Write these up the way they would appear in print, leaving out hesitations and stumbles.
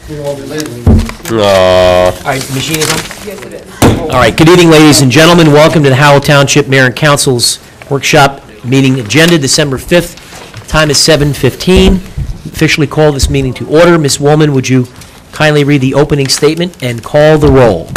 All right, the machine is on? Yes, it is. All right, good evening, ladies and gentlemen. Welcome to the Howell Township Mayor and Council's Workshop Meeting Agenda, December 5th. Time is 7:15. Officially call this meeting to order. Ms. Woolman, would you kindly read the opening statement and call the roll?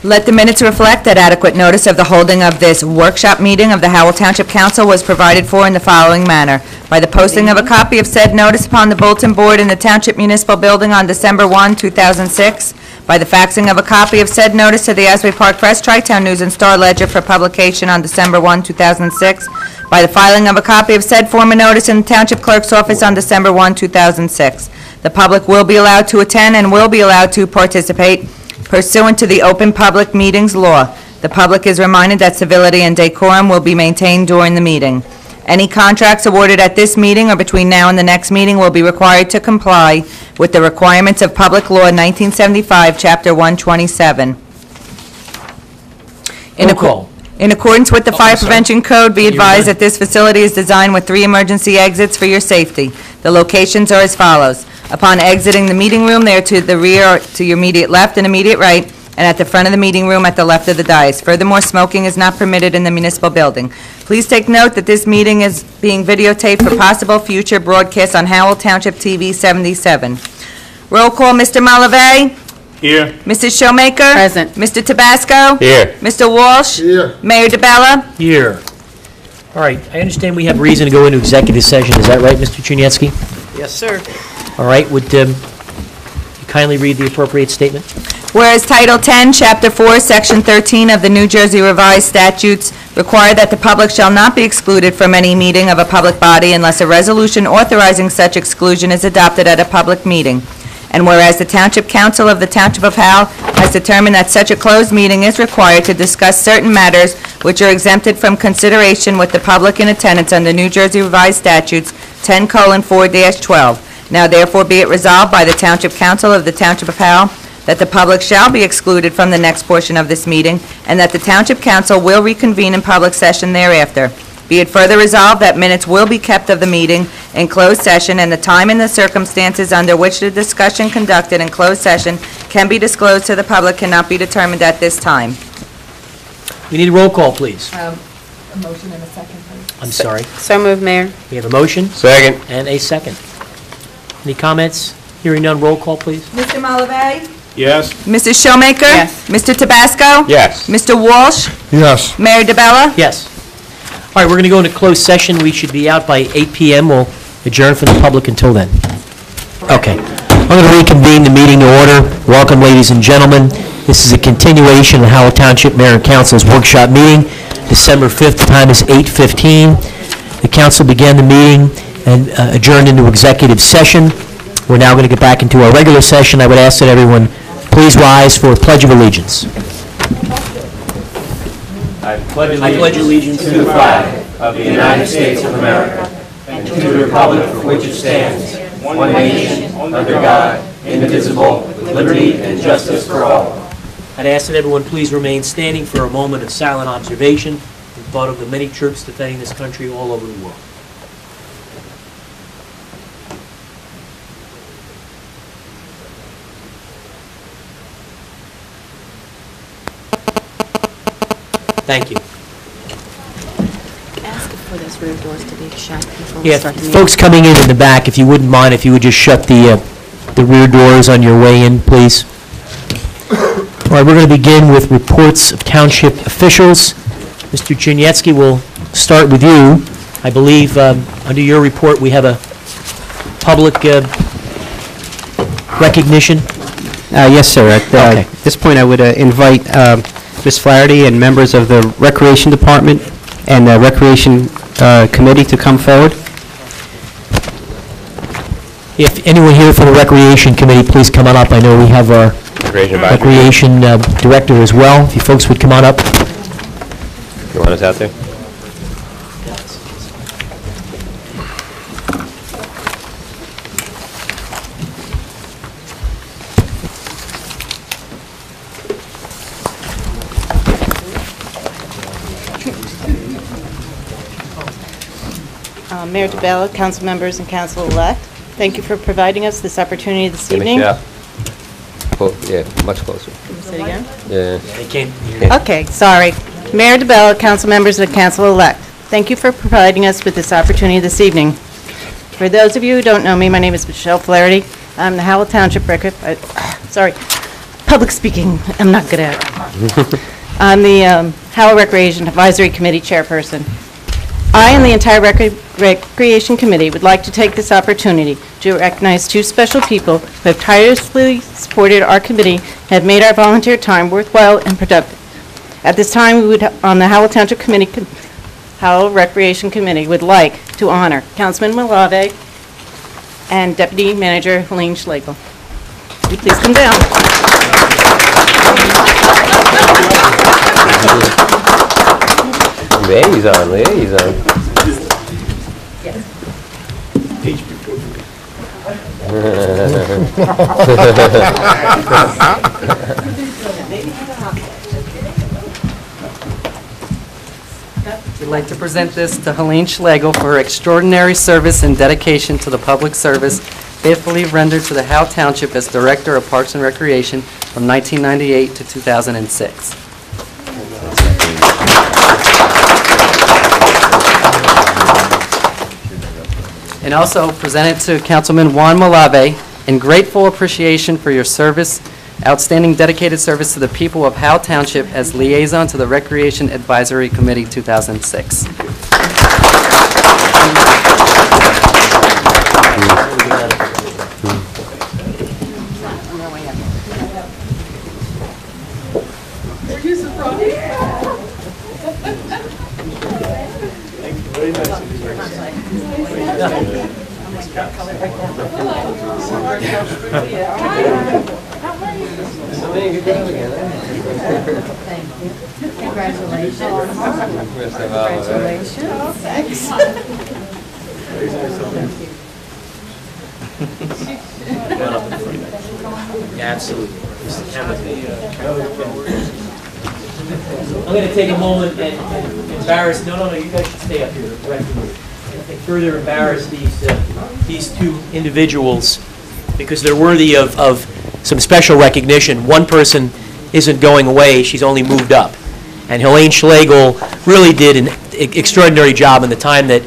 Let the minutes reflect that adequate notice of the holding of this workshop meeting of the Howell Township Council was provided for in the following manner: by the posting of a copy of said notice upon the bulletin board in the Township Municipal Building on December 1, 2006, by the faxing of a copy of said notice to the Asbury Park Press, Tri-Town News, and Star Ledger for publication on December 1, 2006, by the filing of a copy of said form of notice in the Township Clerk's office on December 1, 2006. The public will be allowed to attend and will be allowed to participate pursuant to the Open Public Meetings Law. The public is reminded that civility and decorum will be maintained during the meeting. Any contracts awarded at this meeting or between now and the next meeting will be required to comply with the requirements of Public Law 1975, Chapter 127. Roll call. In accordance with the Fire I'm sorry. Prevention Code, be You're advised done. that this facility is designed with 3 emergency exits for your safety. The locations are as follows: upon exiting the meeting room, they are to the rear, to your immediate left and immediate right, and at the front of the meeting room at the left of the dais. Furthermore, smoking is not permitted in the municipal building. Please take note that this meeting is being videotaped for possible future broadcast on Howell Township TV 77. Roll call, Mr. Malavey? Here. Mrs. Showmaker? Present. Mr. Tabasco? Here. Mr. Walsh? Here. Mayor DeBella? Here. All right, I understand we have reason to go into executive session. Is that right, Mr. Chunietsky? Yes, sir. All right, would you kindly read the appropriate statement? Whereas Title 10, Chapter 4, Section 13 of the New Jersey Revised Statutes require that the public shall not be excluded from any meeting of a public body unless a resolution authorizing such exclusion is adopted at a public meeting. And whereas the Township Council of the Township of Howell has determined that such a closed meeting is required to discuss certain matters which are exempted from consideration with the public in attendance under New Jersey Revised Statutes 10:4-12. Now therefore be it resolved by the Township Council of the Township of Howell that the public shall be excluded from the next portion of this meeting, and that the Township Council will reconvene in public session thereafter. Be it further resolved that minutes will be kept of the meeting in closed session, and the time and the circumstances under which the discussion conducted in closed session can be disclosed to the public cannot be determined at this time. We need a roll call, please. A motion and a second, please. I'm sorry. So moved, Mayor. We have a motion Second. and a second. Any comments? Hearing none, roll call, please. Mr. Malavey? Yes. Mrs. Showmaker? Yes. Mr. Tabasco? Yes. Mr. Walsh? Yes. Mayor DeBella? Yes. All right, we're going to go into closed session. We should be out by 8 p.m. We'll adjourn from the public until then. Okay. I'm going to reconvene the meeting to order. Welcome, ladies and gentlemen. This is a continuation of the Howell Township Mayor and Council's workshop meeting, December 5th. The time is 8:15. The council began the meeting and adjourned into executive session. We're now going to get back into our regular session. I would ask that everyone please rise for a Pledge of Allegiance. I pledge allegiance to the flag of the United States of America and to the republic for which it stands, one nation, under God, indivisible, with liberty and justice for all. I'd ask that everyone please remain standing for a moment of silent observation in thought of the many troops defending this country all over the world. Thank you. Ask for those rear doors to be shut before we Yeah, start the meeting. folks coming in the back, if you wouldn't mind, if you would just shut the rear doors on your way in, please. All right, we're going to begin with reports of township officials. Mr. Chunietsky, we'll start with you. I believe under your report we have a public recognition. Yes, sir. Okay. At this point, I would invite Ms. Flaherty and members of the Recreation Department and the Recreation Committee to come forward. If anyone here from the Recreation Committee, please come on up. I know we have our Recreation Director as well. If you folks would come on up. You want us out there? Mayor DeBella, council members, and council-elect, thank you for providing us this opportunity this Give me a evening. shout. Yeah, much closer. Say it again? Yeah. They can't, Okay, sorry. Mayor DeBelle, council members of the council-elect, thank you for providing us with this opportunity this evening. For those of you who don't know me, my name is Michelle Flaherty. I'm the Howell Township public speaking, I'm not good at it. I'm the Howell Recreation Advisory Committee Chairperson. I and the entire Recreation Committee would like to take this opportunity to recognize two special people who have tirelessly supported our committee and have made our volunteer time worthwhile and productive. At this time, we would, on the Howell Township Committee, Howell Recreation Committee would like to honor Councilman Malave and Deputy Manager Helene Schlegel. Will you please come down? Liaison. We'd like to present this to Helene Schlegel for her extraordinary service and dedication to the public service faithfully rendered to the Howell Township as Director of Parks and Recreation from 1998 to 2006. And also presented to Councilman Juan Malave in grateful appreciation for your service, outstanding dedicated service to the people of Howell Township as liaison to the Recreation Advisory Committee 2006. absolutely. I'm going to take a moment and embarrass, no, you guys should stay up here. Further embarrass these two individuals because they're worthy of some special recognition. One person isn't going away, she's only moved up. And Helene Schlegel really did an extraordinary job in the time that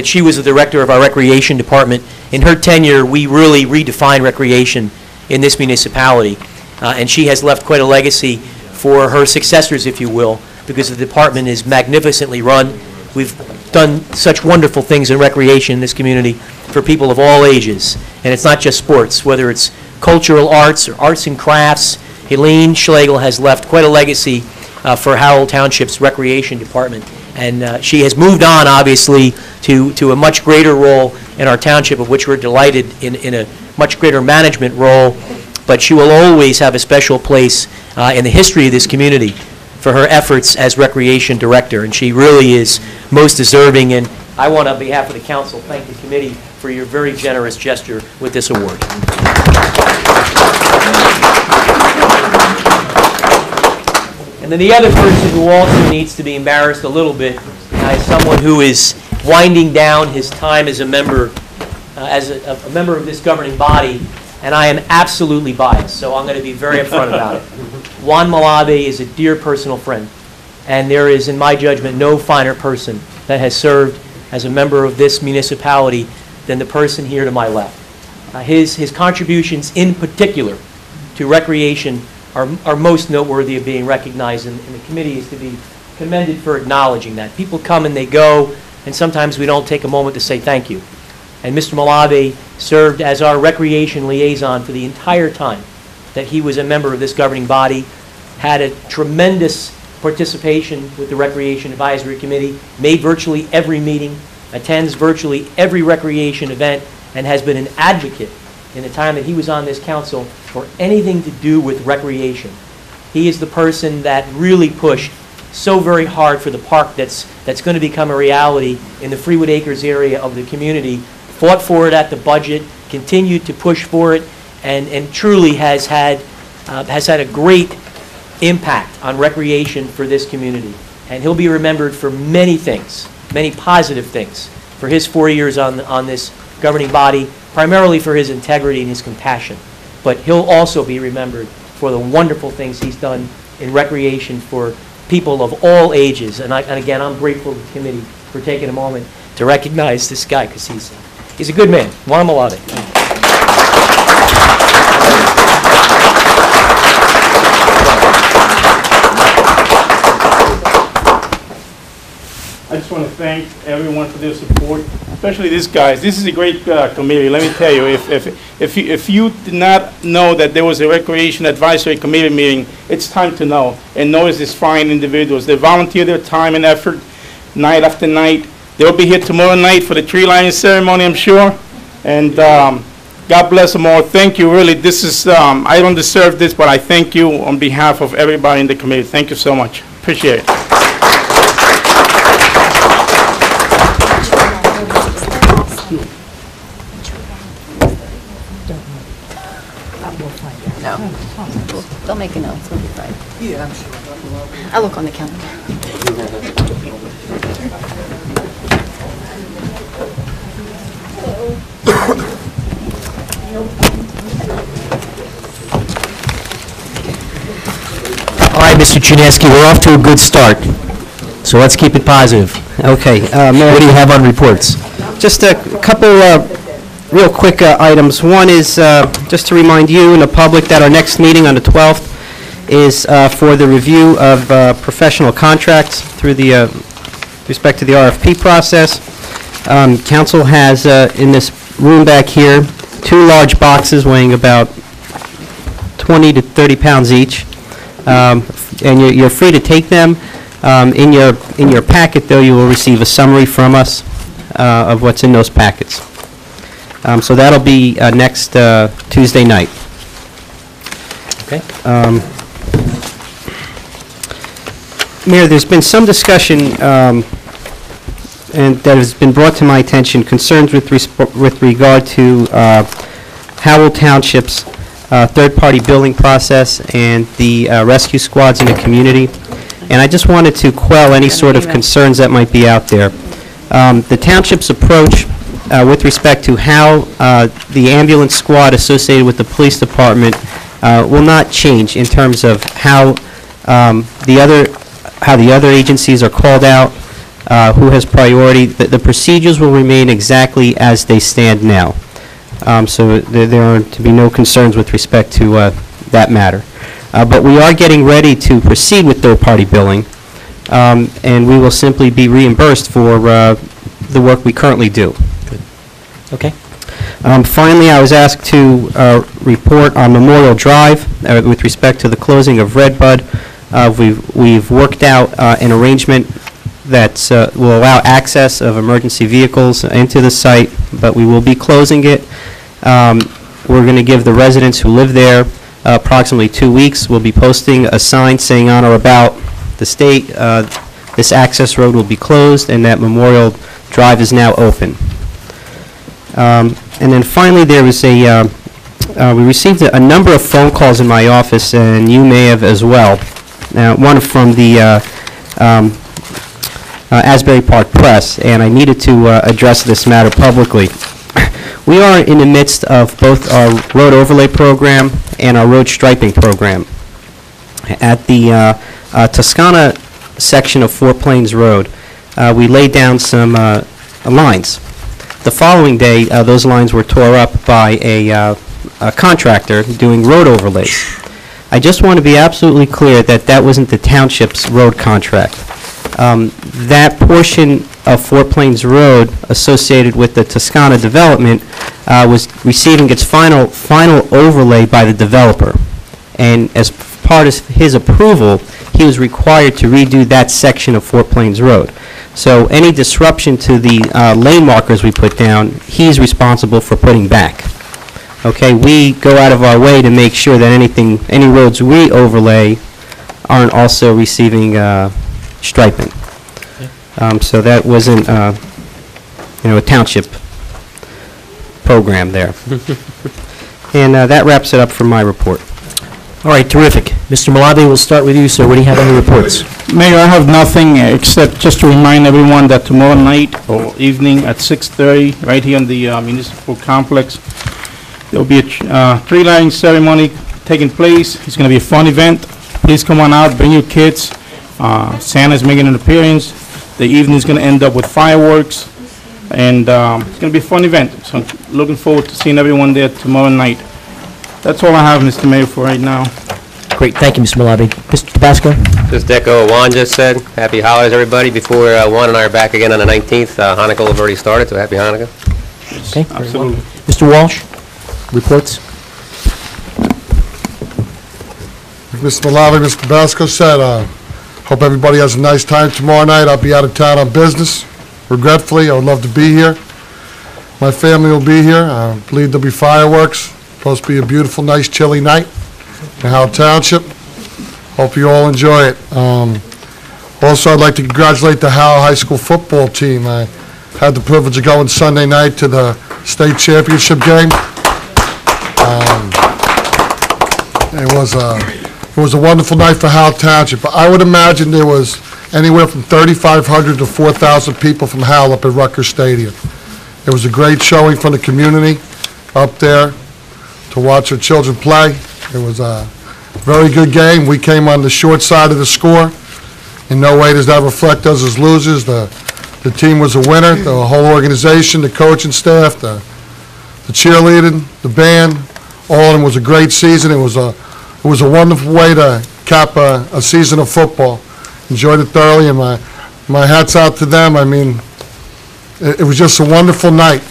she was the director of our recreation department. In her tenure, we really redefined recreation in this municipality. And she has left quite a legacy for her successors, if you will, because the department is magnificently run. We've done such wonderful things in recreation in this community for people of all ages. And it's not just sports, whether it's cultural arts or arts and crafts. Helene Schlegel has left quite a legacy for Howell Township's recreation department. And she has moved on, obviously, to a much greater role in our township, of which we're delighted in a much greater management role. But she will always have a special place in the history of this community for her efforts as recreation director. And she really is most deserving. And I want, on behalf of the council, thank the committee for your very generous gesture with this award. And then the other person who also needs to be embarrassed a little bit is someone who is winding down his time as a member, a member of this governing body, and I am absolutely biased, so I'm going to be very upfront about it. Juan Malave is a dear personal friend, and there is, in my judgment, no finer person that has served as a member of this municipality than the person here to my left. His contributions in particular to recreation are most noteworthy of being recognized, and the committee is to be commended for acknowledging that. People come and they go, and sometimes we don't take a moment to say thank you. And Mr. Malave served as our recreation liaison for the entire time that he was a member of this governing body, had a tremendous participation with the Recreation Advisory Committee, made virtually every meeting, attends virtually every recreation event, and has been an advocate in the time that he was on this council for anything to do with recreation. He is the person that really pushed so very hard for the park that's going to become a reality in the Freewood Acres area of the community, fought for it at the budget, continued to push for it, and truly has had a great impact on recreation for this community. And he'll be remembered for many things, many positive things, for his 4 years on this governing body, primarily for his integrity and his compassion. but he'll also be remembered for the wonderful things he's done in recreation for people of all ages. And again, I'm grateful to the committee for taking a moment to recognize this guy, because he's a good man. Juan Malave. I just want to thank everyone for their support, especially these guys. This is a great committee. Let me tell you, if you did not know that there was a Recreation Advisory Committee meeting, it's time to know, and notice these fine individuals. They volunteer their time and effort night after night. They'll be here tomorrow night for the tree lighting ceremony, I'm sure. And God bless them all. Thank you, really. This is, I don't deserve this, but I thank you on behalf of everybody in the committee. Thank you so much. Appreciate it. They'll make a note, so it'll be fine. Yeah, I'm sure. I'll look on the calendar. All right, Mr. Chinesky, we're off to a good start, so let's keep it positive. Okay. What do you have on reports? Just a couple real quick items. One is just to remind you and the public that our next meeting on the 12th is for the review of professional contracts through the respect to the RFP process. Council has in this room back here 2 large boxes weighing about 20 to 30 pounds each, and you're free to take them. In your packet, though, you will receive a summary from us of what's in those packets. So that'll be next Tuesday night. Okay. Mayor, there's been some discussion and that has been brought to my attention, concerns with regard to Howell Township's third-party billing process and the rescue squads in the community. And I just wanted to quell any sort of concerns that might be out there. The Township's approach with respect to how the ambulance squad associated with the police department will not change in terms of how the other agencies are called out, who has priority. The procedures will remain exactly as they stand now. So there are to be no concerns with respect to that matter. But we are getting ready to proceed with third-party billing, and we will simply be reimbursed for the work we currently do. Good. Okay. Finally, I was asked to report on Memorial Drive with respect to the closing of Redbud. We've worked out an arrangement that will allow access of emergency vehicles into the site, but we will be closing it. We're going to give the residents who live there approximately 2 weeks. We'll be posting a sign saying on or about the state this access road will be closed and that Memorial Drive is now open. And then finally, there was we received a number of phone calls in my office, and you may have as well. One from the Asbury Park Press, and I needed to address this matter publicly. We are in the midst of both our road overlay program and our road striping program. At the Toscana section of Four Plains Road, we laid down some lines. The following day, those lines were tore up by a contractor doing road overlays. I just want to be absolutely clear that that wasn't the township's road contract. That portion of Four Plains Road associated with the Toscana development was receiving its final overlay by the developer. And as part of his approval, he was required to redo that section of Four Plains Road. So any disruption to the lane markers we put down, he's responsible for putting back. Okay, we go out of our way to make sure that any roads we overlay aren't also receiving striping. So that wasn't, a township program there. And that wraps it up for my report. All right, terrific. Mr. Malave, we'll start with you, sir. What do you have on the reports? Mayor, I have nothing except just to remind everyone that tomorrow night or evening at 6:30, right here in the municipal complex, There'll be a tree lighting ceremony taking place. It's going to be a fun event. Please come on out, bring your kids. Santa's making an appearance. The evening is going to end up with fireworks, and it's going to be a fun event. So I'm looking forward to seeing everyone there tomorrow night. That's all I have, Mr. Mayor, for right now. Great, thank you, Mr. Malabi. Mr. Tabasco? Just echo what Juan just said. Happy holidays, everybody. Before Juan and I are back again on the 19th, Hanukkah will have already started, so happy Hanukkah. Okay, very well. Absolutely. Mr. Walsh, reports? Like Mr. Malavi, Mr. Tabasco said, hope everybody has a nice time tomorrow night. I'll be out of town on business. Regretfully, I would love to be here. My family will be here. I believe there'll be fireworks. Supposed to be a beautiful, nice, chilly night in Howell Township. Hope you all enjoy it. Also, I'd like to congratulate the Howell High School football team. I had the privilege of going Sunday night to the state championship game. It was a wonderful night for Howell Township. I would imagine there was anywhere from 3,500 to 4,000 people from Howell up at Rutgers Stadium. It was a great showing from the community up there to watch our children play. It was a very good game. We came on the short side of the score. In no way does that reflect us as losers. The team was a winner, the whole organization, the coaching staff, the cheerleading, the band, all of them was a great season. It was a wonderful way to cap a season of football. Enjoyed it thoroughly, and my hat's out to them. I mean, it was just a wonderful night.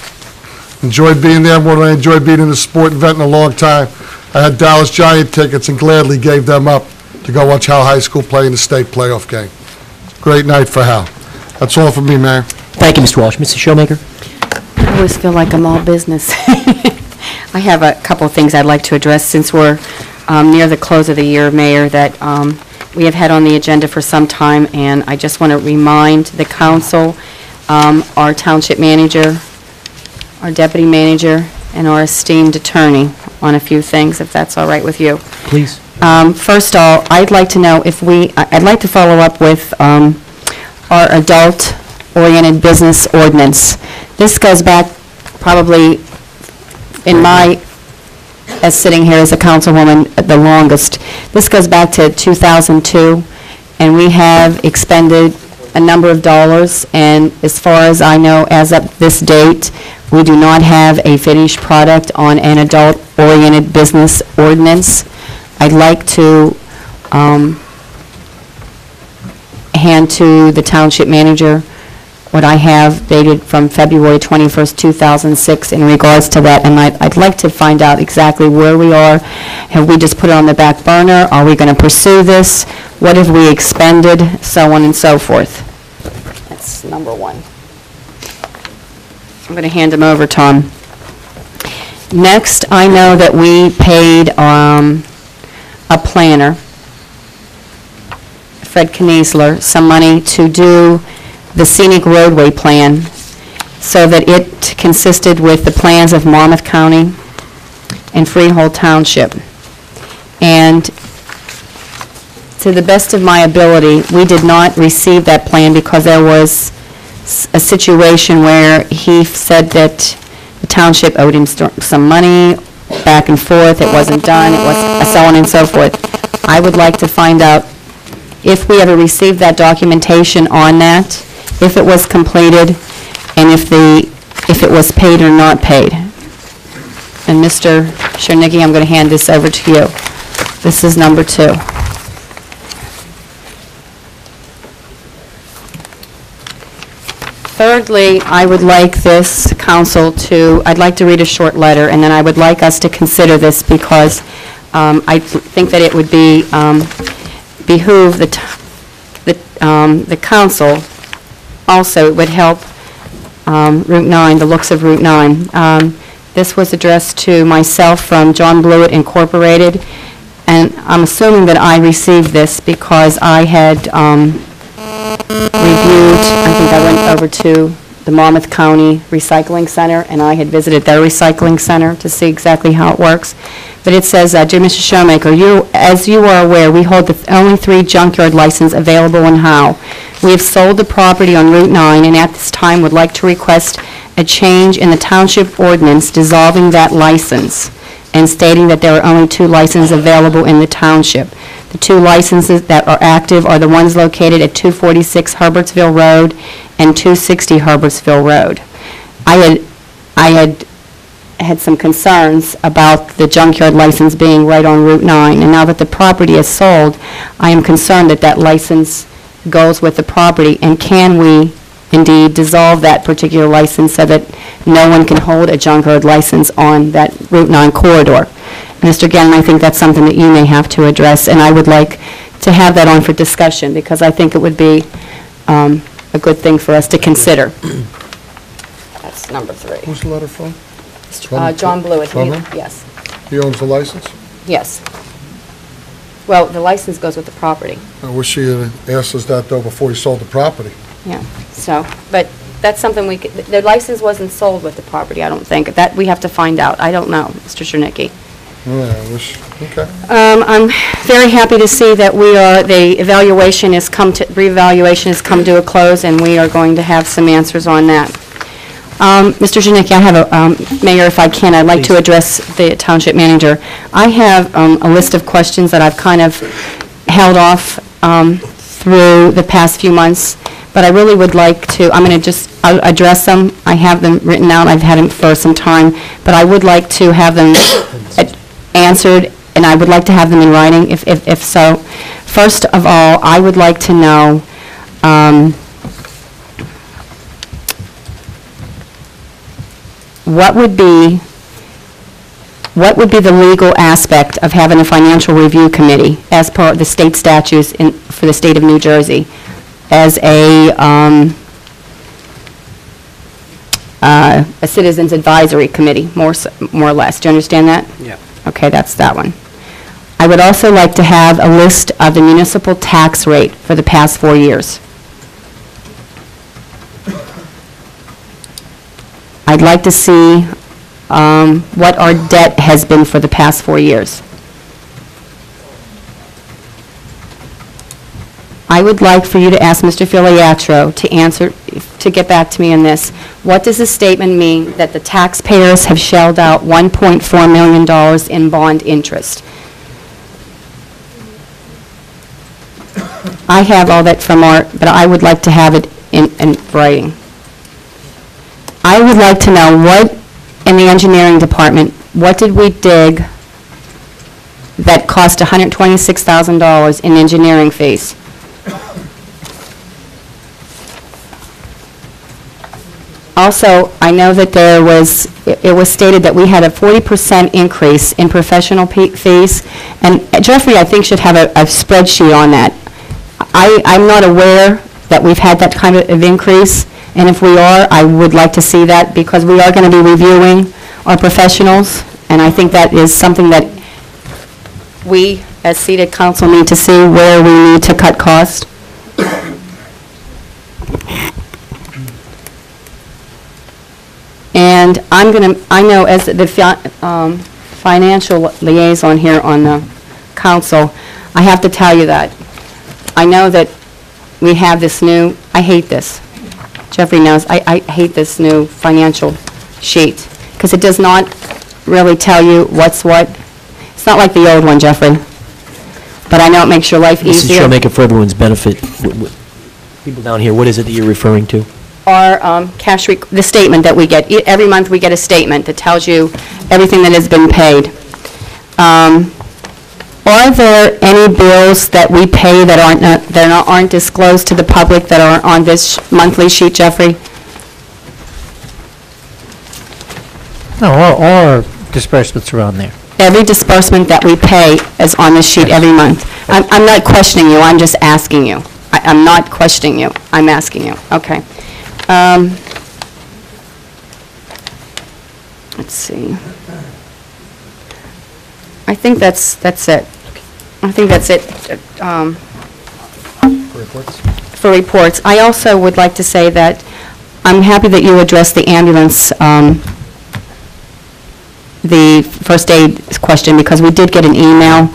Enjoyed being there more than I enjoyed being in a sport event in a long time. I had Dallas Giant tickets and gladly gave them up to go watch Howell High School play in the state playoff game. Great night for Howell. That's all from me, Mayor. Thank you, Mr. Walsh. Mrs. Showmaker? I always feel like I'm all business. I have a couple of things I'd like to address since we're near the close of the year, Mayor, that we have had on the agenda for some time, and I just want to remind the council, our township manager, our deputy manager, and our esteemed attorney on a few things, if that's all right with you. Please. First of all, I'd like to know if I'd like to follow up with our adult-oriented business ordinance. This goes back probably, as sitting here as a councilwoman, the longest. This goes back to 2002, and we have expended a number of dollars, and as far as I know, as of this date, we do not have a finished product on an adult-oriented business ordinance. I'd like to hand to the township manager what I have dated from February 21st, 2006 in regards to that, and I'd like to find out exactly where we are. Have we just put it on the back burner? Are we going to pursue this? What have we expended? So on and so forth. That's number one. I'm going to hand him over, Tom. Next, I know that we paid a planner, Fred Kniesler, some money to do the scenic roadway plan so that it consisted with the plans of Monmouth County and Freehold Township. And to the best of my ability, we did not receive that plan because there was a situation where he said that the township owed him some money, back and forth, it wasn't done, it was so on and so forth. I would like to find out if we ever received that documentation on that, if it was completed, and if it was paid or not paid. And Mr. Chernicki, I'm going to hand this over to you. This is number 2. Thirdly, I would like this council to, I'd like to read a short letter, and then I would like us to consider this because I think that it would be behoove the council. Also, it would help Route 9, the looks of Route 9. This was addressed to myself from John Blewett Incorporated, and I'm assuming that I received this because I had reviewed, I think I went over to the Monmouth County Recycling Center, and I had visited their recycling center to see exactly how it works. But it says, "Dear Mr. Showmaker, as you are aware, we hold the only 3 junkyard licenses available in Howell. We have sold the property on Route 9, and at this time would like to request a change in the Township ordinance dissolving that license and stating that there are only 2 licenses available in the Township. The 2 licenses that are active are the ones located at 246 Herbertsville Road and 260 Herbertsville Road." I had some concerns about the junkyard license being right on Route 9, and now that the property is sold, I am concerned that that license goes with the property, and can we indeed dissolve that particular license so that no one can hold a junkyard license on that Route 9 corridor? Mr. Gannon, I think that's something that you may have to address, and I would like to have that on for discussion, because I think it would be a good thing for us to consider. That's number 3. Who's the letter from? John Blewett. From him? Yes. He owns the license? Yes. Well, the license goes with the property. I wish he had asked us that, though, before he sold the property. Yeah, so, but that's something we could, the license wasn't sold with the property, I don't think. That, we have to find out. I don't know, Mr. Chernicki. Yeah, I wish, okay. I'm very happy to see that the evaluation has come to, reevaluation has come to a close, and we are going to have some answers on that. Mr. Chernicki, I have Mayor, if I can, I'd like to address the Township Manager. I have a list of questions that I've kind of held off through the past few months, but I really would like to, I'm going to just address them. I have them written out, I've had them for some time, but I would like to have them answered, and I would like to have them in writing, if so. First of all, I would like to know, what would be the legal aspect of having a financial review committee as per the state statutes for the state of New Jersey as a citizens advisory committee, more or less. Do you understand that? Yeah. Okay, that's that one. I would also like to have a list of the municipal tax rate for the past 4 years. I'd like to see what our debt has been for the past 4 years. I would like for you to ask Mr. Filiatro to answer, to get back to me on this. What does the statement mean that the taxpayers have shelled out $1.4 million in bond interest? I have all that from but I would like to have it in writing. I would like to know what, in the engineering department, what did we dig that cost $126,000 in engineering fees? Also, I know that it was stated that we had a 40% increase in professional fees, and Jeffrey, I think, should have a spreadsheet on that. I'm not aware that we've had that kind of increase, and if we are, I would like to see that, because we are going to be reviewing our professionals, and I think that is something that we, as seated council, need to see where we need to cut costs. And I know as the financial liaison here on the council, I have to tell you that I know that we have this new, I hate this. Jeffrey knows, I hate this new financial sheet, because it does not really tell you what's what. It's not like the old one, Jeffrey. But I know it makes your life easier. Mrs. Showmaker, for everyone's benefit, people down here, what is it that you're referring to? Our the statement that we get. Every month we get a statement that tells you everything that has been paid. Are there any bills that we pay that aren't disclosed to the public that are on this monthly sheet, Jeffrey? No, all our disbursements are on there. Every disbursement that we pay is on this sheet every month. I'm not questioning you, I'm just asking you. I'm not questioning you, I'm asking you. Okay. Let's see. I think that's it. I think that's it. For reports. I also would like to say that I'm happy that you addressed the ambulance, the first aid question, because we did get an email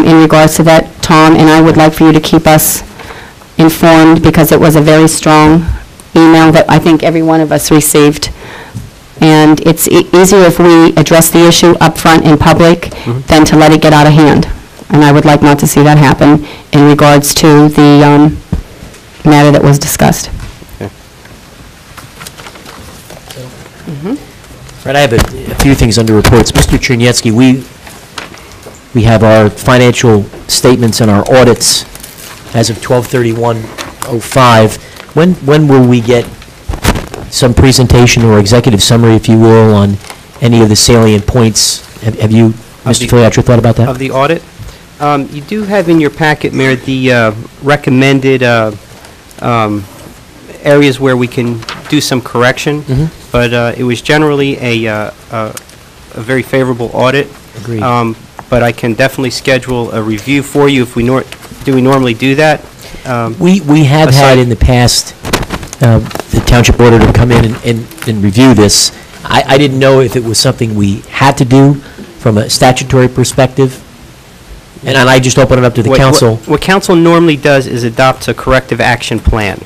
in regards to that, Tom, and I would like for you to keep us informed, because it was a very strong email that I think every one of us received. And it's easier if we address the issue up front in public than to let it get out of hand. And I would like not to see that happen in regards to the matter that was discussed. Right, I have a few things under reports. Mr. Czerniecki, we have our financial statements and our audits as of 12/31/05. When will we get some presentation or executive summary, if you will, on any of the salient points? Have you, Mr. Filiatro, thought about that? Of the audit? You do have in your packet, Mayor, the recommended areas where we can do some correction, but it was generally a very favorable audit. Agreed. But I can definitely schedule a review for you if we do we normally do that? We have had in the past the township auditor come in and review this. I didn't know if it was something we had to do from a statutory perspective, and I just open it up to the council. What council normally does is adopts a corrective action plan.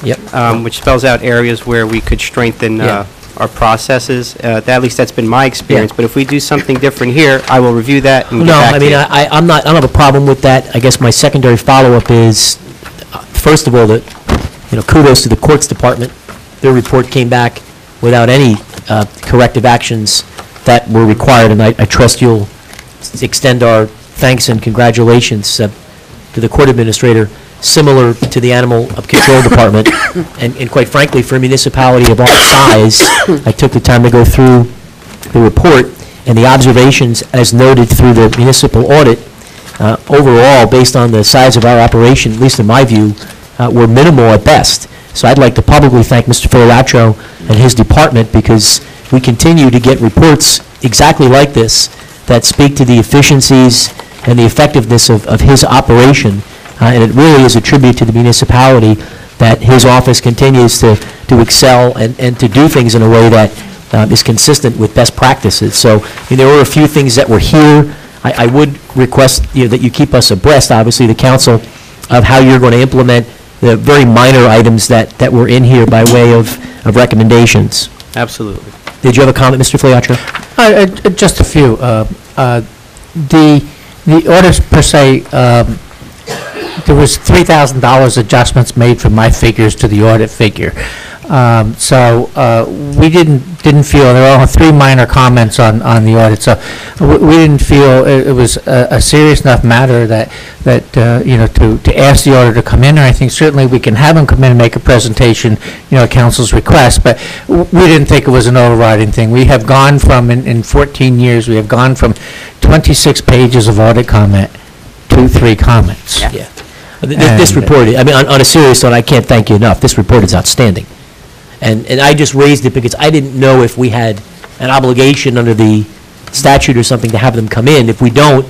Yep. Which spells out areas where we could strengthen our processes. At least that's been my experience. But if we do something different here, I will review that and get back to you. I don't have a problem with that. I guess my secondary follow-up is, first of all, that kudos to the courts department. Their report came back without any corrective actions that were required, and I trust you'll extend our thanks and congratulations to the court administrator, similar to the Animal Control Department. And quite frankly, for a municipality of our size, I took the time to go through the report, and the observations as noted through the municipal audit, overall, based on the size of our operation, at least in my view, were minimal at best. So I'd like to publicly thank Mr. Filiatro and his department, because we continue to get reports exactly like this that speak to the efficiencies and the effectiveness of his operation. And it really is a tribute to the municipality that his office continues to excel and to do things in a way that is consistent with best practices. So there were a few things that were here. I would request that you keep us abreast, obviously, the council, of how you're going to implement the very minor items that were in here by way of recommendations. Absolutely. Did you have a comment, Mr. Filiatro? Just a few. The orders per se, there was $3,000 adjustments made from my figures to the audit figure. So we didn't feel, there were only 3 minor comments on the audit, so we didn't feel it was a serious enough matter that to ask the auditor to come in, and I think certainly we can have him come in and make a presentation, at council's request, but we didn't think it was an overriding thing. We have gone from, in 14 years, we have gone from 26 pages of audit comment to 3 comments. Yeah. This report, on a serious note, I can't thank you enough. This report is outstanding. And I just raised it because I didn't know if we had an obligation under the statute or something to have them come in. If we don't,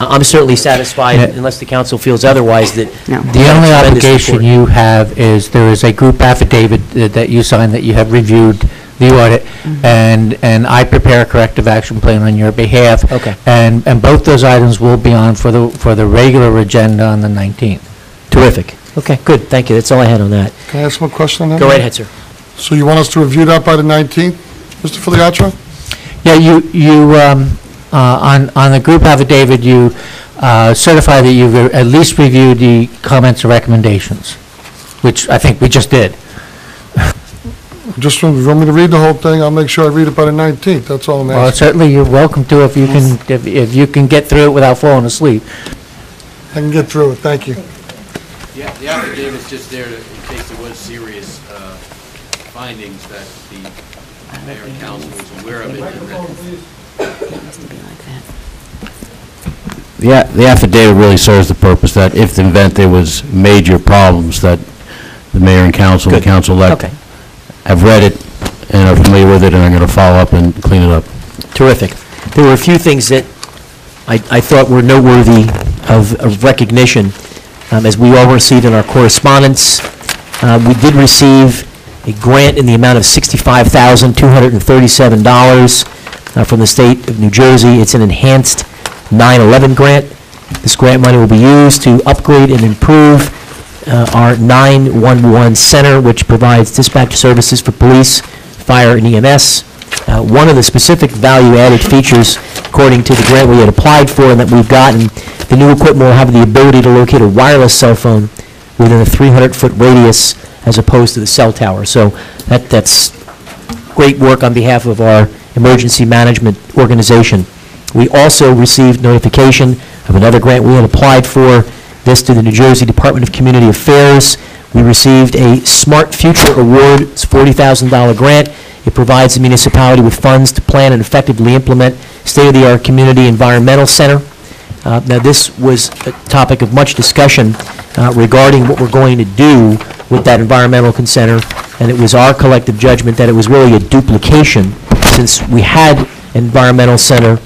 I'm certainly satisfied, unless the council feels otherwise, that the only obligation you have is there is a group affidavit that you sign that you have reviewed the audit, and I prepare a corrective action plan on your behalf. Okay. And both those items will be on for the regular agenda on the 19th. Terrific. Okay, good. Thank you. That's all I had on that. Can I ask one question on that? Go right ahead, sir. So you want us to review that by the 19th, Mr. Filiatro? Yeah, you on the group affidavit, you certify that you've at least reviewed the comments and recommendations, which I think we just did. Just want me to read the whole thing? I'll make sure I read it by the 19th. That's all I'm asking. Well, certainly you're welcome to if you can get through it without falling asleep. I can get through it. Thank you. Yeah, the affidavit's just there in case there was serious findings that the mayor and council was aware of it. The affidavit really serves the purpose that if in the event there was major problems, that the mayor and council, the council-elect have read it and are familiar with it and are going to follow up and clean it up. Terrific. There were a few things that I thought were noteworthy of recognition, as we all received in our correspondence. We did receive a grant in the amount of $65,237 from the state of New Jersey. It's an enhanced 9/11 grant. This grant money will be used to upgrade and improve our 911 center, which provides dispatch services for police, fire, and EMS. One of the specific value-added features, according to the grant we had applied for and that we've gotten, the new equipment will have the ability to locate a wireless cell phone within a 300-foot radius as opposed to the cell tower. So that's great work on behalf of our emergency management organization. We also received notification of another grant we had applied for, this to the New Jersey Department of Community Affairs. We received a Smart Future Award. It's a $40,000 grant. It provides the municipality with funds to plan and effectively implement state-of-the-art community environmental center. Now, this was a topic of much discussion regarding what we're going to do with that environmental center, and it was our collective judgment that it was really a duplication since we had an environmental center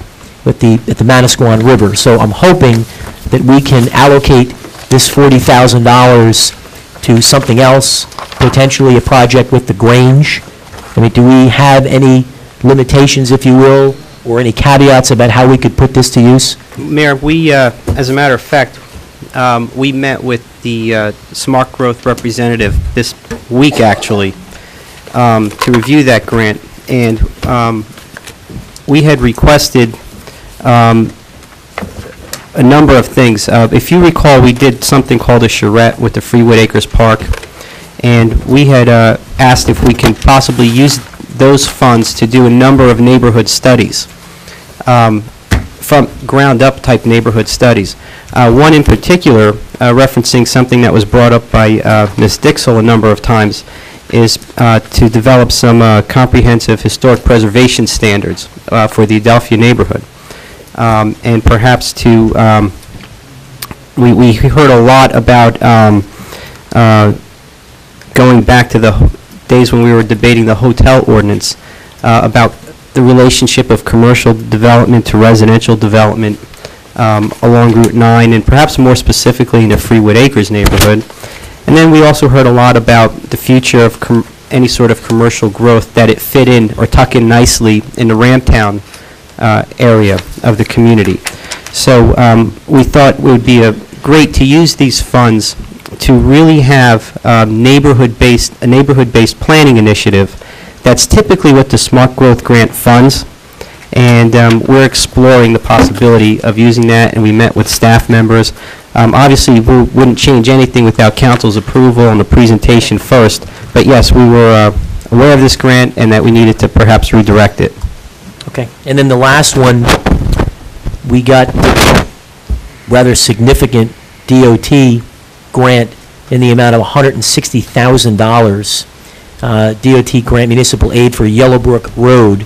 at the Manasquan River. So I'm hoping that we can allocate this $40,000 to something else, potentially a project with the Grange. I mean, do we have any limitations, if you will, or any caveats about how we could put this to use? Mayor, we, as a matter of fact, we met with the Smart Growth representative this week, actually, to review that grant, and we had requested a number of things. If you recall, we did something called a charrette with the Freewood Acres Park, and we had asked if we can possibly use those funds to do a number of neighborhood studies, from ground-up type neighborhood studies. One in particular, referencing something that was brought up by Ms. Dixell a number of times, is to develop some comprehensive historic preservation standards for the Adelphia neighborhood. And perhaps to, we heard a lot about going back to the days when we were debating the hotel ordinance, about the relationship of commercial development to residential development along Route 9, and perhaps more specifically in the Freewood Acres neighborhood. And then we also heard a lot about the future of any sort of commercial growth, that it fit in or tuck in nicely in the Ramtown area of the community. So we thought it would be great to use these funds to really have a neighborhood-based planning initiative. That's typically what the Smart Growth Grant funds, and we're exploring the possibility of using that, and we met with staff members. Obviously, we wouldn't change anything without council's approval on the presentation first, but yes, we were aware of this grant and that we needed to perhaps redirect it. Okay. And then the last one, we got rather significant DOT grant in the amount of $160,000. DOT grant municipal aid for Yellowbrook Road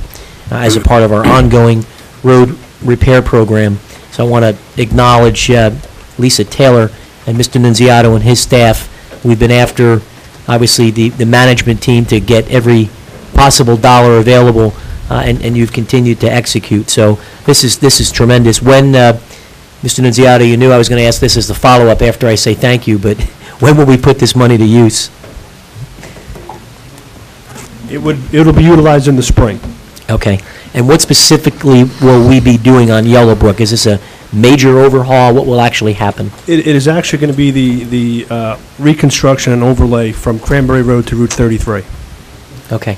as a part of our ongoing road repair program. So I want to acknowledge Lisa Taylor and Mr. Nunziato and his staff. We've been after, obviously, the management team to get every possible dollar available, and you've continued to execute. So this is tremendous. When, Mr. Nunziato, you knew I was going to ask this as the follow-up after I say thank you, but when will we put this money to use? It'll be utilized in the spring. Okay. And what specifically will we be doing on Yellowbrook? Is this a major overhaul? What will actually happen? It is actually going to be the reconstruction and overlay from Cranberry Road to Route 33. Okay.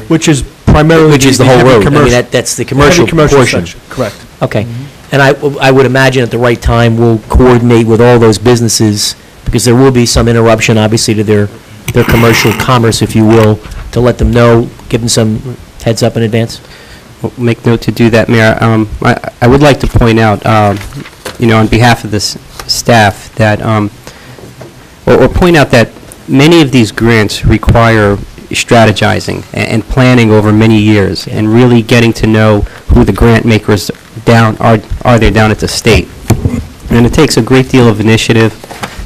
Which is primarily the whole road. I mean, that's the commercial portion. Section. Correct. Okay. And I would imagine at the right time, we'll coordinate with all those businesses, because there will be some interruption, obviously, to their commercial commerce, if you will, to let them know, give them some heads up in advance. We'll make note to do that, Mayor. I would like to point out, on behalf of this staff, that, or point out that many of these grants require strategizing and planning over many years, and really getting to know who the grant makers are there down at the state. And it takes a great deal of initiative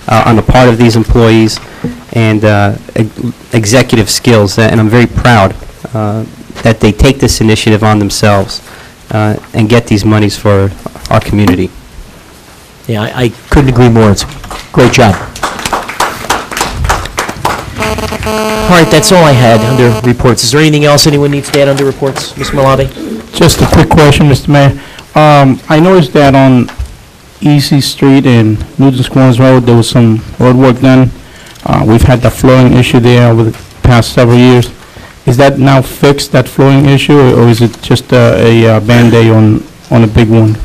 on the part of these employees and executive skills, and I'm very proud that they take this initiative on themselves and get these monies for our community. Yeah, I couldn't agree more. It's a great job. All right, that's all I had under reports. Is there anything else anyone needs to add under reports? Ms. Malave? Just a quick question, Mr. Mayor. I noticed that on Easy Street and Newton's Corners Road, there was some road work done. We've had the flooding issue there over the past several years. Is that now fixed, that flooding issue, or is it just a Band-Aid on a big one?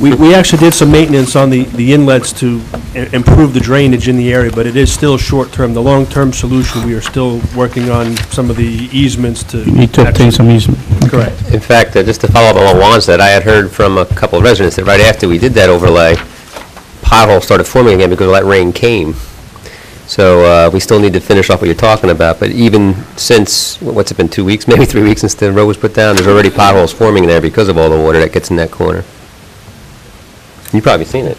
We actually did some maintenance on the inlets to improve the drainage in the area, but it is still short-term. The long-term solution, we are still working on some of the easements to... You need to obtain some easement. Correct. In fact, just to follow up on what Juan said, I had heard from a couple of residents that right after we did that overlay, potholes started forming again because all that rain came. So we still need to finish off what you're talking about, but even since, what's it been, 2 weeks, maybe 3 weeks since the road was put down, there's already potholes forming there because of all the water that gets in that corner. You've probably seen it.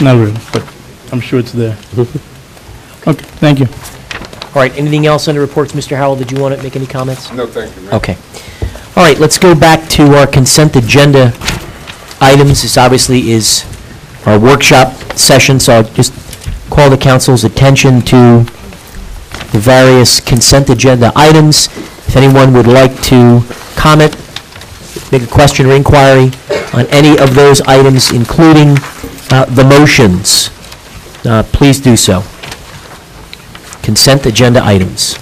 Not really, but I'm sure it's there. Okay, thank you. All right, anything else under reports? Mr. Howell, did you want to make any comments? No, thank you, Mayor. Okay. All right, let's go back to our consent agenda items. This obviously is our workshop session, so I'll just call the council's attention to the various consent agenda items. If anyone would like to comment, make a question or inquiry on any of those items, including the motions, please do so. Consent agenda items.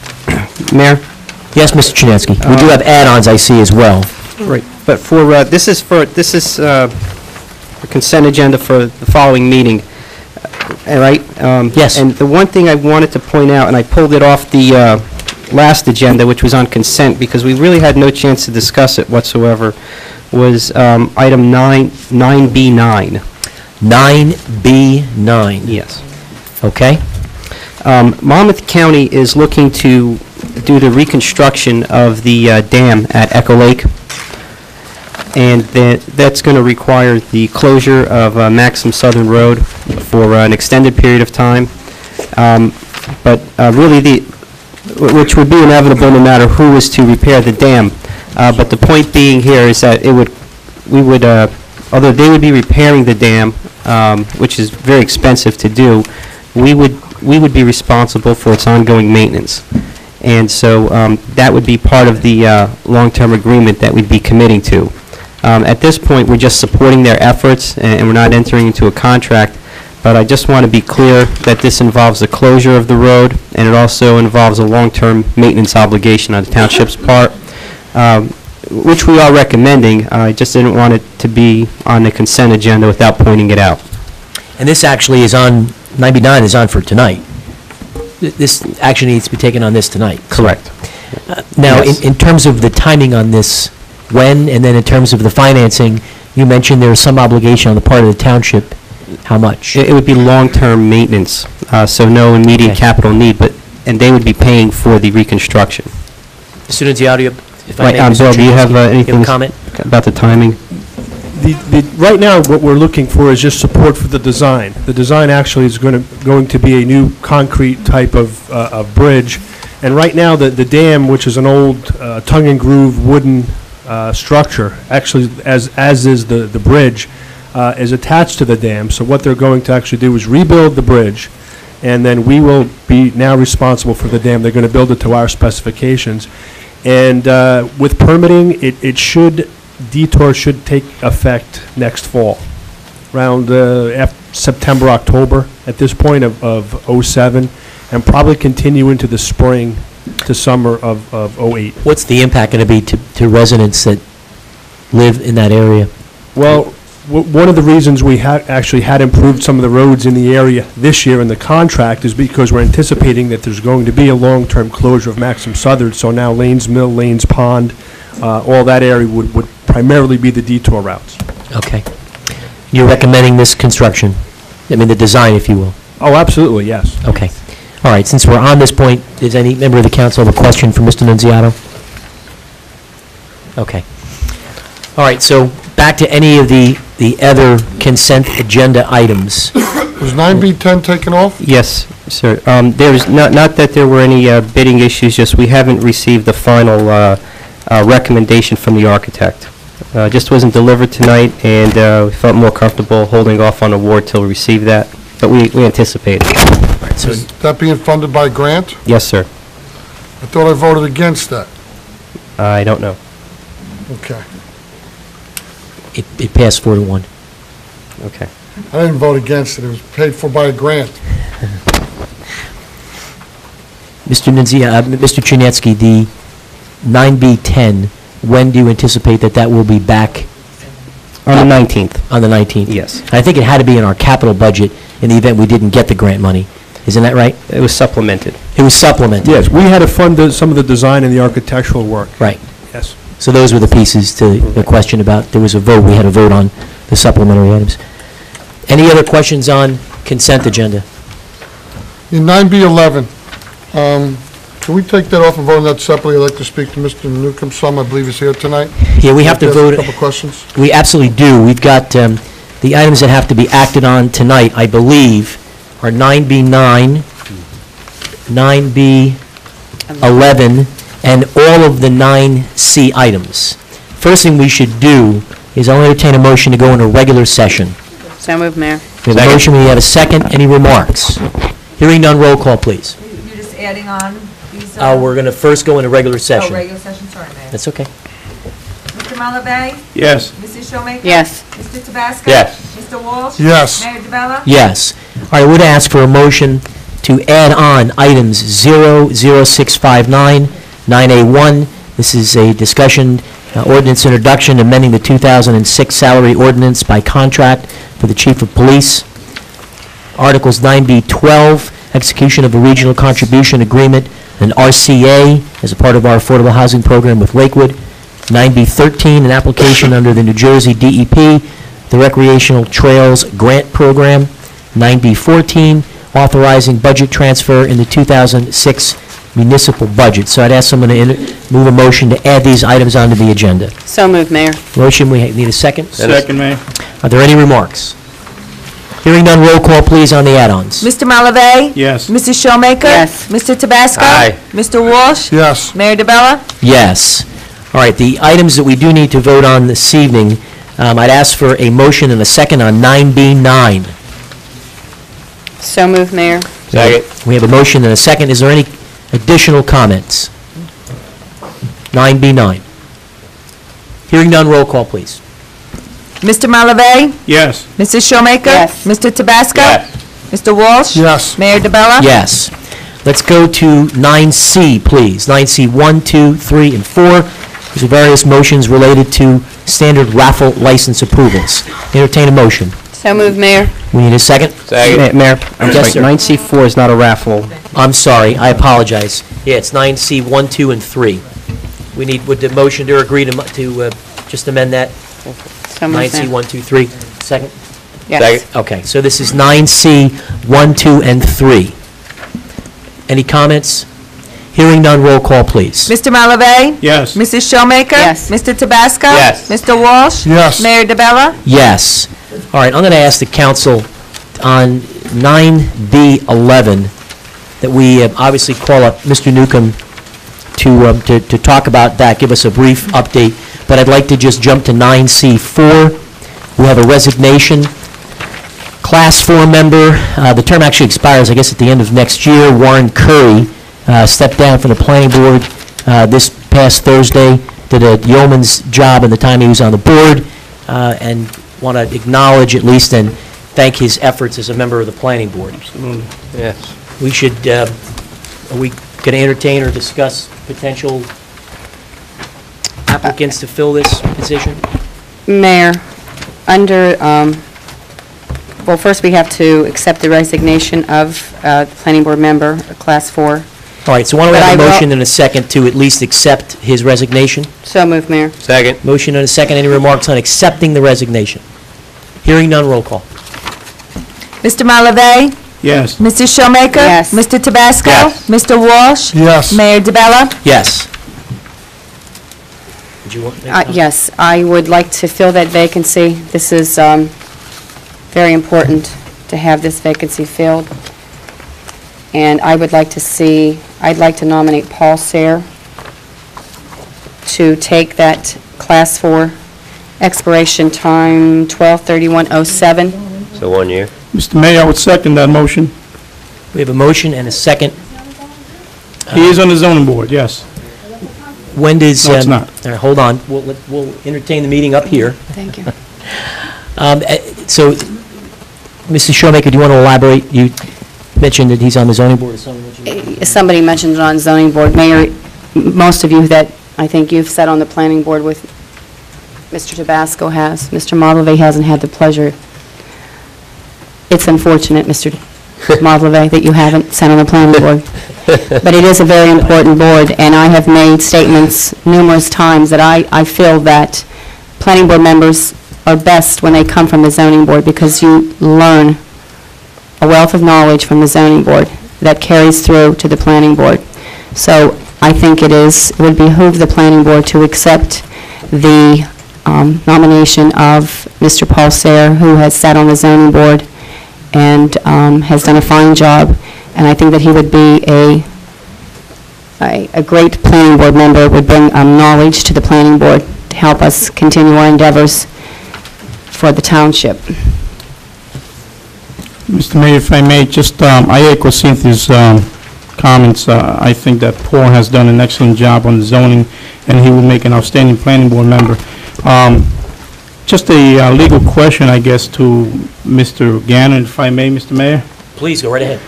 Mayor? Yes, Mr. Chinansky. We do have add-ons, I see, as well. Right, but this is a consent agenda for the following meeting, all right? Yes. And the one thing I wanted to point out, and I pulled it off the last agenda, which was on consent, because we really had no chance to discuss it whatsoever, was item 9B9. 9B9. Yes. Okay. Monmouth County is looking to do the reconstruction of the dam at Echo Lake, and that's going to require the closure of Maxim Southern Road for an extended period of time. But really, which would be inevitable no matter who was to repair the dam. But the point being here is that although they would be repairing the dam, which is very expensive to do, we would be responsible for its ongoing maintenance. And so that would be part of the long-term agreement that we'd be committing to. At this point, we're just supporting their efforts, and we're not entering into a contract. But I just want to be clear that this involves the closure of the road, and it also involves a long-term maintenance obligation on the township's part, which we are recommending. I just didn't want it to be on the consent agenda without pointing it out. And this actually is on, 9B9 is on for tonight. This action needs to be taken on this tonight. Correct. Now, Yes. in terms of the timing on this, when, and then in terms of the financing, you mentioned there's some obligation on the part of the township. How much? It would be long-term maintenance, so no immediate Okay. capital need, and they would be paying for the reconstruction. Mr. Nunziato, if I Right, may, Mr. Bill, do you have Chinansky, anything a comment? about the timing? Right now, what we're looking for is just support for the design. The design actually is going to be a new concrete type of bridge. And right now, the dam, which is an old tongue-and-groove wooden structure, actually, as is the bridge, is attached to the dam. So what they're going to actually do is rebuild the bridge, and then we will be now responsible for the dam. They're going to build it to our specifications. And with permitting, detour should take effect next fall, around September, October, at this point of '07, and probably continue into the spring to summer of '08. What's the impact going to be to residents that live in that area? Well, one of the reasons we actually had improved some of the roads in the area this year in the contract is because we're anticipating that there's going to be a long-term closure of Maxim Southern, so now Lanes Mill, Lanes Pond, all that area would primarily be the detour routes. Okay. You're recommending this construction? I mean, the design, if you will? Oh, absolutely, yes. Okay. All right, since we're on this point, does any member of the council have a question for Mr. Nunziato? Okay. All right, so back to any of the other consent agenda items. Was 9B10 taken off? Yes, sir. There's not that there were any bidding issues, just we haven't received the final recommendation from the architect. Just wasn't delivered tonight, and we felt more comfortable holding off on award till we receive that, but we anticipate it. So Is that being funded by grant? Yes, sir. I thought I voted against that. I don't know. Okay. it passed 4-1. Okay. I didn't vote against it. It was paid for by a grant. Mr. Nunzia, Mr. Chinesky, the 9B10, when do you anticipate that that will be back? On the 19th. On the 19th? Yes. I think it had to be in our capital budget in the event we didn't get the grant money. Isn't that right? It was supplemented. It was supplemented? Yes, we had to fund some of the design and the architectural work. Right. Yes. So those were the pieces to the question about, there was a vote, we had a vote on the supplementary items. Any other questions on consent agenda? In 9B11, can we take that off and vote on that separately? I'd like to speak to Mr. Newcomb some, I believe he's here tonight. Yeah, we have to I'd like ask vote. a couple questions. We absolutely do. We've got the items that have to be acted on tonight, I believe, are 9B9, 9B11, and all of the 9C items. First thing we should do is I'll entertain a motion to go into regular session. So moved, Mayor. We have a motion, we have a second. Any remarks? Hearing none, roll call, please. You're just adding on these... We're going to first go into regular session. regular session, sorry, Mayor. That's okay. Mr. Malavey? Yes. Mrs. Showmaker? Yes. Mr. Tabasco? Yes. Mr. Walsh? Yes. Mayor DeBella? Yes. All right, I would ask for a motion to add on items 00659, 9A1. This is a discussion, ordinance introduction, amending the 2006 salary ordinance by contract for the chief of police. Articles 9B12, execution of a regional contribution agreement, an RCA, as a part of our affordable housing program with Lakewood. 9B13, an application under the New Jersey DEP, the Recreational Trails Grant Program. 9B14, authorizing budget transfer in the 2006 municipal budget. So I'd ask someone to move a motion to add these items onto the agenda. So moved, Mayor. Motion, we need a second? Second, Mayor. Are there any remarks? Hearing none, roll call, please, on the add-ons. Mr. Malavey? Yes. Mrs. Showmaker? Yes. Mr. Tabasco? Aye. Mr. Walsh? Yes. Mayor DeBella? Yes. All right, the items that we do need to vote on this evening, I'd ask for a motion and a second on 9B9. So moved, Mayor. Second. We have a motion and a second. Is there any additional comments? 9B9. Hearing none, roll call, please. Mr. Malavey? Yes. Mrs. Showmaker? Yes. Mr. Tabasco? Yes. Mr. Walsh? Yes. Mayor DeBella? Yes. Let's go to 9C, please. 9C 1, 2, 3, and 4. These are various motions related to standard raffle license approvals. Entertain a motion. So moved, Mayor. We need a second? Second. Mayor, I'm Yes, sorry, sir. 9C4 is not a raffle. I'm sorry, I apologize. Yeah, it's 9C 1, 2, and 3. We need, would the motion to agree to just amend that? So moved, 9C Mayor. 1, 2, 3. Second? Yes. Second. Okay, so this is 9C 1, 2, and 3. Any comments? Hearing none, roll call, please. Mr. Malavey? Yes. Mrs. Showmaker? Yes. Mr. Tabasco? Yes. Mr. Walsh? Yes. Mayor DeBella? Yes. All right, I'm going to ask the council on 9B11 that we obviously call up Mr. Newcomb to talk about that, give us a brief update, but I'd like to just jump to 9C4. We have a resignation. Class 4 member, the term actually expires, I guess, at the end of next year. Warren Curry stepped down from the planning board this past Thursday, did a yeoman's job in the time he was on the board, and want to acknowledge at least and thank his efforts as a member of the planning board. Absolutely. Yes. We should, are we going to entertain or discuss potential applicants to fill this position? Mayor, under, well, first we have to accept the resignation of the planning board member, Class 4. All right, so why don't we But have a I will- motion and a second to at least accept his resignation? So moved, Mayor. Second. Motion and a second. Any remarks on accepting the resignation? Hearing none, roll call. Mr. Malavey? Yes. Mrs. Showmaker? Yes. Mr. Tabasco? Yes. Mr. Walsh? Yes. Mayor DeBella? Yes. Did you want to make a comment? Yes, I would like to fill that vacancy. This is very important to have this vacancy filled. And I would like to see, I'd like to nominate Paul Sayre to take that Class 4 expiration time, 12/31/07. So 1 year. Mr. Mayor, I would second that motion. We have a motion and a second. He is on the zoning board, yes. When does... No, it's not. All right, hold on. We'll entertain the meeting up here. Thank you. So, Mrs. Showmaker, do you want to elaborate? You mentioned that he's on the zoning board or something. Somebody mentioned it on zoning board. Mayor, most of you that I think you've sat on the planning board with, Mr. Tabasco has. Mr. Marleve hasn't had the pleasure. It's unfortunate, Mr. Marleve, that you haven't sat on the planning board. But it is a very important board, and I have made statements numerous times that I feel that planning board members are best when they come from the zoning board because you learn a wealth of knowledge from the zoning board that carries through to the planning board. So I think it would behoove the planning board to accept the nomination of Mr. Paul Sayre, who has sat on the zoning board and has done a fine job. And I think that he would be a great planning board member, would bring knowledge to the planning board to help us continue our endeavors for the township. Mr. Mayor, if I may, just, I echo Cynthia's comments. I think that Paul has done an excellent job on the zoning, and he will make an outstanding planning board member. Just a legal question, I guess, to Mr. Gannon, if I may, Mr. Mayor. Please, go right ahead.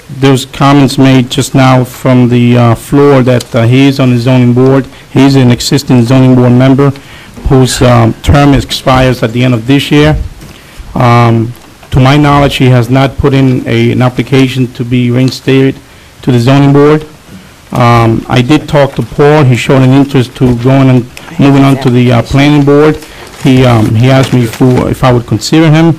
There's comments made just now from the floor that he is on the zoning board. He's an existing zoning board member whose term expires at the end of this year. To my knowledge, he has not put in an application to be reinstated to the zoning board. I did talk to Paul. He showed an interest to going and moving on to the planning board. He asked me if I would consider him.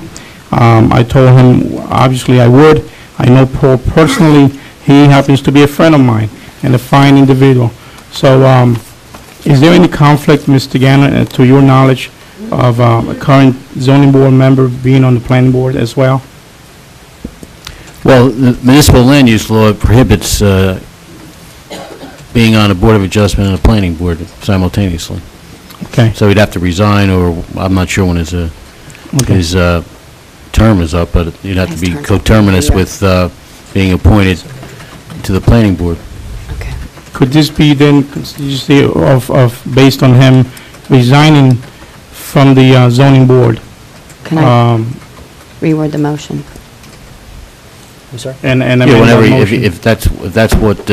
I told him, obviously, I would. I know Paul personally. He happens to be a friend of mine and a fine individual. So is there any conflict, Mr. Gannon, to your knowledge, of a current zoning board member being on the planning board as well? Well, the municipal land use law prohibits being on a board of adjustment and a planning board simultaneously. Okay. So he'd have to resign, or I'm not sure when his term is up, but you'd have to be coterminous with being appointed to the planning board. Could this be then, you say, based on him resigning from the zoning board? Can I reword the motion? I'm sorry? And Yeah, amend whenever, that motion? if that's what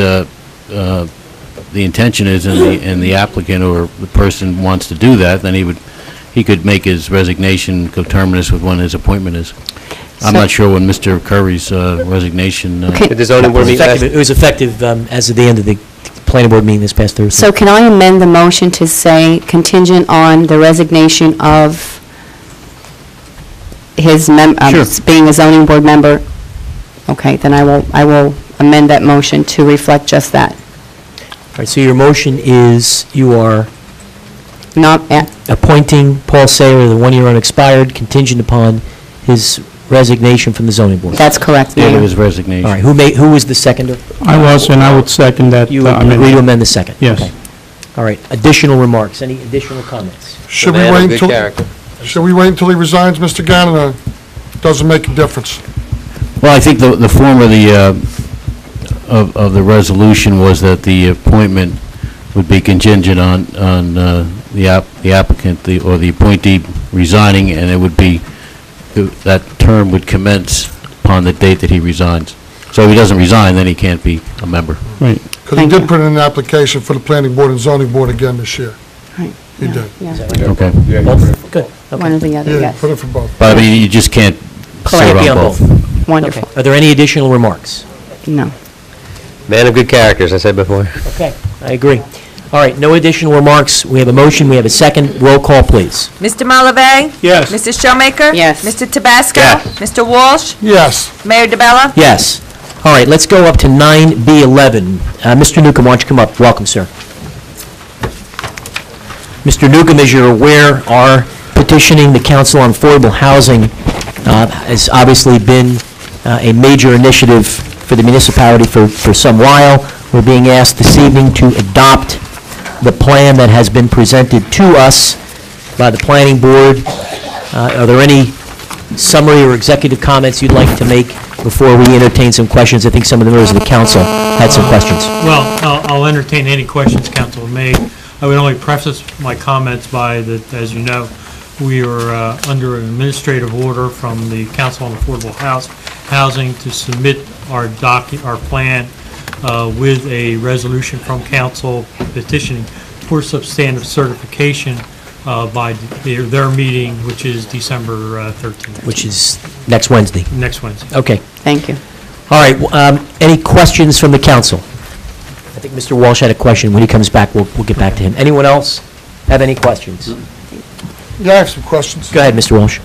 the intention is, and the applicant or the person wants to do that, then he could make his resignation coterminous with when his appointment is. I'm not sure when Mr. Curry's resignation... Did the zoning board meet last? It was effective as of the end of the planning board meeting this past Thursday. So can I amend the motion to say contingent on the resignation of his being a zoning board member? Okay, then I will amend that motion to reflect just that. All right, so your motion is you are Not appointing Paul Sayre, the one-year unexpired, contingent upon his resignation from the zoning board. That's correct, The end of Mayor. his resignation. All right, who was the seconder? I was, and I would second that. You agree to amend the second? Yes. Okay. All right, additional remarks, any additional comments? Should The we man of wait good until, character. should we wait until he resigns, Mr. Gannon, or doesn't make a difference? Well, I think the form of the resolution was that the appointment would be contingent on the applicant or the appointee resigning, and it would be, that term would commence upon the date that he resigns. So if he doesn't resign, then he can't be a member. Right. Because he did put in an application for the planning board and zoning board again this year. Right. He did. Yeah. Okay. Both? Good. Okay. One or the other, Yeah, yes. put it for both. But I mean, you just can't serve Can't be on on both. Wonderful. Okay. Are there any additional remarks? No. Man of good character, as I said before. Okay, I agree. All right, no additional remarks. We have a motion, we have a second. Roll call, please. Mr. Malave? Yes. Mrs. Showmaker? Yes. Mr. Tabasco? Yes. Mr. Walsh? Yes. Mayor DeBella? Yes. All right, let's go up to 9B11. Mr. Newcomb, why don't you come up? Welcome, sir. Mr. Newcomb, as you're aware, are petitioning the Council on Affordable Housing has obviously been a major initiative for the municipality for some while. We're being asked this evening to adopt the plan that has been presented to us by the planning board. Are there any summary or executive comments you'd like to make before we entertain some questions. I think some of the members of the council had some questions. Well, I'll entertain any questions council may. I would only preface my comments by that, as you know, we are under an administrative order from the Council on Affordable Housing to submit our plan with a resolution from council petitioning for substantive certification by their meeting, which is December 13th. Which is next Wednesday. Next Wednesday. Okay. Thank you. All right, any questions from the council? I think Mr. Walsh had a question. When he comes back, we'll get back to him. Anyone else have any questions? Yeah, I have some questions. Go ahead, Mr. Walsh.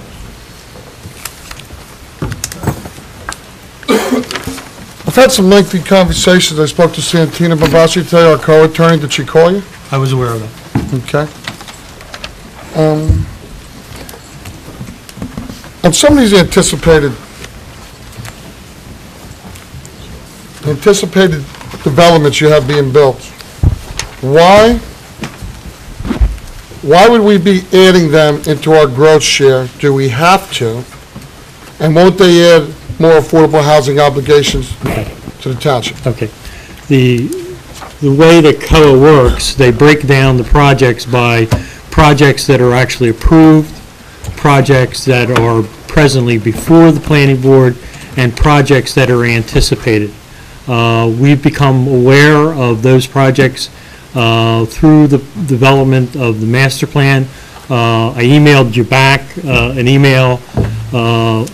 I've had some lengthy conversations. I spoke to Santina Babasi today, our co-attorney. Did she call you? I was aware of that. Okay. On some of these anticipated developments you have being built, why would we be adding them into our growth share? Do we have to? And won't they add more affordable housing obligations to the township? Okay. The way that COA works, they break down the projects by projects that are actually approved, projects that are presently before the planning board, and projects that are anticipated. We've become aware of those projects through the development of the master plan. I emailed you back an email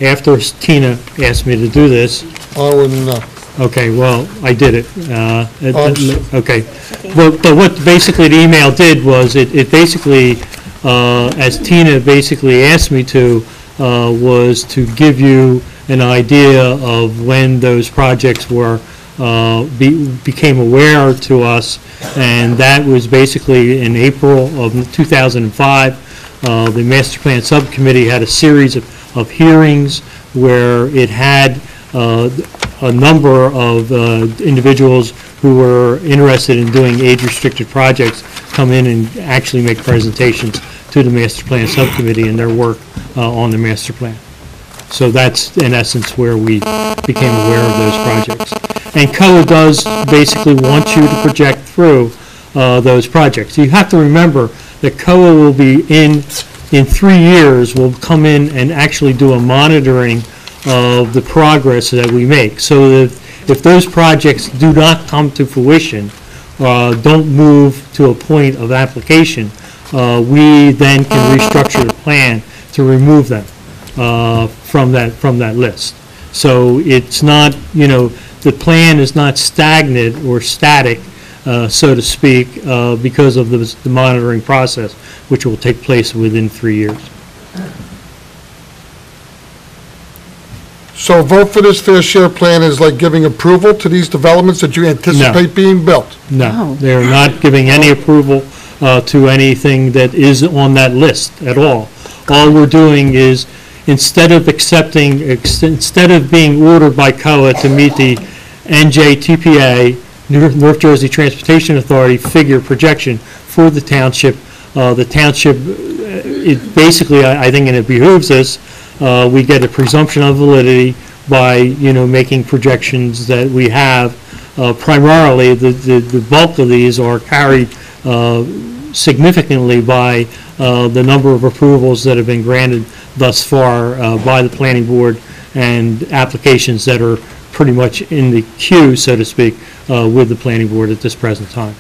after Tina asked me to do this. I wouldn't know. Okay, well, I did it. Okay. But what basically the email did was it basically, as Tina basically asked me to, was to give you an idea of when those projects were became aware to us, and that was basically in April of 2005. The Master Plan Subcommittee had a series of hearings where it had a number of individuals who were interested in doing age-restricted projects come in and actually make presentations to the Master Plan Subcommittee and their work on the Master Plan. So that's, in essence, where we became aware of those projects. And COA does basically want you to project through those projects. You have to remember that COA will be in 3 years, will come in and actually do a monitoring of the progress that we make. So that if those projects do not come to fruition, don't move to a point of application, we then can restructure the plan to remove them from that list. So it's not, the plan is not stagnant or static, so to speak, because of the monitoring process, which will take place within 3 years. So a vote for this fair share plan is like giving approval to these developments that you anticipate being built? No, they're not giving any approval to anything that is on that list at all. All we're doing is, instead of being ordered by COA to meet the NJTPA, North Jersey Transportation Authority figure projection for the township it basically, I think, and it behooves us, we get a presumption of validity by, making projections that we have. Primarily, the bulk of these are carried significantly by the number of approvals that have been granted thus far by the planning board and applications that are pretty much in the queue, so to speak, with the planning board at this present time.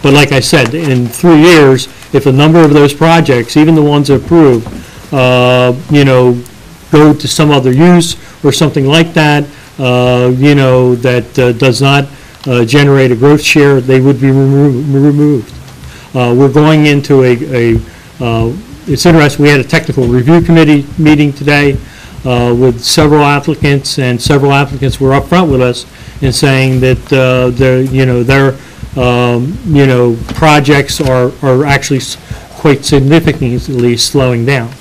But like I said, in 3 years, if a number of those projects, even the ones approved, go to some other use or something like that, that does not generate a growth share, they would be removed. We're going into it's interesting, we had a technical review committee meeting today with several applicants, and several applicants were upfront with us in saying that their projects are actually quite significantly slowing down.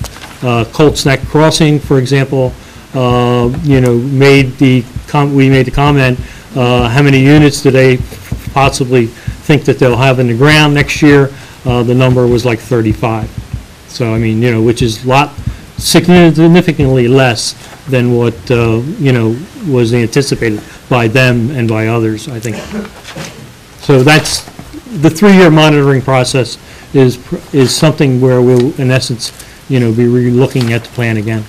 Colts Neck Crossing, for example, we made the comment, how many units do they possibly think that they'll have in the ground next year? The number was like 35. So, I mean, which is a lot significantly less than what, was anticipated by them and by others, I think. So that's, the 3-year monitoring process is something where we'll, in essence, be re-looking at the plan again.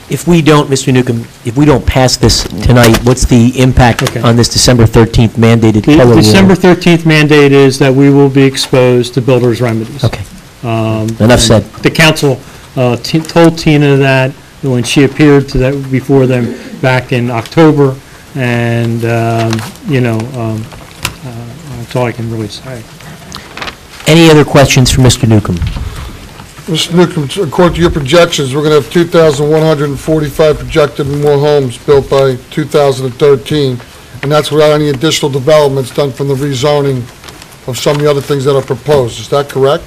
If we don't, Mr. Newcomb, if we don't pass this tonight, what's the impact on this December 13th mandated color The warning? December 13th mandate is that we will be exposed to builder's remedies. Okay. Enough said. The council told Tina that when she appeared before them back in October, and, that's all I can really say. Any other questions for Mr. Newcomb? Mr. Newcomb, according to your projections, we're going to have 2,145 projected more homes built by 2013, and that's without any additional developments done from the rezoning of some of the other things that are proposed. Is that correct?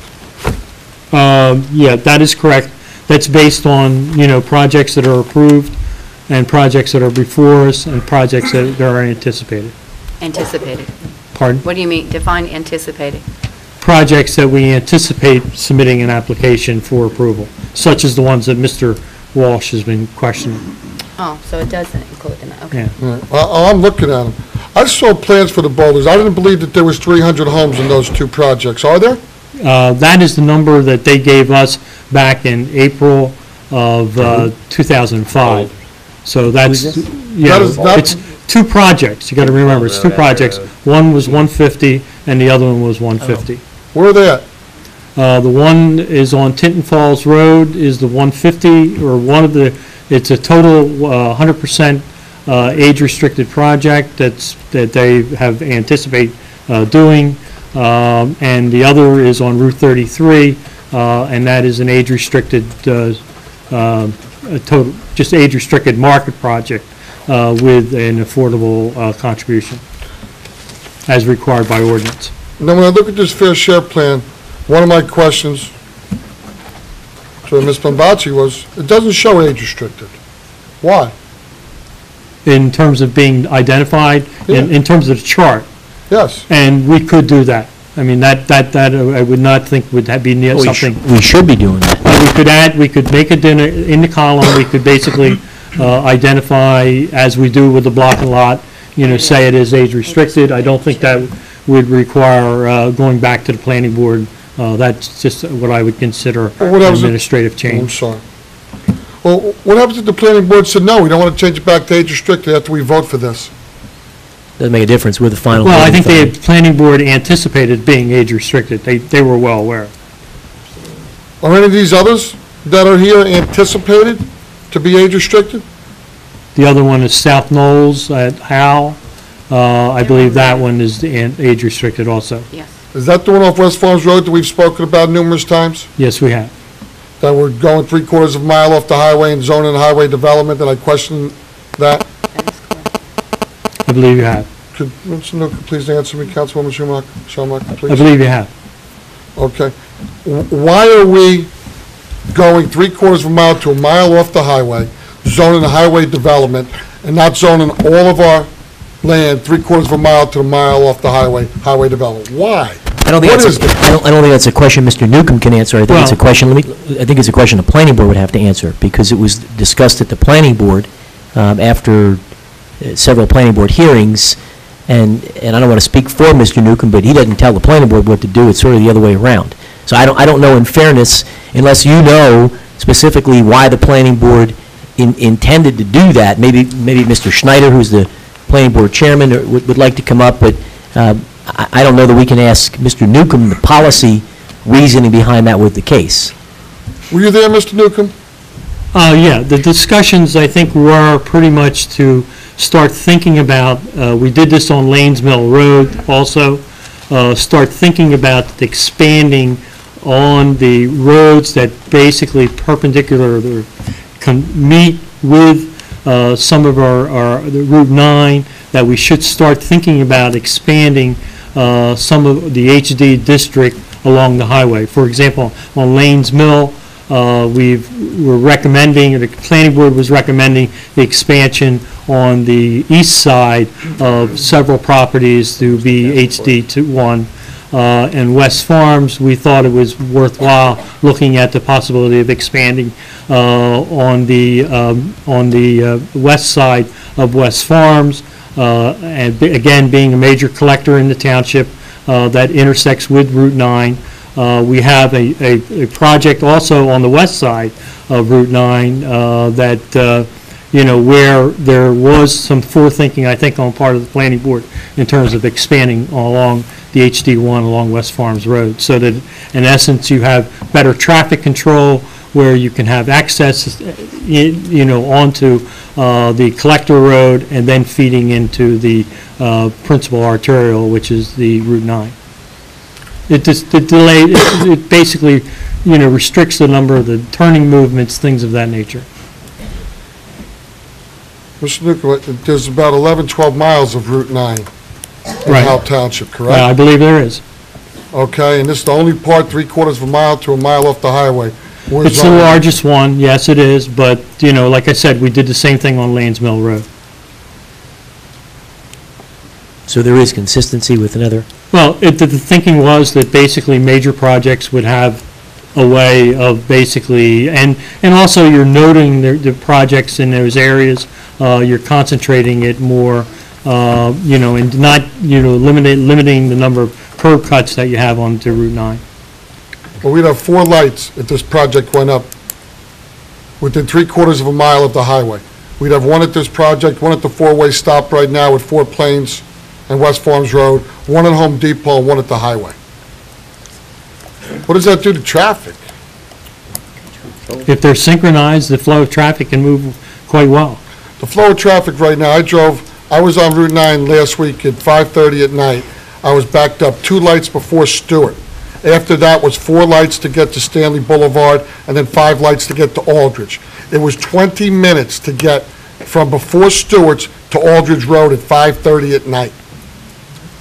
Yeah, that is correct. That's based on, projects that are approved and projects that are before us and projects that are anticipated. Anticipated. Pardon? What do you mean? Define anticipated. Projects that we anticipate submitting an application for approval, such as the ones that Mr. Walsh has been questioning. Oh, so it doesn't include them, okay. Yeah. All right. I'm looking at them. I saw plans for the boulders. I didn't believe that there was 300 homes in those two projects. Are there? That is the number that they gave us back in April of 2005. So that's, it's two projects. You got to remember, it's two projects. One was 150 and the other one was 150. Where are they at? The one is on Tinton Falls Road is the 150, or one of the, it's a total 100% age-restricted project that they have anticipate doing. And the other is on Route 33, and that is an age-restricted, total, just age-restricted market project with an affordable contribution, as required by ordinance. Now, when I look at this fair share plan, one of my questions to Ms. Bombacci was, it doesn't show age-restricted. Why? In terms of being identified, in terms of the chart. Yes. And we could do that. I mean, that I would not think would be something. We should be doing that. We could make it in the column, we could basically identify, as we do with the block and lot, say it is age restricted. I don't think that would require going back to the planning board. That's just what I would consider an administrative change. I'm sorry. Well, what happens if the planning board said, no, we don't want to change it back to age restricted after we vote for this? Doesn't make a difference. We're the final. Well, I think the planning board anticipated being age restricted. They were well aware. Are any of these others that are here anticipated to be age restricted? The other one is South Knowles at Howell. I believe that one is age restricted also. Yes. Is that the one off West Farms Road that we've spoken about numerous times? Yes, we have. That we're going 3/4 of a mile off the highway and zoning highway development, and I question that? I believe you have. Could Mr. Newcomb please answer me, Councilwoman Schumacher, please? I believe you have. Okay. Why are we going 3/4 of a mile to a mile off the highway, zoning the highway development, and not zoning all of our land 3/4 of a mile to a mile off the highway development? Why? I don't think that's a question Mr. Newcomb can answer. I think it's a question. I think it's a question the planning board would have to answer, because it was discussed at the planning board after several planning board hearings, and I don't want to speak for Mr. Newcomb, but he doesn't tell the planning board what to do. It's sort of the other way around. So I don't know, in fairness, unless you know specifically why the planning board intended to do that. Maybe Mr. Schneider, who's the planning board chairman, would like to come up, but I don't know that we can ask Mr. Newcomb the policy reasoning behind that with the case. Were you there, Mr. Newcomb? Yeah, the discussions, I think, were pretty much to start thinking about, we did this on Lanes Mill Road also, start thinking about expanding on the roads that basically perpendicular can meet with some of our the Route 9, that we should start thinking about expanding some of the HD district along the highway. For example, on Lanes Mill, we're recommending, the planning board was recommending the expansion on the east side of several properties to be HD1. and West Farms, we thought it was worthwhile looking at the possibility of expanding on the west side of West Farms, and again, being a major collector in the township that intersects with Route 9. We have a project also on the west side of Route 9 that, where there was some forethinking, I think, on part of the planning board in terms of expanding along the HD1 along West Farms Road, so that in essence you have better traffic control where you can have access, onto the collector road and then feeding into the principal arterial, which is the Route 9. It basically, restricts the number of the turning movements, things of that nature. Mr. Newcomb, there's about 11, 12 miles of Route 9 in Right. Howell Township, correct? I believe there is. Okay, and this is the only part, 3/4 of a mile to a mile off the highway. It's the largest one, yes, it is, but, like I said, we did the same thing on Lanes Mill Road. So there is consistency with another? Well, the thinking was that basically major projects would have a way of basically, and also you're noting the projects in those areas, you're concentrating it more, and not, limiting the number of curb cuts that you have onto Route 9. Well, we'd have 4 lights if this project went up within 3/4 of a mile of the highway. We'd have one at this project, one at the 4-way stop right now at 4 Plains and West Farms Road, one at Home Depot, and one at the highway. What does that do to traffic? If they're synchronized, the flow of traffic can move quite well. The flow of traffic right now, I was on Route 9 last week at 5:30 at night. I was backed up 2 lights before Stewart. After that was 4 lights to get to Stanley Boulevard, and then 5 lights to get to Aldridge. It was 20 minutes to get from before Stewart's to Aldridge Road at 5:30 at night.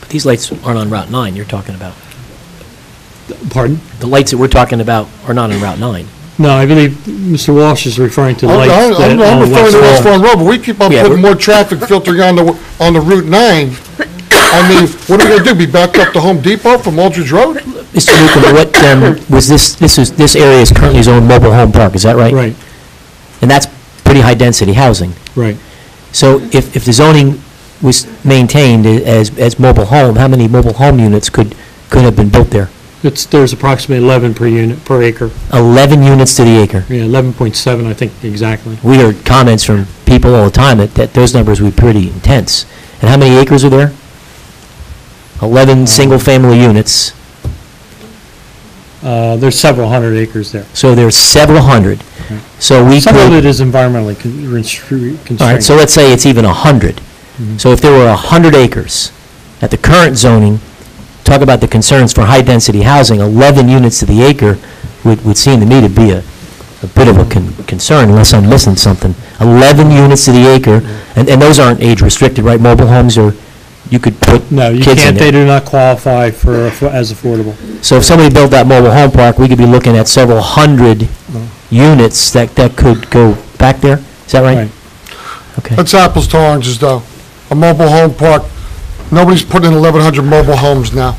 But these lights aren't on Route 9 you're talking about. Pardon? The lights that we're talking about are not on Route 9. No, I believe Mr. Walsh is referring to lights I'm that referring on to West West Farms. Farm Road, but we keep on Yeah, putting we're- more traffic filtering on the Route 9. I mean, what are we gonna do, be backed up to Home Depot from Aldridge Road? Mr. Newcomb, what, was this area is currently zoned mobile home park, is that right? Right, And that's pretty high-density housing. right. So if the zoning was maintained as mobile home, how many mobile home units could have been built there? There's approximately 11 per unit, per acre. 11 units to the acre. Yeah, 11.7, I think, exactly. We heard comments from people all the time that those numbers would be pretty intense. And how many acres are there? 11 single-family units, There's several hundred acres there. so there's several hundred. Right. So we Some of could, it is environmentally constrained. all right, so let's say it's even 100. So if there were 100 acres at the current zoning, talk about the concerns for high-density housing, 11 units to the acre would seem to me to be a bit of a concern, unless I'm missing something. 11 units to the acre, and those aren't age-restricted, right? Mobile homes are, you could put No, you kids in can't, they there. do not qualify as affordable. So if somebody built that mobile home park, we could be looking at several hundred units that could go back there? Is that right? Right. Okay. That's apples to oranges, though. A mobile home park, nobody's putting in 1,100 mobile homes now.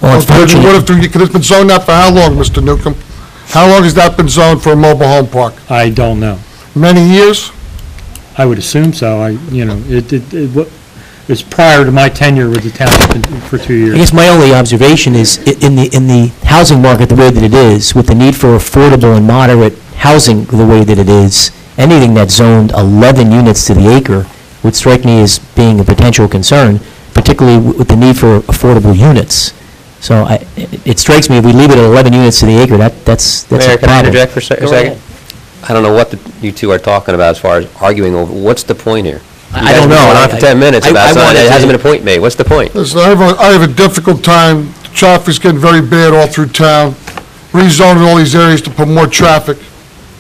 Well, unfortunately, What if it's been zoned out for how long, Mr. Newcomb? How long has that been zoned for a mobile home park? I don't know. Many years? I would assume so. It's prior to my tenure with the township for 2 I years. guess my only observation is, in the housing market the way that it is, with the need for affordable and moderate housing the way that it is, anything that's zoned 11 units to the acre would strike me as being a potential concern, particularly with the need for affordable units. So it strikes me, if we leave it at 11 units to the acre, that's a problem. Mayor, can I interject for a Go second? ahead. I don't know what you two are talking about as far as arguing over, what's the point here? I don't know. You guys have been going on for 10 minutes about something, there hasn't been a point made. What's the point? Listen, I have a difficult time. Traffic's getting very bad all through town. Rezoning all these areas to put more traffic,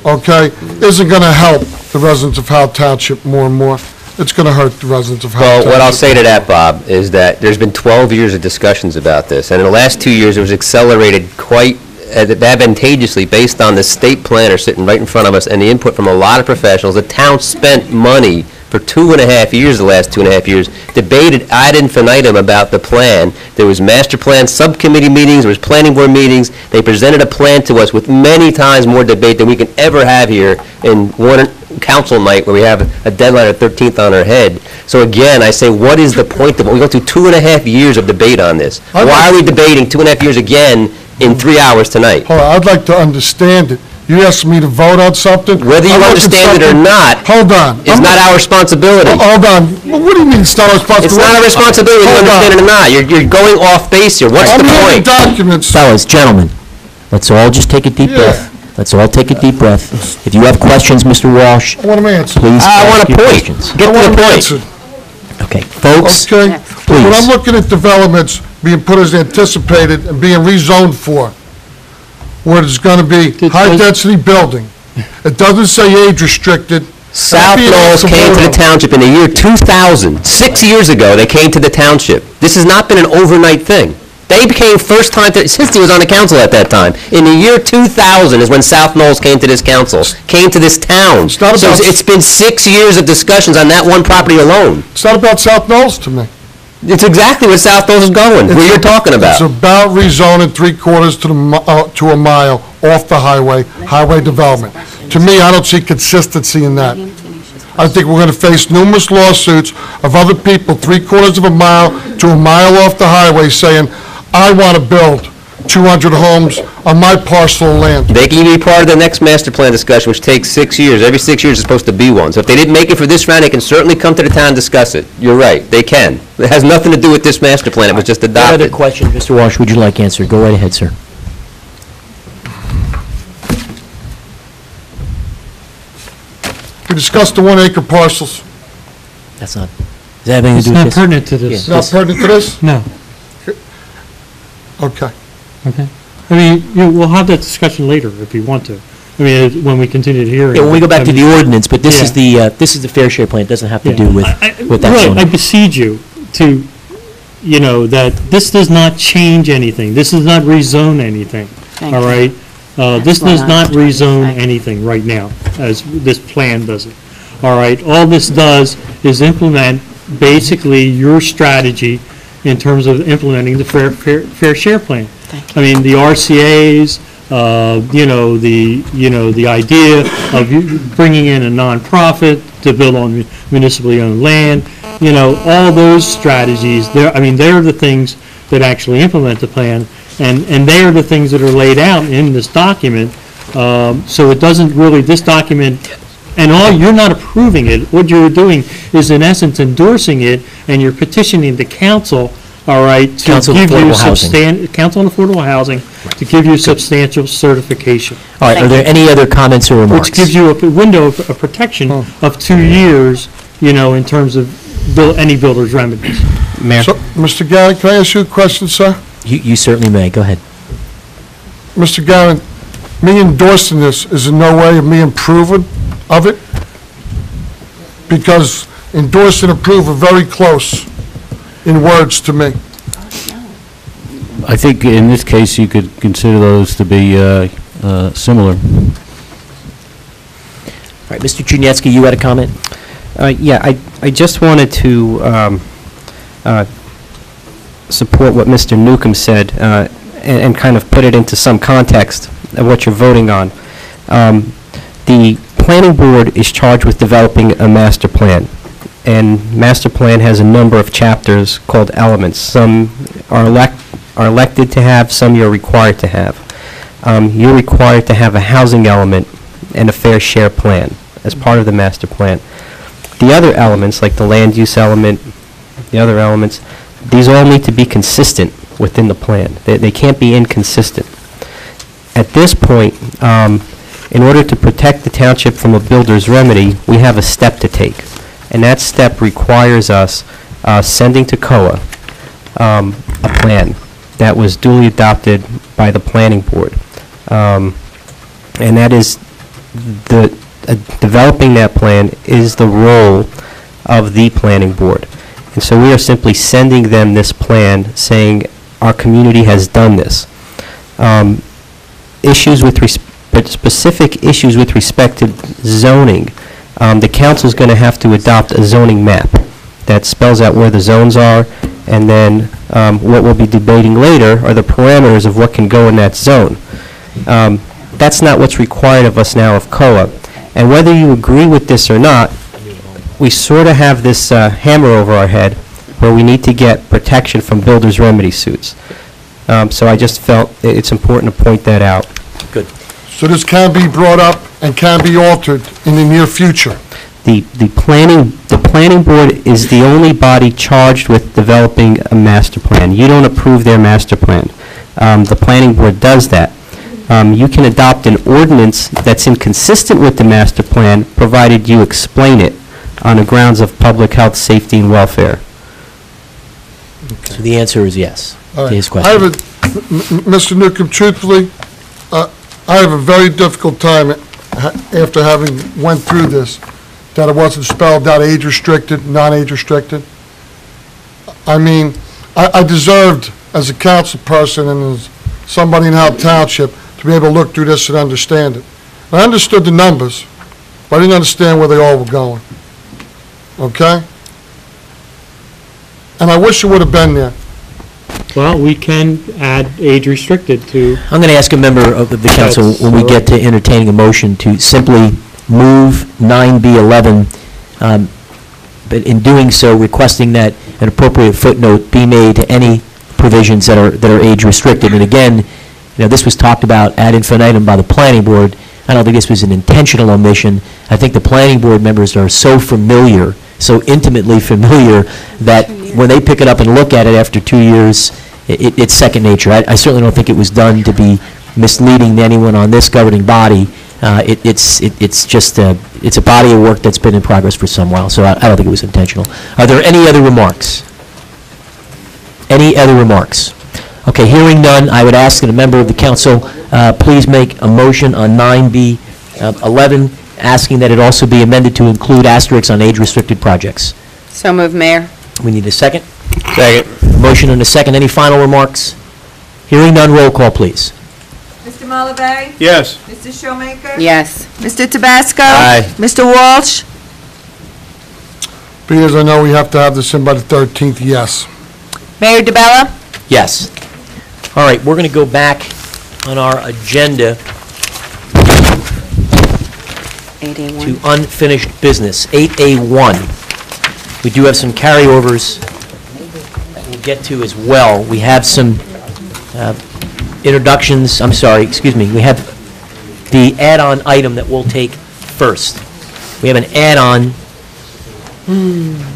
okay, isn't going to help the residents of Howell Township more and more. It's going to hurt the residents of Howell Well, Township. what I'll say to that, Bob, is that there's been 12 years of discussions about this, and in the last 2 years, it was accelerated quite advantageously based on the state planner sitting right in front of us and the input from a lot of professionals. The town spent money for 2.5 years, the last 2.5 years, debated ad infinitum about the plan. There was master plan subcommittee meetings, there was planning board meetings. They presented a plan to us with many times more debate than we can ever have here in one council night where we have a deadline of 13th on our head. So again, I say, what is the point of it? We go through 2.5 years of debate on this. Why are we debating 2.5 years again in 3 hours tonight? Hold on, I'd like to understand it. You asked me to vote on something? Whether you understand it or not, hold on. It's not our responsibility. Hold on. Well, what do you mean it's not our responsibility? It's not our responsibility whether you understand it or not. You're going off base here. What's the point? Documents. Fellas, gentlemen, let's all just take a deep breath. Let's all take a deep breath. If you have questions, Mr. Walsh, I want them answered. please I want ask a your point. questions. Get to the point. Okay, folks, Okay? please. When I'm looking at developments being put as anticipated and being rezoned for, where there's going to be high-density building, it doesn't say age-restricted. South Knowles came to the township in the year 2000. 6 years ago, they came to the township. This has not been an overnight thing. They became first time, since he was on the council at that time. In the year 2000 is when South Knowles came to this council, came to this town. So it's been 6 years of discussions on that one property alone. It's not about South Knowles to me. It's exactly where South Knowles is going, where you're talking about. It's about rezoning 3/4 to a mile off the highway development. To me, I don't see consistency in that. I think we're going to face numerous lawsuits of other people 3/4 of a mile to a mile off the highway saying, I want to build 200 homes on my parcel of land. They can be part of the next master plan discussion, which takes 6 years. Every 6 years is supposed to be one. So if they didn't make it for this round, they can certainly come to the town and discuss it. You're right, they can. It has nothing to do with this master plan, it was just What other adopted. questions, Mr. Walsh, would you like answered? Go right ahead, sir. We discussed the 1 acre parcels. That's not, does that have anything It's to do with not this? pertinent to this. Not pertinent to this? No. Okay. Okay. I mean, we'll have that discussion later if you want to. I mean, when we continue the hearing. Yeah, when we go back to the ordinance, but this is Yeah. this is the fair share plan, it doesn't have to Yeah. do with that Right, I zoning. beseech you to, that this does not change anything. This does not rezone anything, all right? This does not rezone anything right now, as this plan does it, all right? All this does is implement basically your strategy in terms of implementing the fair share plan. I mean, the RCA's, the idea of you bringing in a nonprofit to build on municipally owned land, all those strategies, they're the things that actually implement the plan, and they are the things that are laid out in this document. So it doesn't really, this document, and you're not approving it, what you're doing is in essence endorsing it, and you're petitioning the council, all right, to Council on give you Affordable Housing. Council on Affordable Housing, to give you substantial certification. All right, are there any other comments or remarks? Which gives you a window of protection of 2 years, in terms of any builder's remedies. Mayor? So, Mr. Gannon, can I ask you a question, sir? You certainly may, go ahead. Mr. Gannon, me endorsing this is in no way of me approving of it, because endorse and approve are very close in words to me. I think in this case, you could consider those to be similar. All right, Mr. Chudnetsky, you had a comment? Yeah, I just wanted to support what Mr. Newcomb said and kind of put it into some context of what you're voting on. The planning board is charged with developing a master plan, and master plan has a number of chapters called elements. Some are elected to have, some you're required to have. You're required to have a housing element and a fair share plan as part of the master plan. The other elements, like the land use element, the other elements, these all need to be consistent within the plan. They can't be inconsistent. At this point, in order to protect the township from a builder's remedy, we have a step to take. And that step requires us sending to COA a plan that was duly adopted by the planning board. And that is, developing that plan is the role of the planning board. And so we are simply sending them this plan saying our community has done this. Specific issues with respect to zoning, the council's going to have to adopt a zoning map that spells out where the zones are, and then what we'll be debating later are the parameters of what can go in that zone. That's not what's required of us now of COA. And whether you agree with this or not, we sort of have this hammer over our head where we need to get protection from builders' remedy suits. So I just felt it's important to point that out. Good. So this can be brought up and can be altered in the near future. The planning board is the only body charged with developing a master plan. You don't approve their master plan. The planning board does that. You can adopt an ordinance that's inconsistent with the master plan, provided you explain it on the grounds of public health, safety, and welfare. So the answer is yes All to right. his I have question. Mr. Newcomb, truthfully, I have a very difficult time after having went through this, that it wasn't spelled out age-restricted, non-age restricted. I mean, I deserved, as a council person and as somebody in Howell Township, to be able to look through this and understand it. I understood the numbers, but I didn't understand where they all were going. Okay? And I wish it would have been there. Well, we can add age restricted to, I'm going to ask a member of the council, when we get to entertaining a motion, to simply move 9B11, but in doing so, requesting that an appropriate footnote be made to any provisions that are age restricted. And again, this was talked about ad infinitum by the planning board. I don't think this was an intentional omission. I think the planning board members are so familiar, so intimately familiar, that when they pick it up and look at it after 2 years, it's second nature. I certainly don't think it was done to be misleading to anyone on this governing body. It's just it's a body of work that's been in progress for some while, so I don't think it was intentional. Are there any other remarks? Any other remarks? Okay, hearing none, I would ask that a member of the council please make a motion on 9B11, asking that it also be amended to include asterisks on age-restricted projects. So moved, Mayor. We need a second. Second. Motion and a second. Any final remarks? Hearing none, roll call, please. Mr. Malave? Yes. Mrs. Showmaker? Yes. Mr. Tabasco? Aye. Mr. Walsh? Because I know we have to have this in by the 13th, yes. Mayor DeBella? Yes. All right, we're going to go back on our agenda to unfinished business, 8A1. We do have some carryovers that we'll get to as well. We have some introductions, we have the add-on item that we'll take first. We have an add-on,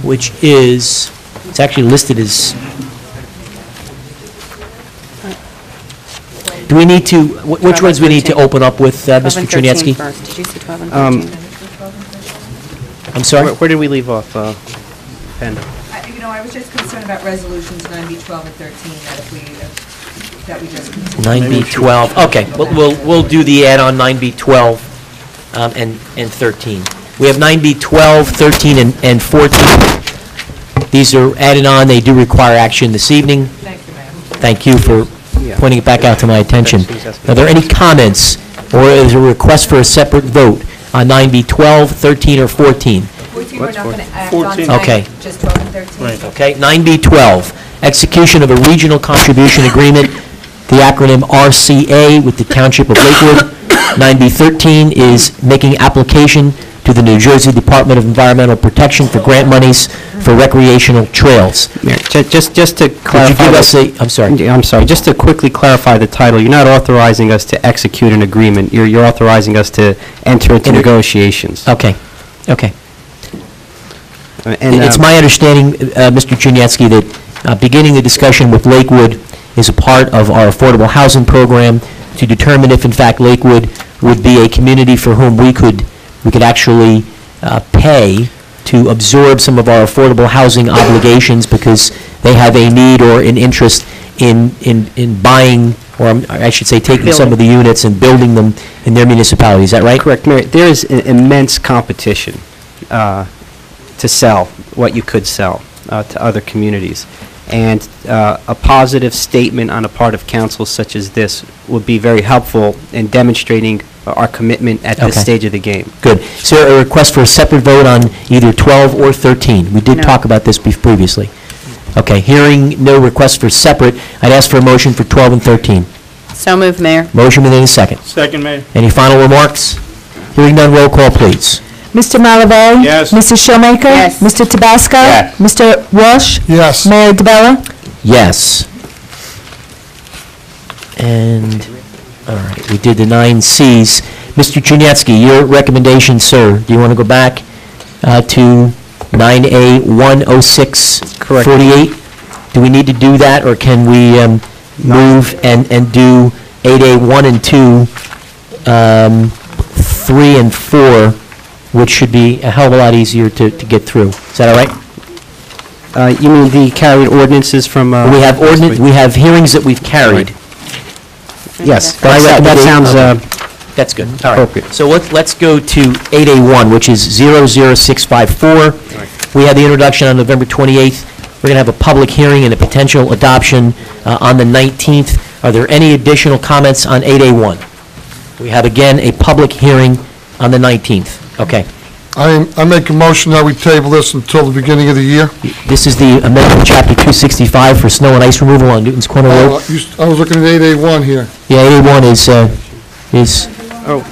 which is, it's actually listed as, do we need to, which ones we need to open up with, Mr. Czerniecki? Did you see 12 and 13? I'm sorry? Where did we leave off, Pen? I was just concerned about resolutions 9B, 12, and 13, that we just... 9B12, okay, we'll do the add-on 9B12 and 13. We have 9B12, 13, and 14. These are added on, they do require action this evening. Thank you, ma'am. Thank you for pointing it back out to my attention. Are there any comments, or is there a request for a separate vote on 9B12, 13, or 14? 14, we're not going to act on 14. tonight, Okay. just 12 and 13. Right. Okay, 9B12, execution of a regional contribution agreement, the acronym RCA with the Township of Lakewood. 9B13 is making application to the New Jersey Department of Environmental Protection for grant monies for recreational trails. Mayor, just to Could you clarify... give us a, I'm sorry, just to quickly clarify the title, you're not authorizing us to execute an agreement, you're authorizing us to enter into negotiations. Okay, okay. And, It's my understanding, Mr. Czerniecki, that beginning the discussion with Lakewood is a part of our affordable housing program to determine if, in fact, Lakewood would be a community for whom we could actually pay to absorb some of our affordable housing obligations because they have a need or an interest in buying, or I should say, taking some of the units and building them in their municipality. Is that right? Correct, Mayor. There is an immense competition to sell what you could sell to other communities. And a positive statement on the part of council such as this would be very helpful in demonstrating our commitment at this Okay. stage of the game. Good. Is there a request for a separate vote on either 12 or 13? We did talk about this previously. Okay, hearing no request for separate, I'd ask for a motion for 12 and 13. So moved, Mayor. Motion within a second. Second, Mayor. Any final remarks? Hearing none, roll call, please. Mr. Malavey? Yes. Mrs. Showmaker? Yes. Mr. Tabasco? Yes. Mr. Walsh? Yes. Mayor DeBella? Yes. And, all right, we did the 9Cs. Mr. Chudnetsky, your recommendation, sir, do you want to go back to 9A 10648? Do we need to do that, or can we move and do 8A 1 and 2, 3 and 4, which should be a hell of a lot easier to get through? Is that all right? You mean the carried ordinances from... We have we have hearings that we've carried. Yes, that sounds That's good. All right. appropriate. So let's go to 8A1, which is 00654. We had the introduction on November 28th. We're going to have a public hearing and a potential adoption on the 19th. Are there any additional comments on 8A1? We have, again, a public hearing on the 19th. Okay. I make a motion that we table this until the beginning of the year. This is the amendment to Chapter 265 for snow and ice removal on Newton's Corner Road. I was looking at 8A1 here. Yeah, 8A1 is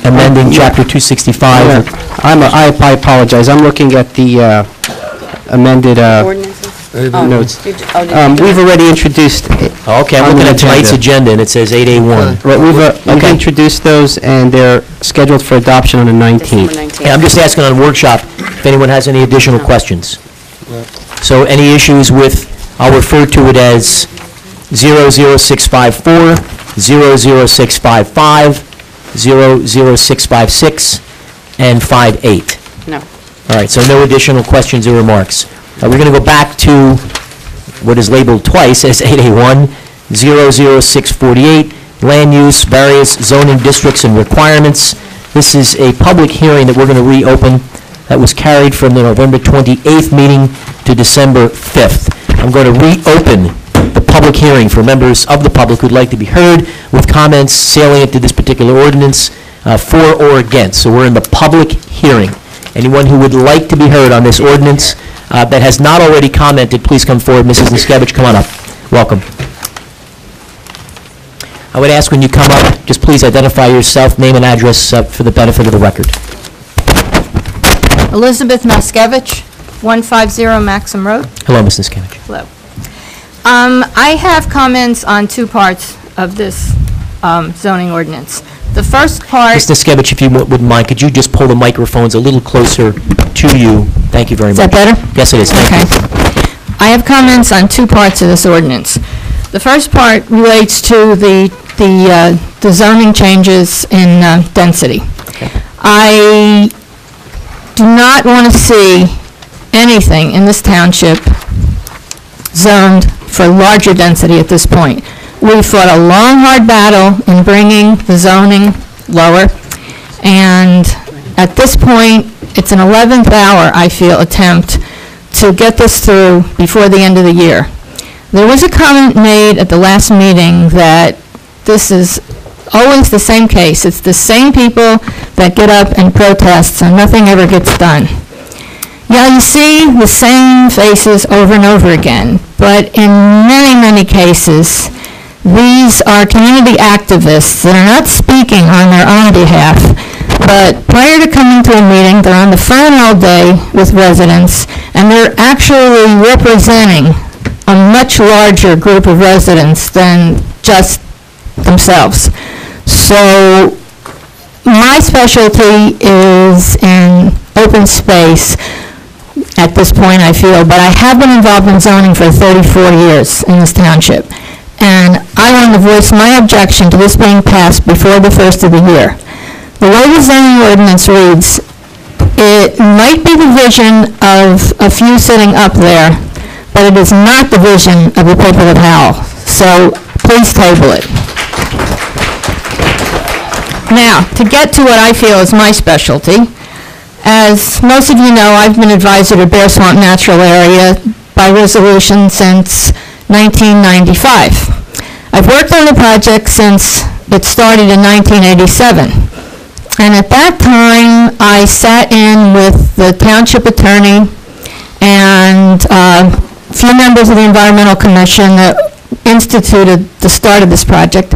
amending Chapter 265. I apologize. I'm looking at the amended notes. We've already introduced... Okay, I'm looking at tonight's agenda, and it says 8A1. Right, we've introduced those, and they're scheduled for adoption on the 19th. Yeah, I'm just asking on workshop if anyone has any additional questions. So any issues with, I'll refer to it as 00654, 00655, 00656, and 58. No. All right, so no additional questions or remarks. We're going to go back to what is labeled twice as 8A1, 00648, land use, various zoning districts and requirements. This is a public hearing that we're going to reopen that was carried from the November 28th meeting to December 5th. I'm going to reopen the public hearing for members of the public who'd like to be heard with comments salient to this particular ordinance, for or against. So we're in the public hearing. Anyone who would like to be heard on this ordinance that has not already commented, please come forward. Mrs. Niskevich, come on up. Welcome. I would ask when you come up, just please identify yourself, name and address for the benefit of the record. Elizabeth Niskevich, 150 Maxim Road. Hello, Ms. Niskevich. Hello. I have comments on two parts of this zoning ordinance. The first part... Ms. Niskevich, if you wouldn't mind, could you just pull the microphones a little closer to you? Thank you very much. Is that better? Yes, it is. Thank you. I have comments on two parts of this ordinance. The first part relates to the zoning changes in density. I do not want to see anything in this township zoned for larger density at this point. We fought a long, hard battle in bringing the zoning lower, and at this point, it's an 11th hour, I feel, attempt to get this through before the end of the year. There was a comment made at the last meeting that this is always the same case. It's the same people that get up and protest, so nothing ever gets done. Yeah, you see the same faces over and over again, but in many, many cases, these are community activists that are not speaking on their own behalf, but prior to coming to a meeting, they're on the phone all day with residents, and they're actually representing a much larger group of residents than just themselves. So my specialty is in open space at this point, I feel, but I have been involved in zoning for 34 years in this township. And I want to voice my objection to this being passed before the first of the year. The way the zoning ordinance reads, it might be the vision of a few sitting up there, but it is not the vision of the people of Howell. So please table it. Now, to get to what I feel is my specialty, as most of you know, I've been advisor to Bear Swamp Natural Area by resolution since 1995. I've worked on the project since it started in 1987. And at that time, I sat in with the township attorney and a few members of the Environmental Commission that instituted the start of this project.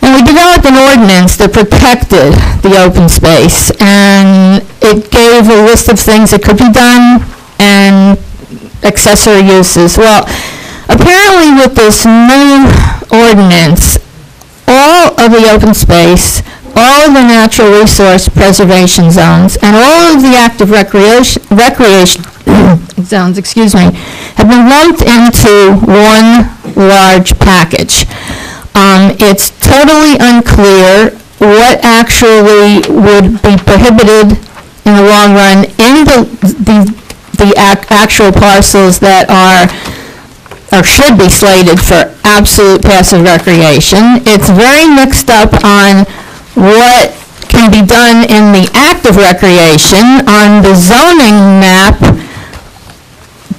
And we developed an ordinance that protected the open space, and it gave a list of things that could be done and accessory uses. Well, apparently with this new ordinance, all of the open space, all of the natural resource preservation zones, and all of the active recreation zones, have been lumped into one large package. It's totally unclear what actually would be prohibited in the long run in the actual parcels that are or should be slated for absolute passive recreation. It's very mixed up on what can be done in the active recreation. On the zoning map,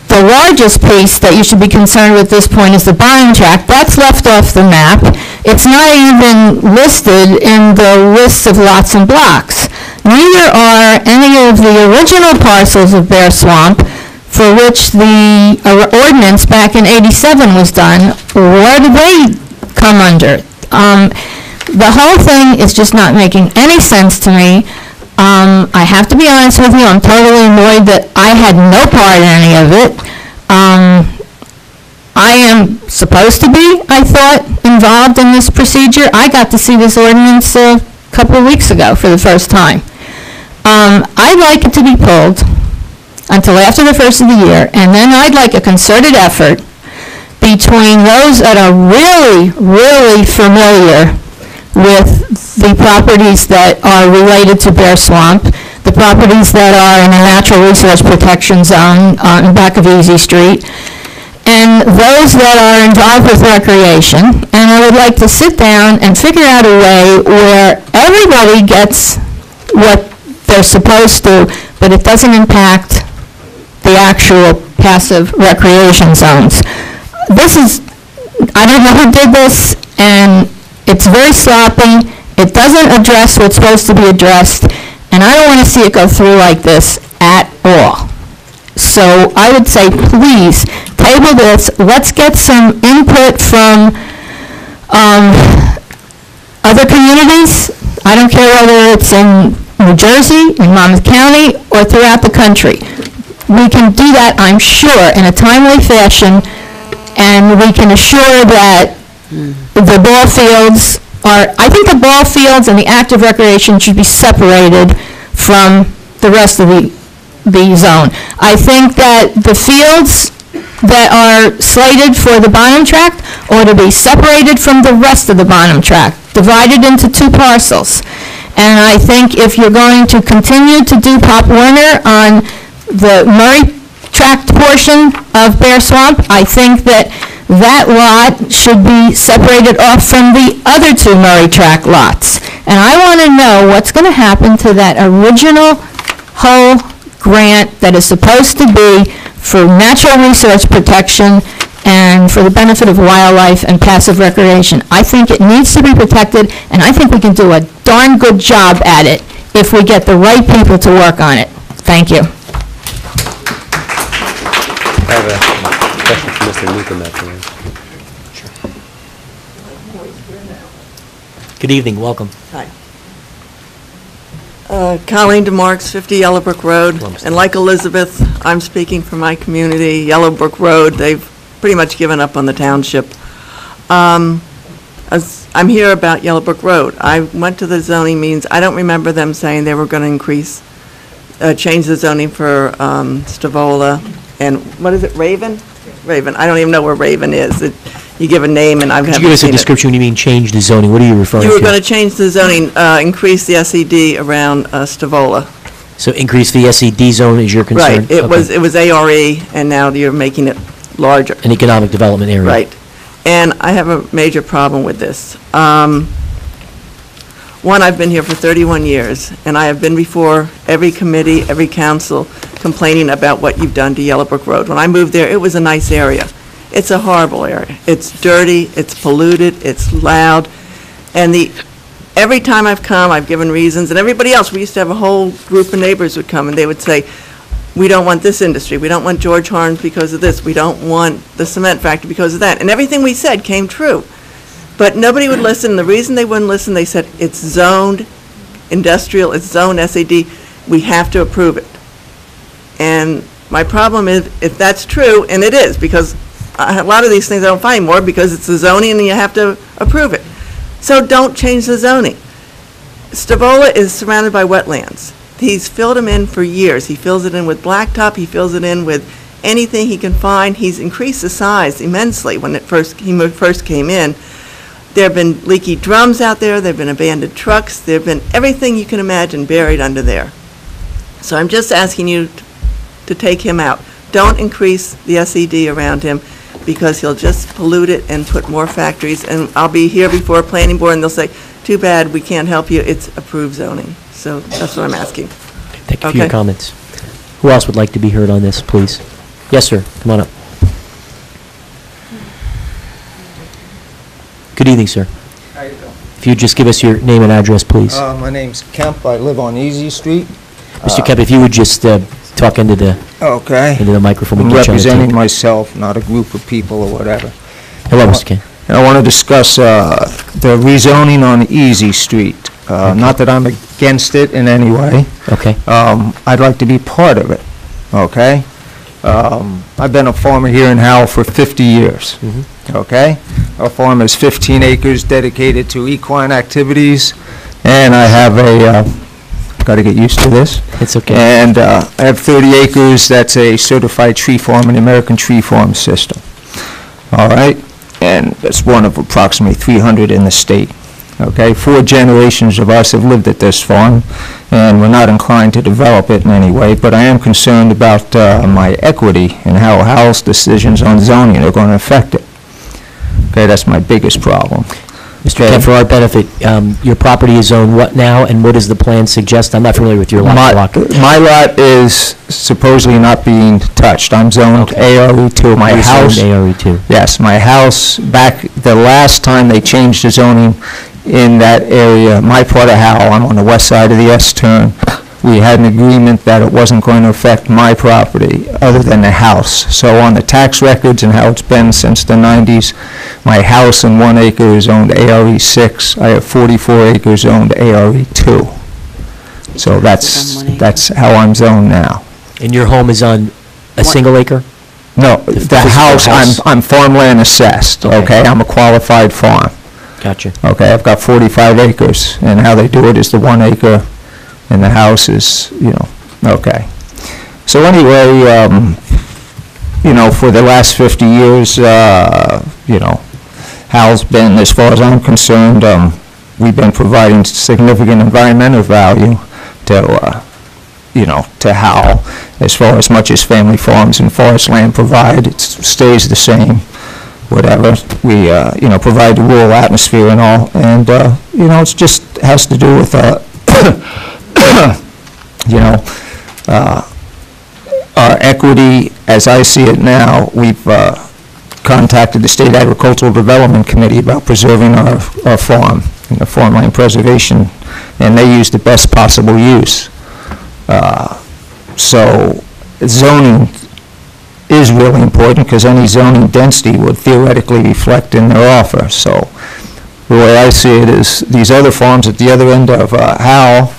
the largest piece that you should be concerned with at this point is the buying tract. That's left off the map. It's not even listed in the lists of lots and blocks. Neither are any of the original parcels of Bear Swamp, for which the ordinance back in '87 was done. Where do they come under? The whole thing is just not making any sense to me. I have to be honest with you, I'm totally annoyed that I had no part in any of it. I am supposed to be, I thought, involved in this procedure. I got to see this ordinance a couple of weeks ago for the first time. I'd like it to be pulled until after the first of the year, and then I'd like a concerted effort between those that are really, really familiar with the properties that are related to Bear Swamp, the properties that are in a natural resource protection zone on the back of Easy Street, and those that are involved with recreation. And I would like to sit down and figure out a way where everybody gets what they're supposed to, but it doesn't impact the actual passive recreation zones. This is, I don't know who did this, and it's very sloppy. It doesn't address what's supposed to be addressed, and I don't want to see it go through like this at all. So I would say, please, table this. Let's get some input from other communities. I don't care whether it's in New Jersey, in Monmouth County, or throughout the country. We can do that, I'm sure, in a timely fashion, and we can assure that the ball fields are, I think the ball fields and the active recreation should be separated from the rest of the zone. I think that the fields that are slated for the bottom tract ought to be separated from the rest of the bottom tract, divided into two parcels. And I think if you're going to continue to do Pop Warner on the Murray Tract portion of Bear Swamp, I think that that lot should be separated off from the other two Murray Tract lots. And I want to know what's going to happen to that original whole grant that is supposed to be for natural resource protection and for the benefit of wildlife and passive recreation. I think it needs to be protected, and I think we can do a darn good job at it if we get the right people to work on it. Thank you. I have a question for Mr. Newcomb after that. Good evening, welcome. Hi. Colleen DeMarks, 50 Yellowbrook Road. And like Elizabeth, I'm speaking for my community, Yellowbrook Road. They've pretty much given up on the township. I'm here about Yellowbrook Road. I went to the zoning meetings. I don't remember them saying they were going to change the zoning for Stavola. And what is it, Raven? Raven. I don't even know where Raven is. You give a name and I haven't seen it. Could you give us a description when you mean change the zoning? What are you referring to? You were going to change the zoning, increase the SED around Stavola. So increase the SED zone is your concern? Right. It was ARE, and now you're making it larger. An economic development area. Right. And I have a major problem with this. One, I've been here for 31 years, and I have been before every committee, every council, complaining about what you've done to Yellowbrook Road. When I moved there, it was a nice area. It's a horrible area. It's dirty, it's polluted, it's loud, and the Every time I've come, I've given reasons, and everybody else, we used to have a whole group of neighbors would come, and they would say, we don't want this industry, we don't want George Horns because of this, we don't want the cement factory because of that. And everything we said came true. But nobody would listen. The reason they wouldn't listen, they said, it's zoned industrial, it's zoned SAD, we have to approve it. And my problem is, if that's true, and it is, because a lot of these things I don't find more because it's the zoning and you have to approve it. So don't change the zoning. Stavola is surrounded by wetlands. He's filled them in for years. He fills it in with blacktop, he fills it in with anything he can find. He's increased the size immensely when he first came in. There have been leaky drums out there, there have been abandoned trucks, there have been everything you can imagine buried under there. So I'm just asking you to take him out. Don't increase the SED around him, because he'll just pollute it and put more factories. And I'll be here before a planning board, and they'll say, too bad, we can't help you, it's approved zoning. So that's what I'm asking. Thank you for your comments. Who else would like to be heard on this, please? Yes, sir, come on up. Good evening, sir. How you doing? If you'd just give us your name and address, please. My name's Kemp. I live on Easy Street. Mr. Kemp, if you would just talk into the microphone. I'm representing myself, not a group of people or whatever. Hello, Mr. Kemp. And I want to discuss the rezoning on Easy Street. Not that I'm against it in any way. Okay. I'd like to be part of it, okay? I've been a farmer here in Howell for 50 years, okay? Our farm is 15 acres dedicated to equine activities, and I have got to get used to this. It's okay. And I have 30 acres that's a certified tree farm, an American tree farm system, all right? And that's one of approximately 300 in the state. Okay, 4 generations of us have lived at this farm, and we're not inclined to develop it in any way, but I am concerned about my equity and how Howell's decisions on zoning are going to affect it. Okay, that's my biggest problem. Mr. Kemp, for our benefit, your property is owned what now, and what does the plan suggest? I'm not familiar with your lot block. My lot is supposedly not being touched. I'm zoned ARE2. My house, ARE2. Yes, my house, back the last time they changed the zoning in that area, my part of Howell, I'm on the west side of the S-turn, we had an agreement that it wasn't going to affect my property other than the house. So on the tax records and how it's been since the 90s, my house in 1 acre is owned ARE6. I have 44 acres owned ARE2. So that's how I'm zoned now. And your home is on a single acre? No, the house, I'm farmland assessed, okay? I'm a qualified farm. Gotcha. Okay, I've got 45 acres, and how they do it is the 1 acre, and the house is, okay. So anyway, for the last 50 years, Howell's been, as far as I'm concerned, we've been providing significant environmental value to, to Howell, as far as much as family farms and forest land provide. It stays the same. Whatever, we, provide the rural atmosphere and all, and, it's just has to do with, our equity, as I see it now. We've contacted the State Agricultural Development Committee about preserving our farm, and the farmland preservation, and they use the best possible use. So zoning is really important, because any zoning density would theoretically reflect in their offer. So the way I see it is, these other farms at the other end of Howell,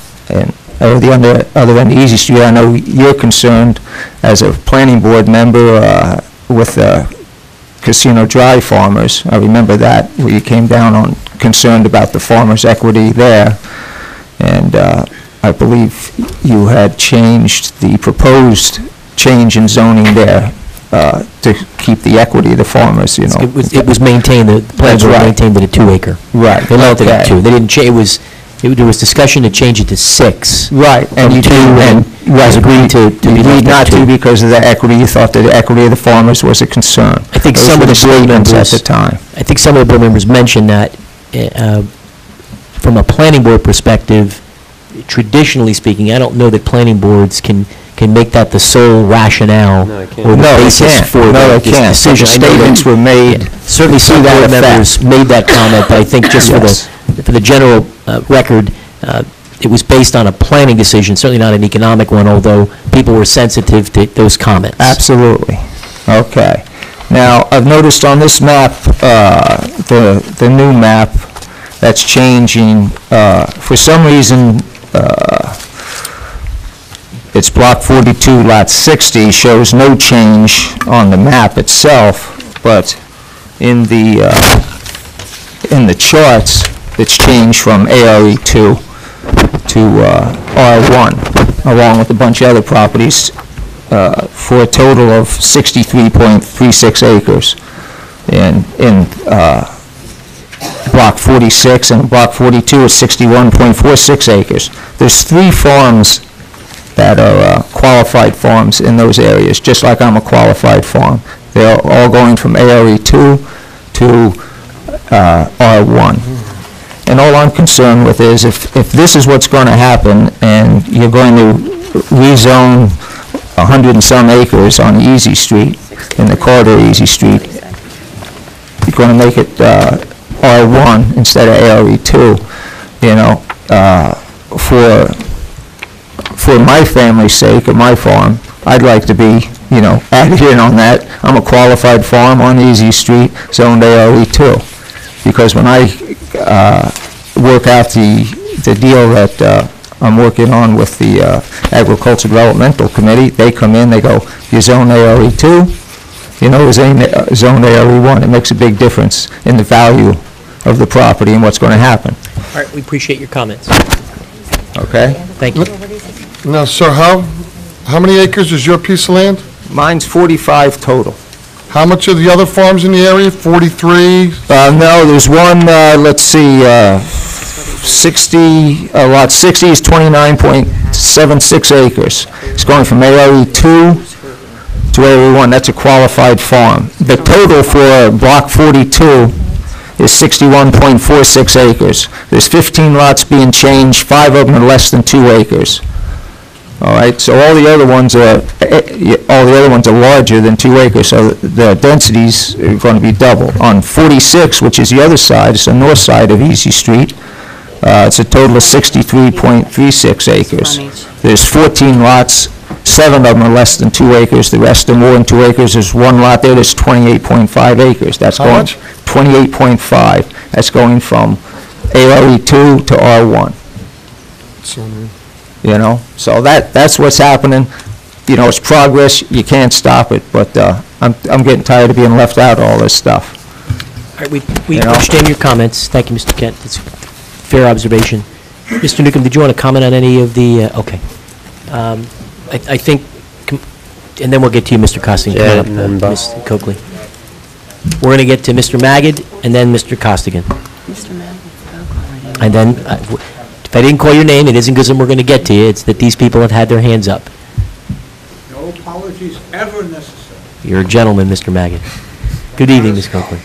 or the other end of Easy Street, I know you're concerned as a planning board member with Casino Drive farmers. I remember that, where you came down on concerned about the farmers' equity there. And I believe you had changed the proposed change in zoning there to keep the equity of the farmers, It was maintained, the plans were maintained at a 2 acre. Right. They left it at 2. They didn't change, there was discussion to change it to 6. Right. And you guys agreed to be agreed not to because of the equity. You thought that the equity of the farmers was a concern. I think some of the board members at the time. I think some of the board members mentioned that from a planning board perspective, traditionally speaking, I don't know that planning boards can make that the sole rationale or the basis for this decision. Statements were made. Certainly some board members made that comment, but I think just for the for the general record, it was based on a planning decision, certainly not an economic one, although people were sensitive to those comments. Absolutely. Okay. Now, I've noticed on this map, the new map that's changing, for some reason, it's Block 42, Lot 60, shows no change on the map itself, but in the charts, it's changed from ARE2 to R1, along with a bunch of other properties, for a total of 63.36 acres in Block 46, and Block 42 is 61.46 acres. There's 3 farms that are qualified farms in those areas, just like I'm a qualified farm. They're all going from ARE2 to R1. And all I'm concerned with is if this is what's going to happen and you're going to rezone 100 and some acres on Easy Street, in the corridor Easy Street, you're going to make it R1 instead of ARE2, you know, for my family's sake, or my farm, I'd like to be, you know, added in on that. I'm a qualified farm on Easy Street, zoned ARE2. Because when I work out the deal that I'm working on with the Agriculture Developmental Committee, they come in, they go, you zone ARE2, you know, zone ARE1. It makes a big difference in the value of the property and what's going to happen. All right, we appreciate your comments. Okay? Thank you. Now, sir, how many acres is your piece of land? Mine's 45 total. How much are the other farms in the area? 43? No, there's one, let's see, 60, lot 60 is 29.76 acres. It's going from ARE2 to ARE1. That's a qualified farm. The total for Block 42 is 61.46 acres. There's 15 lots being changed, 5 of them are less than 2 acres. All right, so all the other ones are larger than 2 acres, so the densities are going to be double. On 46, which is the other side, it's the north side of Easy Street, it's a total of 63.36 acres. There's 14 lots, 7 of them are less than 2 acres, the rest are more than 2 acres. There's one lot there that's 28.5 acres. That's How going much? 28.5. That's going from ARE2 to R1. You know, so that's what's happening. You know, it's progress. You can't stop it, but I'm getting tired of being left out of all this stuff. All right, we understand your comments. Thank you, Mr. Kent. It's a fair observation. Mr. Newcomb, did you want to comment on any of the, okay. I think, and then we'll get to you, Mr. Costigan. Yeah, Come on and up, then Ms. Coakley. We're going to get to Mr. Magid and then Mr. Costigan. And then, if I didn't call your name, it isn't because we're going to get to you, it's that these people have had their hands up. No apologies ever necessary. You're a gentleman, Mr. Magid. Good evening, Ms. Coakley.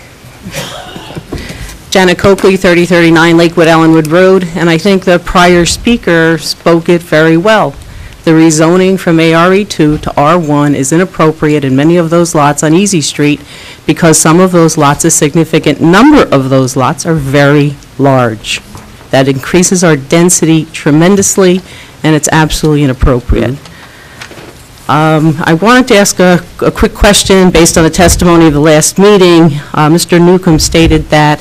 Janet Coakley, 3039 Lakewood Ellenwood Road, and I think the prior speaker spoke it very well. The rezoning from ARE2 to R1 is inappropriate in many of those lots on Easy Street because some of those lots, a significant number of those lots, are very large. That increases our density tremendously, and it's absolutely inappropriate. I wanted to ask a quick question based on the testimony of the last meeting. Mr. Newcomb stated that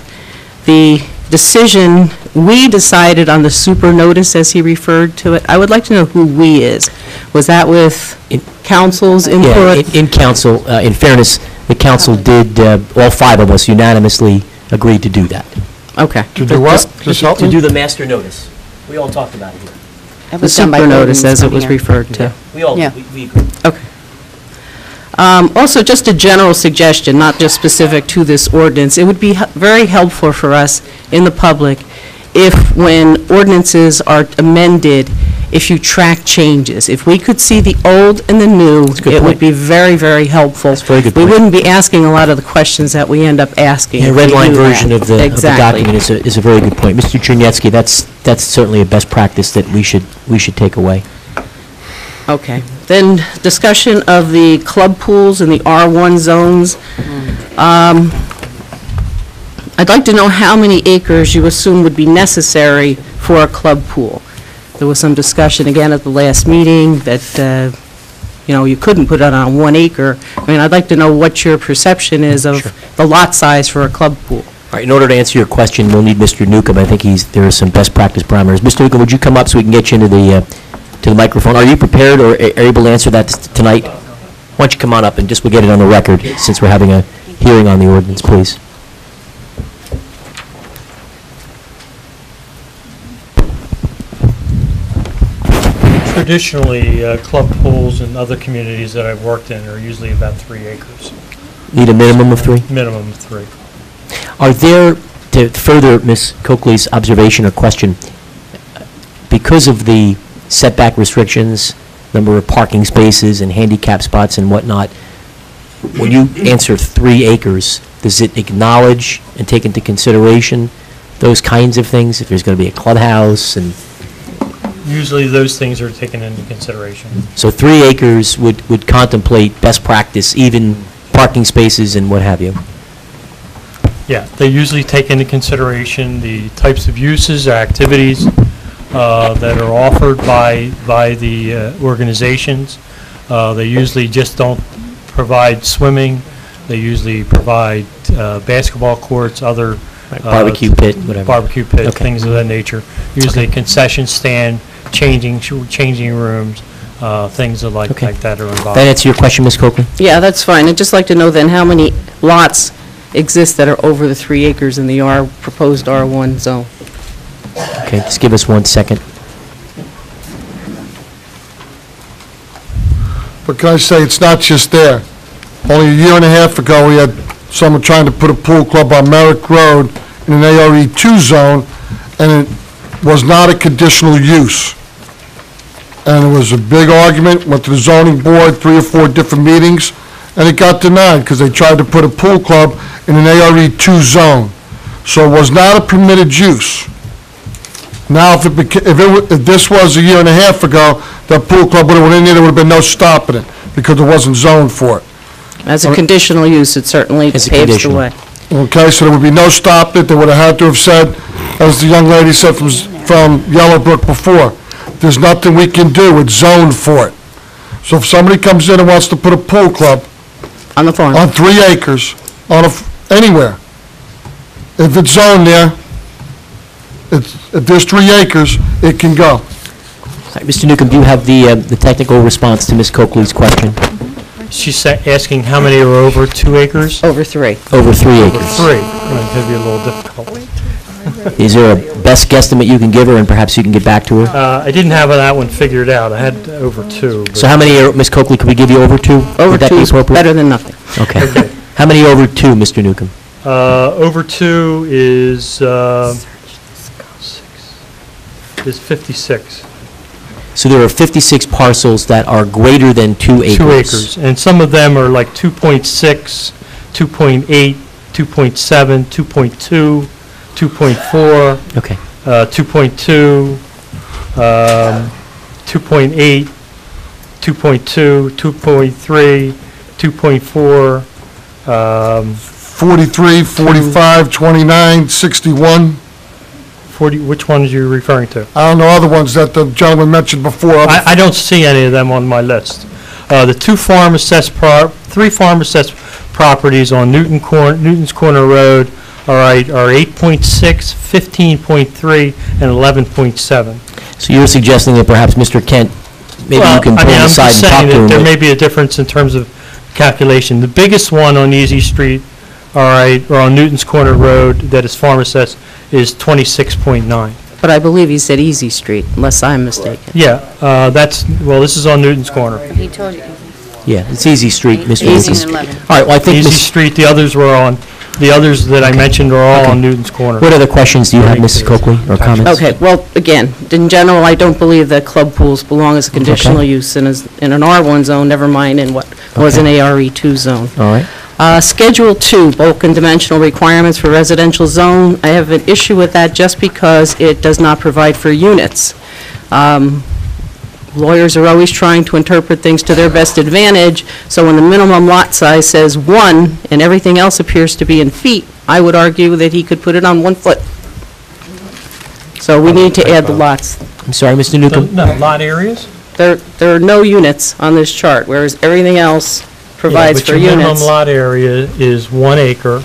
the decision, we decided on the super notice, as he referred to it. I would like to know who "we" is. Was that with council's input? Yeah, in council, in fairness, the council did, all 5 of us unanimously agreed to do that. Okay. To do what? To do the master notice. We all talked about it here. The super notice, as it was referred to. We all, Yeah. we agreed. Okay. Also, just a general suggestion, not just specific to this ordinance, it would be very helpful for us in the public if, when ordinances are amended, if you track changes. If we could see the old and the new, it would be very, very helpful. That's a very good We point. wouldn't be asking a lot of the questions that we end up asking. Yeah, if red we line do that. version of the Exactly. document is a very good point. Mr. Czerniecki, that's certainly a best practice that we should take away. Okay. Then discussion of the club pools in the R1 zones. I'd like to know how many acres you assume would be necessary for a club pool. There was some discussion again at the last meeting that, you couldn't put it on 1 acre. I mean, I'd like to know what your perception is of the lot size for a club pool. All right, in order to answer your question, we'll need Mr. Newcomb. I think there are some best practice parameters. Mr. Newcomb, would you come up so we can get you into to the microphone? Are you prepared or able to answer that tonight? Why don't you come on up and we'll get it on the record since we're having a hearing on the ordinance, please. Traditionally, club pools in other communities that I've worked in are usually about 3 acres. Need a minimum of 3? Minimum of 3. Are there, to further Ms. Coakley's observation or question, because of the setback restrictions, number of parking spaces and handicap spots and whatnot, when you answer 3 acres, does it acknowledge and take into consideration those kinds of things? If there's going to be a clubhouse and... Usually those things are taken into consideration. So 3 acres would contemplate best practice, even parking spaces and what have you? Yeah, they usually take into consideration the types of uses or activities that are offered by the organizations. They usually just don't provide swimming. They usually provide basketball courts, other barbecue pit, whatever. Barbecue pit, Okay. things of that nature. Usually a concession stand, changing rooms, things like that are involved. That answer your question, Ms. Coakley? Yeah, that's fine. I'd just like to know then how many lots exist that are over the 3 acres in the proposed R1 zone. Okay, just give us 1 second. But can I say, it's not just there. Only a year and a half ago, we had someone trying to put a pool club on Merrick Road in an ARE2 zone, and it was not a conditional use. And it was a big argument, went to the zoning board, 3 or 4 different meetings, and it got denied because they tried to put a pool club in an ARE2 zone. So it was not a permitted use. Now, if this was a year and a half ago, that pool club would have went in there would have been no stopping it because it wasn't zoned for it. As a conditional use, it certainly paves the way. Okay, so there would be no stopping it. They would have had to have said, as the young lady said from Yellowbrook before, there's nothing we can do. It's zoned for it. So if somebody comes in and wants to put a pool club on the farm, on 3 acres, anywhere, if it's zoned there, if there's 3 acres, it can go. All right, Mr. Newcomb, do you have the technical response to Ms. Coakley's question? She's asking how many are over 2 acres? Over 3. Over 3 acres. Over 3. It's going to be a little difficult. Is there a best guesstimate you can give her, and perhaps you can get back to her? I didn't have that one figured out. I had over 2. So how many, Ms. Coakley, could we give you over 2? Over Would that 2 be is appropriate? better than nothing. Okay. How many over 2, Mr. Newcomb? Over 2 is 56. So there are 56 parcels that are greater than 2 acres. 2 acres, and some of them are like 2.6, 2.8, 2.7, 2.2, 2.4. Okay. 2.2, 2.8, 2.2, 2.3, 2.4. 43, 45, 29, 61. 40, which ones are you referring to? I don't know other ones that the gentleman mentioned before. I don't see any of them on my list. The 3 farm assessed properties on Newton's Corner Road, all right, are 8.6, 15.3, and 11.7. So you're suggesting that perhaps Mr. Kent, maybe you can pull him aside and talk to him? I'm just saying that there may be a difference in terms of calculation. The biggest one on Easy Street, all right, or on Newton's Corner Road that is farm assessed is 26.9. But I believe he said Easy Street, unless I'm mistaken. Yeah, this is on Newton's Corner. He told you. Yeah, it's Easy Street, Mr. Easy Newcomb. and 11. All right, well, I think Easy Ms. Street, the others that I mentioned are all on Newton's Corner. What other questions do you have, Mrs. Coakley, or comments? Okay, well, again, in general, I don't believe that club pools belong as a conditional use in an R1 zone, never mind in what was an ARE2 zone. All right. Schedule 2, bulk and dimensional requirements for residential zone. I have an issue with that just because it does not provide for units. lawyers are always trying to interpret things to their best advantage, so when the minimum lot size says 1 and everything else appears to be in feet, I would argue that he could put it on 1 foot. So we need to add the lots. I'm sorry, Mr. Newcomb? No, lot areas? There are no units on this chart, whereas everything else provides for But your minimum units. lot area is 1 acre.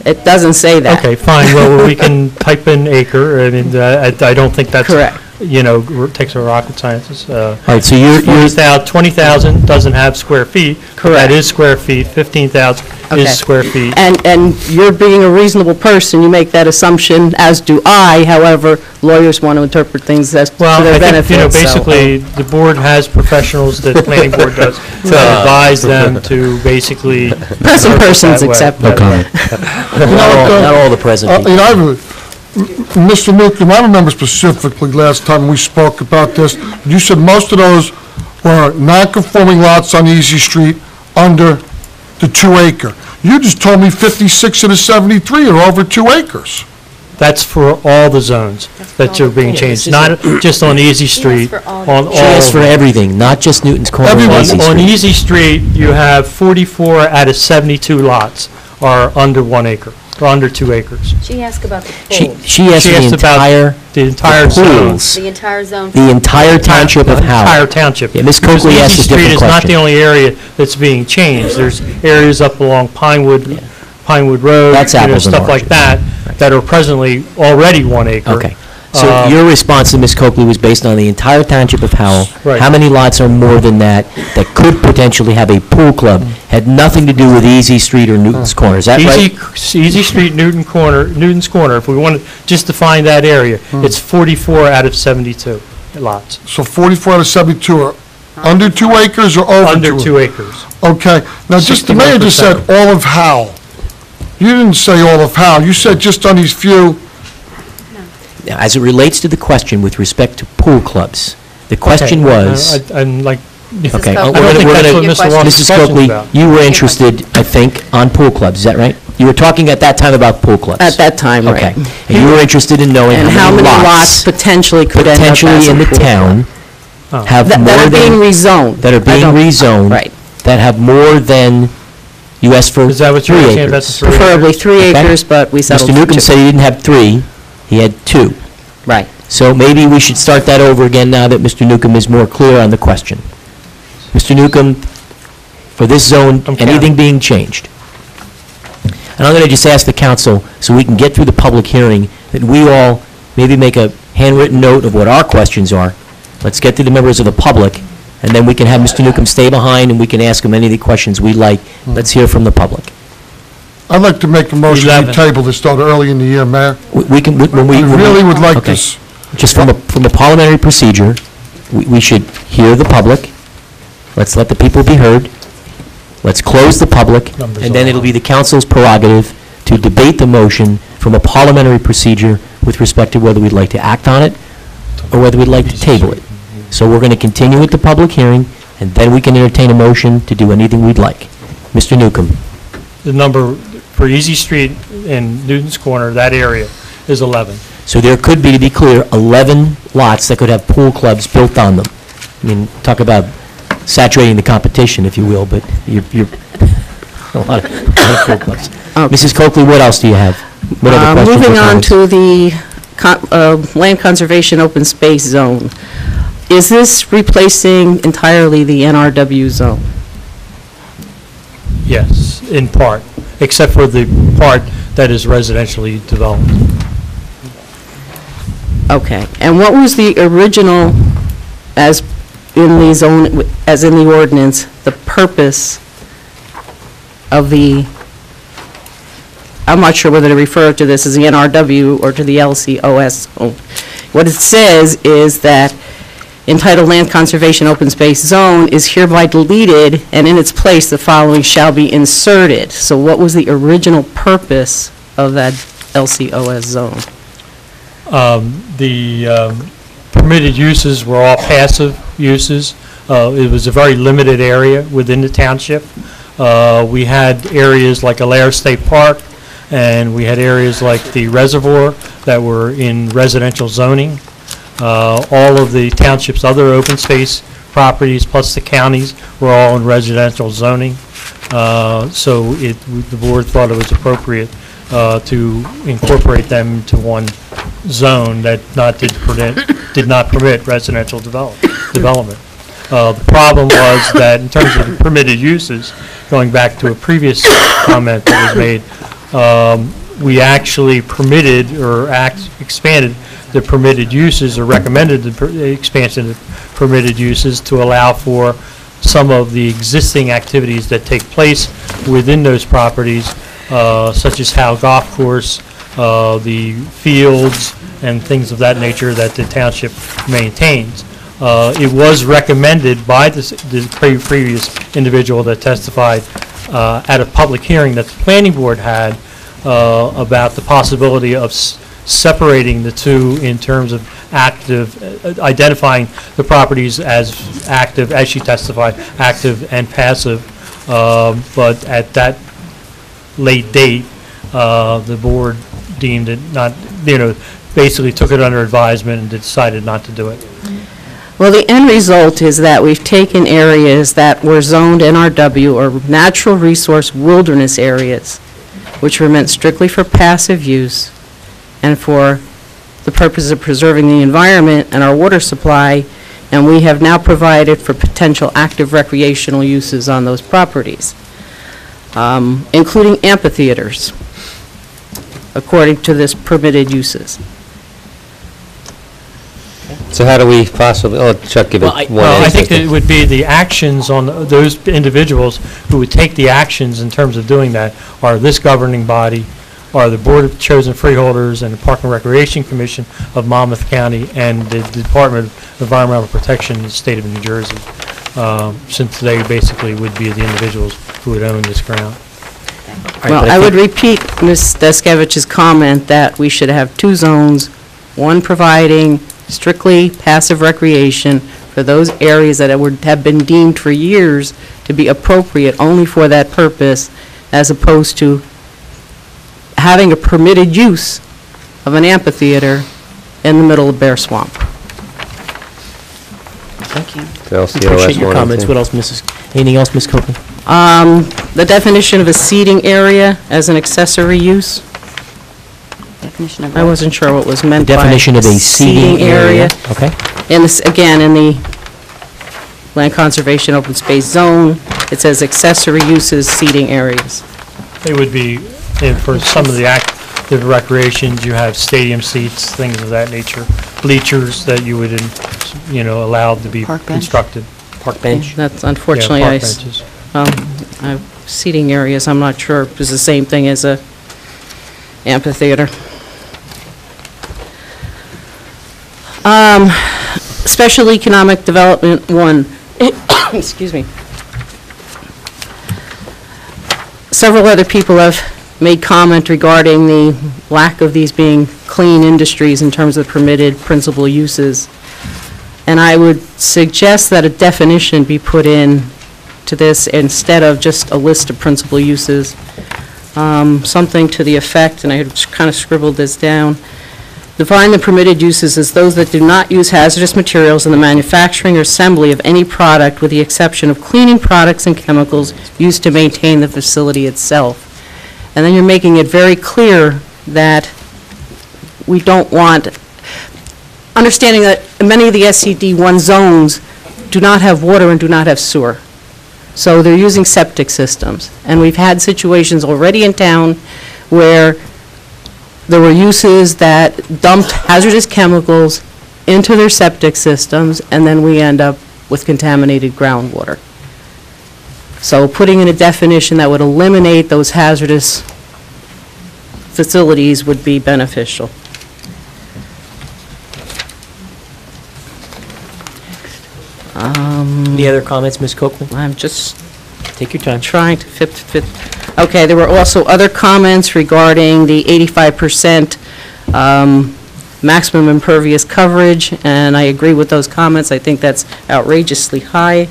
It doesn't say that. Okay, fine, well, we can type in acre, I mean, I don't think that's, Correct. you know, takes a rocket scientist. All right, so you're 20,000 doesn't have square feet. Correct. That is square feet, 15,000 Okay. is square feet. And you're being a reasonable person, you make that assumption, as do I. However, lawyers want to interpret things as to Well, their I think, benefit. you know, so- basically, the board has professionals, the planning board does, to advise them to basically. Person persons accept that way. Not all the present people. You know, Mr. Newcomb, I remember specifically last time we spoke about this, you said most of those were non-conforming lots on Easy Street under the 2 acre. You just told me 56 of the 73 are over 2 acres. That's for all the zones that are being changed, not just on Easy Street, on all. She asked for everything, not just Newton's Corner and Easy On Street. Easy Street, you have 44 out of 72 lots are under 1 acre, or under 2 acres. She asked about the She pools. asked She for asked about the entire zone. pools, The entire zone. the entire township of Howell. Entire township. Yeah, Ms. Because Coakley asked a Easy Street different is not the question. only area that's being changed. There's areas up along Pinewood Road. That's you know, apples and stuff like that, that are presently already 1 acre. Okay. So your response to Ms. Coakley was based on the entire township of Howell. Right. How many lots are more than that that could potentially have a pool club? Had nothing to do with Easy Street or Newton's Corner, is that right? Easy Street, Newton's Corner, if we want to just define that area, it's 44 out of 72 lots. So 44 out of 72 are under 2 acres or over 2? Under 2 acres. Okay. Now, just, the mayor just said 61%. all of Howell. You didn't say all of Howell. You said just on these few. Now, as it relates to the question with respect to pool clubs, the question was... I'm like, Okay. I don't think that's what Mr. Long's Mrs. question's Coakley, about. you were interested, I think, on pool clubs, is that right? You were talking at that time about pool clubs? At that time, right. Okay. And you were interested in knowing And how many lots potentially could end up potentially as a in the pool town Oh. have more than... That are being rezoned. That are I being don't- rezoned. Right. That have more than, you asked for 3 acres. Is that what you're asking about, the 3 acres? Preferably 3 Okay. acres, but we settled Mr. for Newcomb 2. said he didn't have 3, he had 2. Right. So maybe we should start that over again now that Mr. Newcomb is more clear on the question. Mr. Newcomb, for this zone, anything being changed? And I'm going to just ask the council, so we can get through the public hearing, that we all maybe make a handwritten note of what our questions are. Let's get to the members of the public, and then we can have Mr. Newcomb stay behind, and we can ask him any of the questions we like. Let's hear from the public. I'd like to make a motion to 11. table this till early in the year, Mayor. We can, when we... I really would like Okay. this. Just from a parliamentary procedure, we should hear the public. Let's let the people be heard. Let's close the public, and then it'll be the council's prerogative to debate the motion from a parliamentary procedure with respect to whether we'd like to act on it or whether we'd like to table it. So we're going to continue with the public hearing, and then we can entertain a motion to do anything we'd like. Mr. Newcomb. The number for Easy Street and Newton's Corner, that area, is 11. So there could be, to be clear, 11 lots that could have pool clubs built on them. I mean, talk about saturating the competition, if you will, but you're a lot of pool clubs. Mrs. Coakley, what else do you have? What other questions or Moving on comments? to the land conservation open space zone. Is this replacing entirely the NRW zone? Yes, in part, except for the part that is residentially developed. Okay, and what was the original, as in the zone, as in the ordinance, the purpose of the, I'm not sure whether to refer to this as the NRW or to the LCOS zone. What it says is that entitled Land Conservation Open Space Zone is hereby deleted, and in its place, the following shall be inserted. So what was the original purpose of that LCOS zone? The permitted uses were all passive uses. It was a very limited area within the township. We had areas like Alair State Park, and we had areas like the reservoir that were in residential zoning. All of the township's other open space properties, plus the counties, were all in residential zoning. So the board thought it was appropriate to incorporate them into one zone that did not permit residential development. The problem was that in terms of the permitted uses, going back to a previous comment that was made, we actually permitted or expanded the permitted uses or recommended the expansion of permitted uses to allow for some of the existing activities that take place within those properties, such as Howell Golf Course, the fields, and things of that nature that the township maintains. It was recommended by the previous individual that testified at a public hearing that the planning board had about the possibility of separating the two in terms of identifying the properties as active, as she testified, active and passive. But at that late date, the board deemed it not, basically took it under advisement and decided not to do it. Well, the end result is that we've taken areas that were zoned NRW or natural resource wilderness areas, which were meant strictly for passive use and for the purpose of preserving the environment and our water supply, and we have now provided for potential active recreational uses on those properties, including amphitheaters, according to this permitted uses. So how do we possibly, Chuck, give it one answer. Well, I think that it would be the actions on those individuals who would take the actions in terms of doing that are this governing body, are the Board of Chosen Freeholders and the Park and Recreation Commission of Monmouth County and the Department of Environmental Protection in the state of New Jersey, since they basically would be the individuals who would own this ground. Well, I would repeat Ms. Deskevich's comment that we should have two zones, one providing strictly passive recreation for those areas that have been deemed for years to be appropriate only for that purpose, as opposed to having a permitted use of an amphitheater in the middle of Bear Swamp. Thank you. Appreciate Appreciate your comments. What else, anything else, Ms. Copeland? The definition of a seating area as an accessory use. Definition of I wasn't sure what was meant by Definition of a seating area. Okay. And this, again, in the Land Conservation Open Space Zone, it says accessory uses, seating areas. They would be, for some of the active recreations, you have stadium seats, things of that nature, bleachers that you would, allowed to be constructed. Park bench? That's unfortunately, Yeah, park benches. Seating areas, I'm not sure if it's the same thing as a amphitheater. Special Economic Development 1, excuse me. Several other people have made comment regarding the lack of these being clean industries in terms of permitted principal uses. And I would suggest that a definition be put in to this instead of just a list of principal uses. Something to the effect, and I had kind of scribbled this down, define the permitted uses as those that do not use hazardous materials in the manufacturing or assembly of any product with the exception of cleaning products and chemicals used to maintain the facility itself. And then you're making it very clear that we don't want, understanding that many of the SCD1 zones do not have water and do not have sewer. So they're using septic systems. And we've had situations already in town where there were uses that dumped hazardous chemicals into their septic systems, and then we end up with contaminated groundwater. So putting in a definition that would eliminate those hazardous facilities would be beneficial. Any other comments, Ms. Copeland? I'm just take your time. Trying to fit. Okay, there were also other comments regarding the 85% maximum impervious coverage, and I agree with those comments. I think that's outrageously high.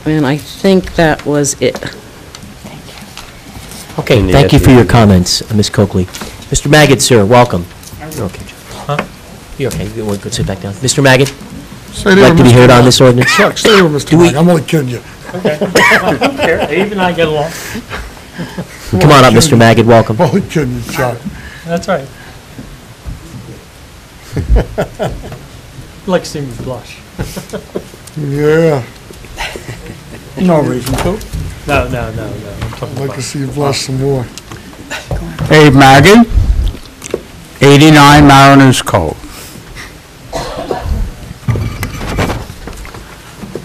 And I think that was it. Okay, thank you for your comments, Ms. Coakley. Mr. Magid, sir, welcome. Okay. You okay? You want to sit back down? Mr. Magid? Stay there, Like to be Mr. heard on Magid. this ordinance? Chuck, stay there, Mr. Magid. I'm only kidding you. Okay. I don't care. Even I get along. Come on up, Mr. Magid, welcome. I'm only kidding you, Chuck. That's right. Like to see me blush. Yeah. No reason to. No. I'm talking I'd like to see you blush some more. Abe Magid, 89 Mariners Cove.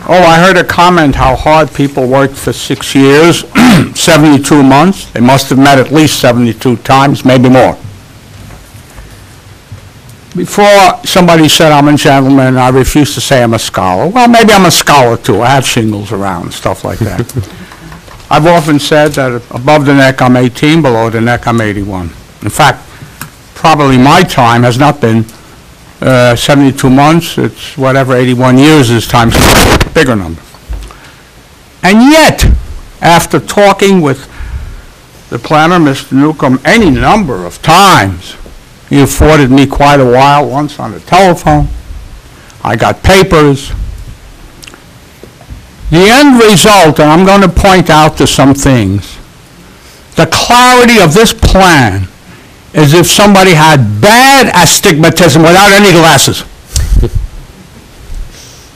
Oh, I heard a comment how hard people worked for 6 years, 72 months. They must have met at least 72 times, maybe more. Before somebody said I'm a gentleman, I refuse to say I'm a scholar. Well, maybe I'm a scholar too. I have shingles around, stuff like that. I've often said that above the neck I'm 18, below the neck I'm 81. In fact, probably my time has not been 72 months, it's whatever 81 years is times a bigger number. And yet, after talking with the planner, Mr. Newcomb, any number of times, he afforded me quite a while, once on the telephone. I got papers. The end result, and I'm going to point out to some things, the clarity of this plan is if somebody had bad astigmatism without any glasses.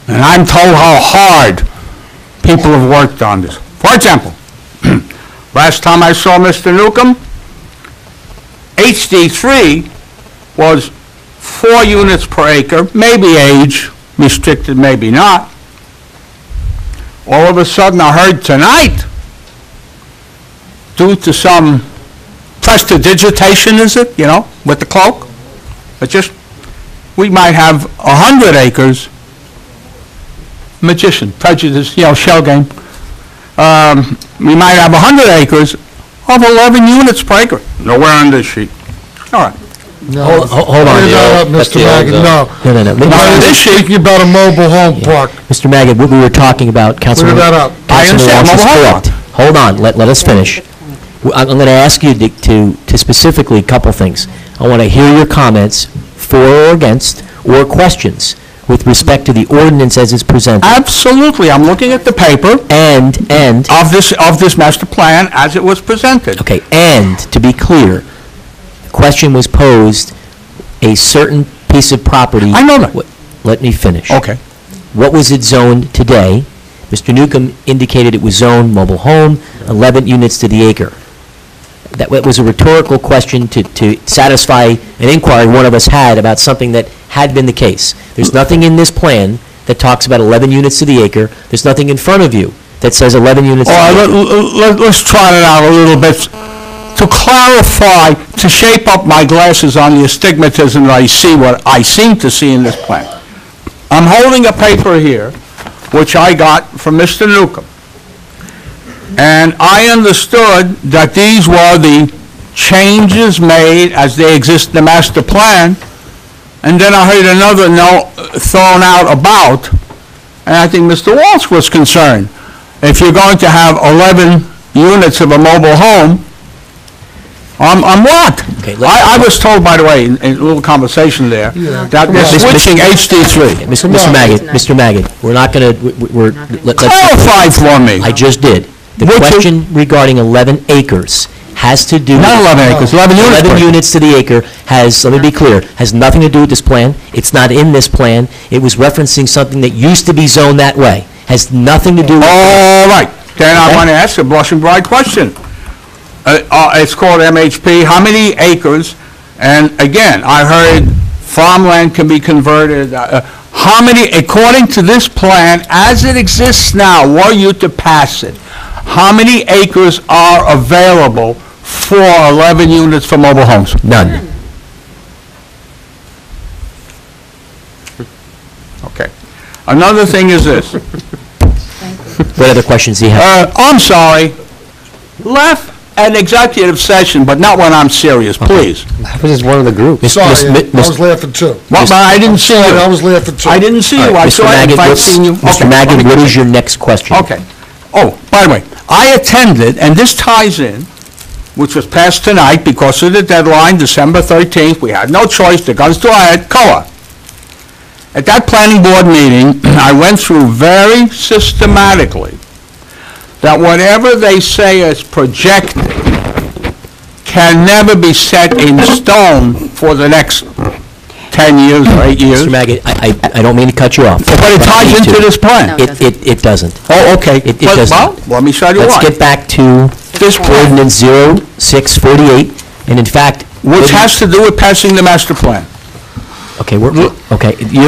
And I'm told how hard people have worked on this. For example, last time I saw Mr. Newcomb, HD3 was 4 units per acre, maybe age restricted, maybe not. All of a sudden, I heard tonight, due to some prestidigitation, is it, with the cloak? But just, we might have 100 acres, magician, prejudice, shell game. We might have 100 acres of 11 units per acre. Nowhere on this sheet. All right. No. Hold on. Clear that up, Mr. Magid, no. No. Now, this speaking about a mobile home park. Mr. Magid, what we were talking about, Councilman Clear that up. I understand, Walsh is mobile home correct. Hold on, let us finish. I'm going to ask you to specifically a couple things. I want to hear your comments for or against, or questions with respect to the ordinance as it's presented. Absolutely. I'm looking at the paper. And of this master plan as it was presented. Okay, and to be clear, the question was posed, a certain piece of property. I know that. Let me finish. Okay. What was it zoned today? Mr. Newcomb indicated it was zoned mobile home, 11 units to the acre. That was a rhetorical question to satisfy an inquiry one of us had about something that had been the case. There's nothing in this plan that talks about 11 units to the acre. There's nothing in front of you that says 11 units to the acre. Let's trot it out a little bit. To clarify, to shape up my glasses on the astigmatism that I see, what I seem to see in this plan. I'm holding a paper here, which I got from Mr. Newcomb. And I understood that these were the changes made as they exist in the master plan. And then I heard another note thrown out about, and I think Mr. Walsh was concerned. If you're going to have 11 units of a mobile home, I'm what? Okay, I was told, by the way, in a little conversation there, that they're switching HD3. Mr. Magid, we're not going to, Clarify for me. I just did. The question regarding 11 acres has to do. Not 11 acres, 11 units. 11 units to the acre has, let me be clear, has nothing to do with this plan. It's not in this plan. It was referencing something that used to be zoned that way. Has nothing to do with. All right. Then I want to ask a blushing bride question. It's called MHP. How many acres? And again, I heard farmland can be converted. How many, according to this plan, as it exists now, were you to pass it, how many acres are available for 11 units for mobile homes? None. Okay. Another thing is this. What other questions do you have? I'm sorry. Left an executive session, but not when I'm serious, please. I was just one of the group. Sorry, I was laughing too. Well, I didn't see you. I was laughing too. I didn't see you. I saw it if I'd seen you. Mr. Magid, what is your next question? Okay. Oh, by the way, I attended, and this ties in, which was passed tonight because of the deadline, December 13th. We had no choice. The guns to our head. COA. At that planning board meeting, I went through very systematically that whatever they say is projected can never be set in stone for the next 10 years or 8 years. Mr. Magid, I don't mean to cut you off. But it ties into this plan. It doesn't. Oh, okay. It doesn't. Well, let me show you why. Let's get back to This plan, ordinance 0648, and in fact... which has to do with passing the master plan. Okay,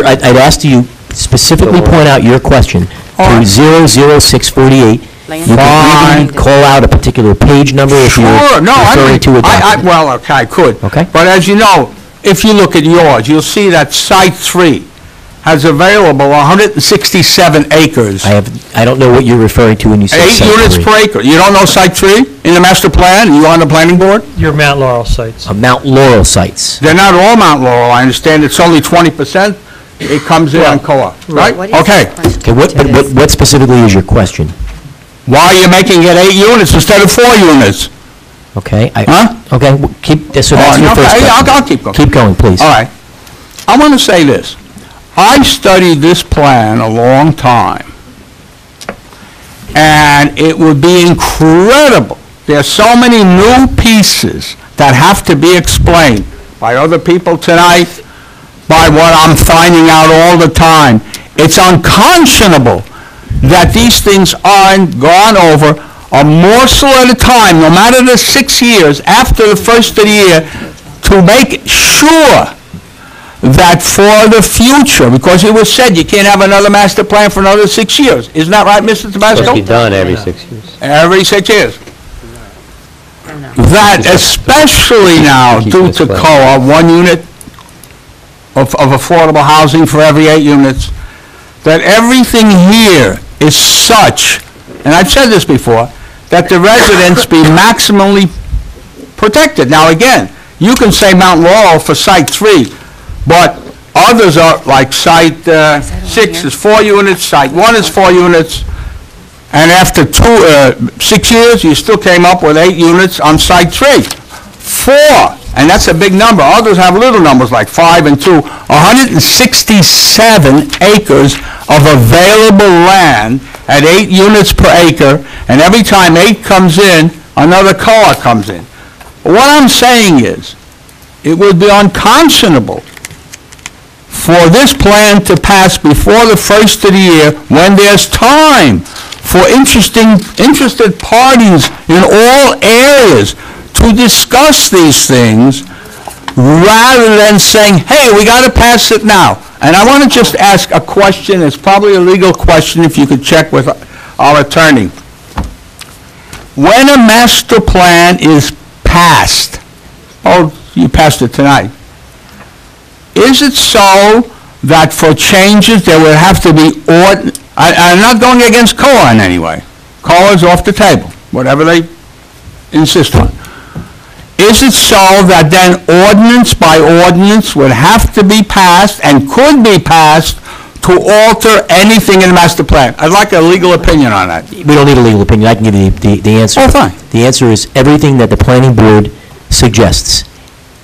I'd asked you specifically point out your question to 00648. You can even call out a particular page number if you're Sure, no, referring to a document. well, okay, I could. Okay. But as you know, if you look at yours, you'll see that Site 3 has available 167 acres. I don't know what you're referring to when you say 8 Site units 3. per acre. You don't know Site 3 in the master plan? You on the planning board? Your Mount Laurel sites. Mount Laurel sites. They're not all Mount Laurel, I understand. It's only 20%. It comes in on co-op, right? Okay. Okay, what specifically is your question? Why are you making it 8 units instead of 4 units? Okay, Huh? okay, so that's your first question. I'll keep going. Keep going, please. All right. I want to say this. I studied this plan a long time, and it would be incredible. There are so many new pieces that have to be explained by other people tonight, by what I'm finding out all the time. It's unconscionable that these things aren't gone over a morsel at a time, no matter the 6 years after the first of the year, to make sure that for the future, because it was said you can't have another master plan for another 6 years. Isn't that right, Mr. Tabasco? Supposed to be done every 6 years. Every 6 years. That especially now, due to COA, 1 unit of affordable housing for every 8 units, that everything here is such, and I've said this before, that the residents be maximally protected. Now, again, you can say Mount Laurel for Site 3, but others are, like Site 6 is 4 units, Site 1 is 4 units, and after 6 years, you still came up with 8 units on Site 3. 4, and that's a big number. Others have little numbers like 5 and 2. 167 acres of available land at 8 units per acre, and every time 8 comes in, another COA comes in. What I'm saying is, it would be unconscionable for this plan to pass before the first of the year when there's time for interested parties in all areas to discuss these things, rather than saying, hey, we got to pass it now. And I want to just ask a question. It's probably a legal question, if you could check with our attorney. When a master plan is passed, oh, you passed it tonight, is it so that for changes there would have to be, I'm not going against COA in any way. COA is off the table, whatever they insist on. Is it so that then ordinance by ordinance would have to be passed and could be passed to alter anything in the master plan? I'd like a legal opinion on that. We don't need a legal opinion. I can give you the answer. Oh, fine. The answer is everything that the planning board suggests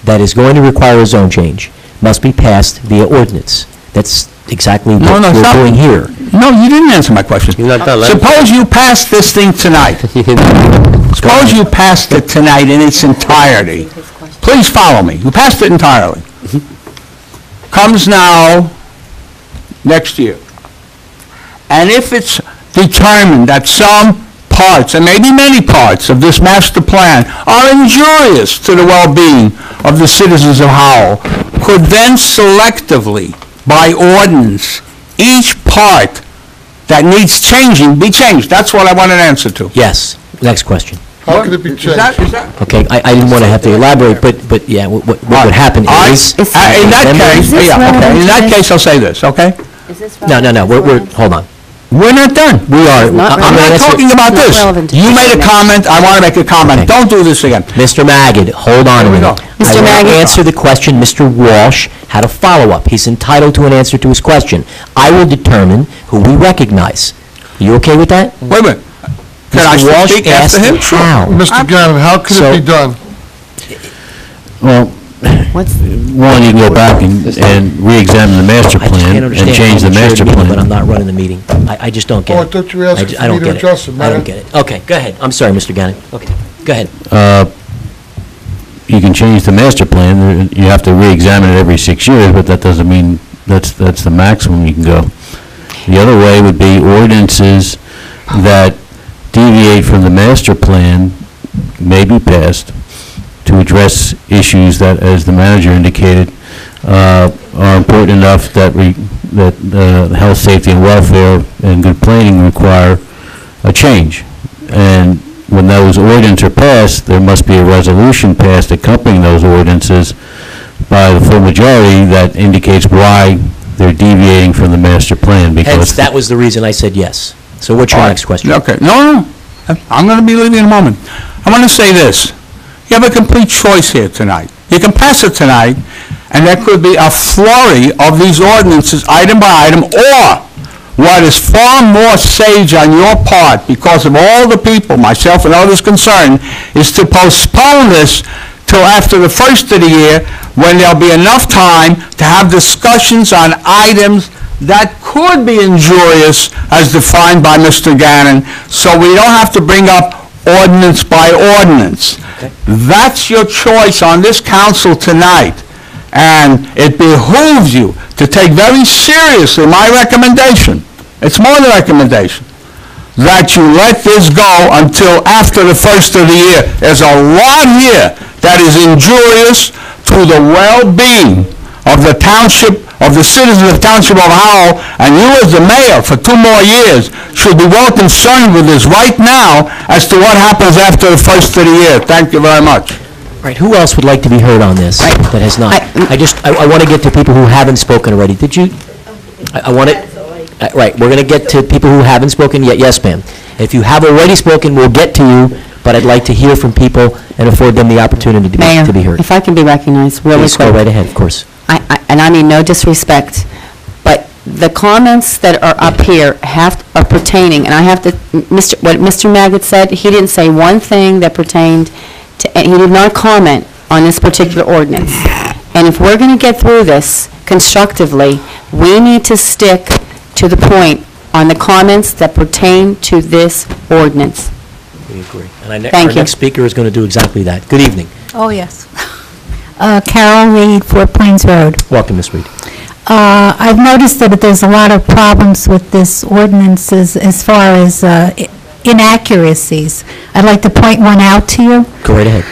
that is going to require a zone change must be passed via ordinance. That's exactly what we're doing here. No, you didn't answer my question. You're not done. Suppose you passed this thing tonight. Suppose you passed it tonight in its entirety. Please follow me. You passed it entirely. Comes now next year. And if it's determined that some parts, and maybe many parts, of this master plan are injurious to the well-being of the citizens of Howell, could then selectively, by ordinance, each part that needs changing be changed? That's what I want an answer to. Yes. Next question. How could it be changed? Is that? Okay, I didn't want to have to elaborate, but yeah, what would happen is... In that case, I'll say this, okay? No, hold on. We're not done. We are. I'm not talking about this. You made a comment, I want to make a comment. Okay. Don't do this again. Mr. Magid, hold on a minute. Mr. I will Magid. answer the question. Mr. Walsh had a follow-up. He's entitled to an answer to his question. I will determine who we recognize. You okay with that? Wait a minute. Can I Mr. Walsh speak after asked him? how. Mr. Gannon, how could it be done? Well, One, you can go back and re-examine the master I plan can't and understand. change the I'm chair of master meeting, plan. But I'm not running the meeting. I just don't get Oh, it. I thought you were asking I for don't me to get it. address it, I man. don't get it. Okay, go ahead. I'm sorry, Mr. Gannon. Okay, go ahead. You can change the master plan. You have to re-examine it every 6 years, but that doesn't mean that's the maximum you can go. The other way would be ordinances that deviate from the master plan may be passed to address issues that, as the manager indicated, are important enough that health, safety, and welfare and good planning require a change. And when those ordinances are passed, there must be a resolution passed accompanying those ordinances by the full majority that indicates why they're deviating from the master plan, Hence, because that was the reason I said yes. So what's your next question? Okay, no, I'm going to be leaving in a moment. I want to say this. You have a complete choice here tonight. You can pass it tonight, and there could be a flurry of these ordinances, item by item, or what is far more sage on your part, because of all the people, myself and others concerned, is to postpone this till after the first of the year, when there'll be enough time to have discussions on items that could be injurious as defined by Mr. Gannon, so we don't have to bring up ordinance by ordinance. Okay. That's your choice on this council tonight, and it behooves you to take very seriously my recommendation. It's more than a recommendation, that you let this go until after the first of the year. There's a lot here that is injurious to the well-being of the township, of the citizens of the township of Howell, and you as the mayor for 2 more years should be well concerned with this right now as to what happens after the first of the year. Thank you very much. All right, who else would like to be heard on this that has not? I want to get to people who haven't spoken already. Did you? I want it. Right, we're going to get to people who haven't spoken yet. Yes, ma'am. If you have already spoken, we'll get to you, but I'd like to hear from people and afford them the opportunity to be heard. Mayor, if I can be recognized really quick. Please go right ahead, of course. And I mean no disrespect, but the comments that are up here are pertaining, and I have to, what Mr. Maggot said, he didn't say one thing that pertained to, he did not comment on this particular ordinance. And if we're going to get through this constructively, we need to stick to the point on the comments that pertain to this ordinance. We agree. And our Thank you. next speaker is going to do exactly that. Good evening. Oh, yes. Carol Reed, Fort Plains Road. Welcome, Ms. Reed. I've noticed that there's a lot of problems with this ordinance as far as inaccuracies. I'd like to point one out to you. Go right ahead.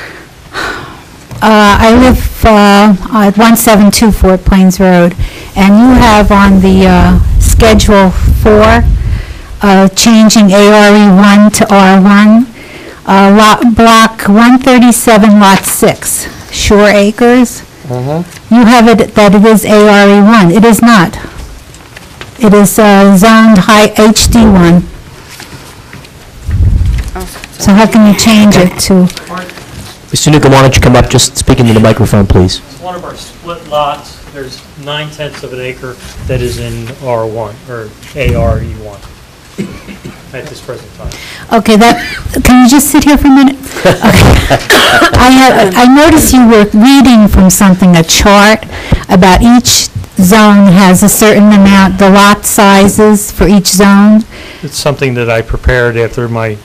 I live at 172 Fort Plains Road, and you have on the Schedule 4, changing ARE1 to R1, Block 137, Lot 6, Shore Acres. You have it that it is ARE1. It is not. It is zoned high HD1. So how can you change it to... Mr. Newcomb, why don't you come up, just speak into the microphone, please. One of our split lots, there's 9/10 of an acre that is in R1, or ARE1, at this present time. Okay, can you just sit here for a minute? I noticed you were reading from something, a chart, about each zone has a certain amount, the lot sizes for each zone. It's something that I prepared after my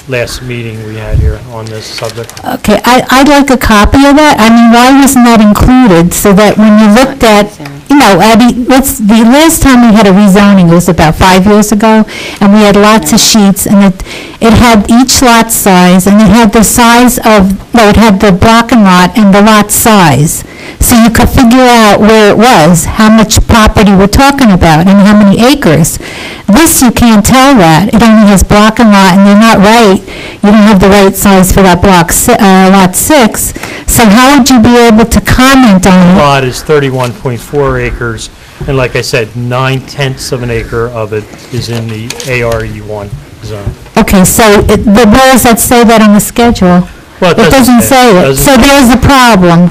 last meeting we had here on this subject. Okay, I'd like a copy of that. I mean, why wasn't that included, so that when you looked at, you know, the last time we had a rezoning, it was about 5 years ago, and we had lots of sheets, and it had each lot size, and it had the size of, no, it had the block and lot and the lot size. So you could figure out where it was, how much property we're talking about, and how many acres. This, you can't tell that. It only has block and lot, and they're not right. You don't have the right size for that lot 6. So how would you be able to comment on it? The lot is 31.4 acres, and like I said, 9/10 of an acre of it is in the ARE1 zone. Okay, so the bills that say that on the schedule, Well, it doesn't say it. So there's a problem.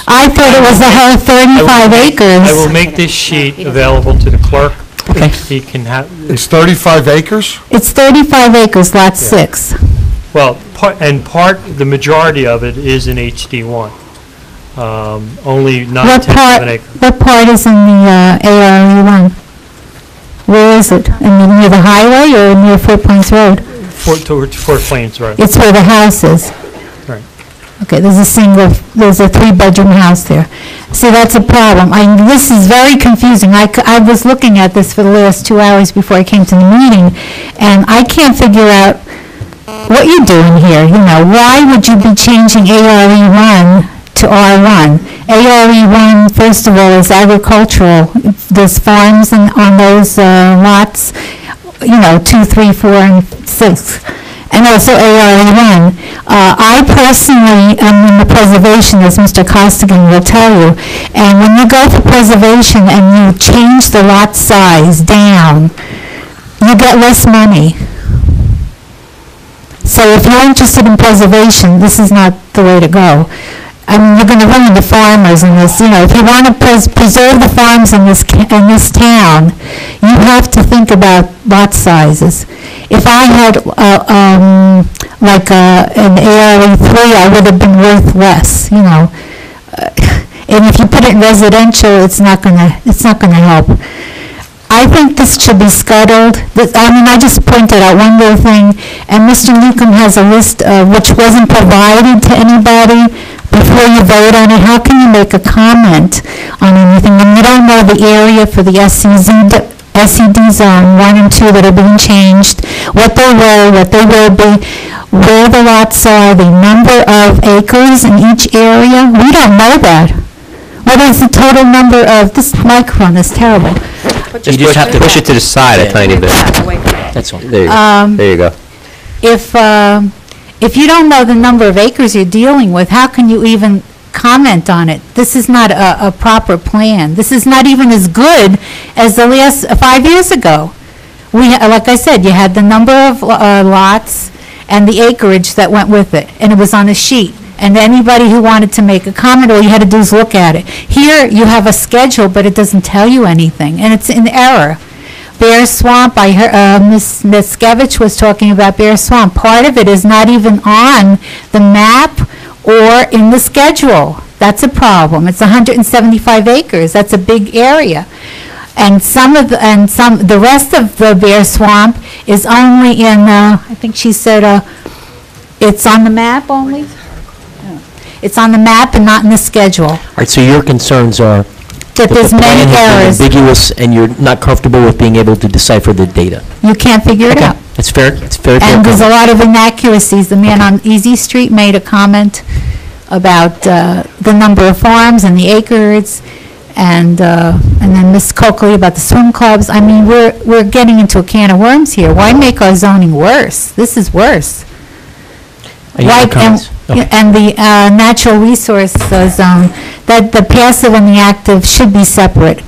I thought it was a whole 35 acres. I will make this sheet available to the clerk. Okay. He can have... It's 35 acres? It's 35 acres, lot 6. Well, the majority of it is in HD1. only not What 10 part, of an acre. what part is in the ARE1? Where is it? Near the highway or near Fort Plains Road? Fort Plains, right. It's where the house is. Right. Okay, there's a 3-bedroom house there. See, that's a problem. This is very confusing. I was looking at this for the last 2 hours before I came to the meeting, and I can't figure out what you're doing here. You know, why would you be changing ARE1 to R1? ARE1, first of all, is agricultural. There's farms on those lots, 2, 3, 4, and 6. And also ARE1. I personally am in the preservation, as Mr. Costigan will tell you, and when you go for preservation and you change the lot size down, you get less money. So if you're interested in preservation, this is not the way to go. I mean, you're going to ruin the farmers in this. If you want to preserve the farms in this town, you have to think about lot sizes. If I had like an ARE3, I would have been worth less. And if you put it in residential, it's not going to help. I think this should be scuttled. I just pointed out one little thing, and Mr. Newcomb has a list which wasn't provided to anybody before you vote on it. How can you make a comment on anything when you don't know the area for the SED zone 1 and 2 that are being changed, what they were, what they will be, where the lots are, the number of acres in each area? We don't know that. What is the total number of, this microphone is terrible. You just have to push it to the side a tiny bit. That's all. There you go. If you don't know the number of acres you're dealing with, how can you even comment on it? This is not a proper plan. This is not even as good as the last 5 years ago. Like I said, you had the number of lots and the acreage that went with it, and it was on a sheet. And anybody who wanted to make a comment, all you had to do is look at it. Here, you have a schedule, but it doesn't tell you anything, and it's in error. Bear Swamp, I heard, Ms. Miskevich was talking about Bear Swamp. Part of it is not even on the map or in the schedule. That's a problem. It's 175 acres. That's a big area. And the rest of the Bear Swamp is only in, I think she said, it's on the map only? It's on the map and not in the schedule. All right, so your concerns are that there's many errors. Ambiguous, and you're not comfortable with being able to decipher the data. You can't figure it out. That's fair. It's fair. And there's a lot of inaccuracies. The man on Easy Street made a comment about the number of farms and the acres, and then Ms. Coakley about the swim clubs. I mean, we're getting into a can of worms here. Why make our zoning worse? This is worse. And the natural resource zone, that the passive and the active should be separate.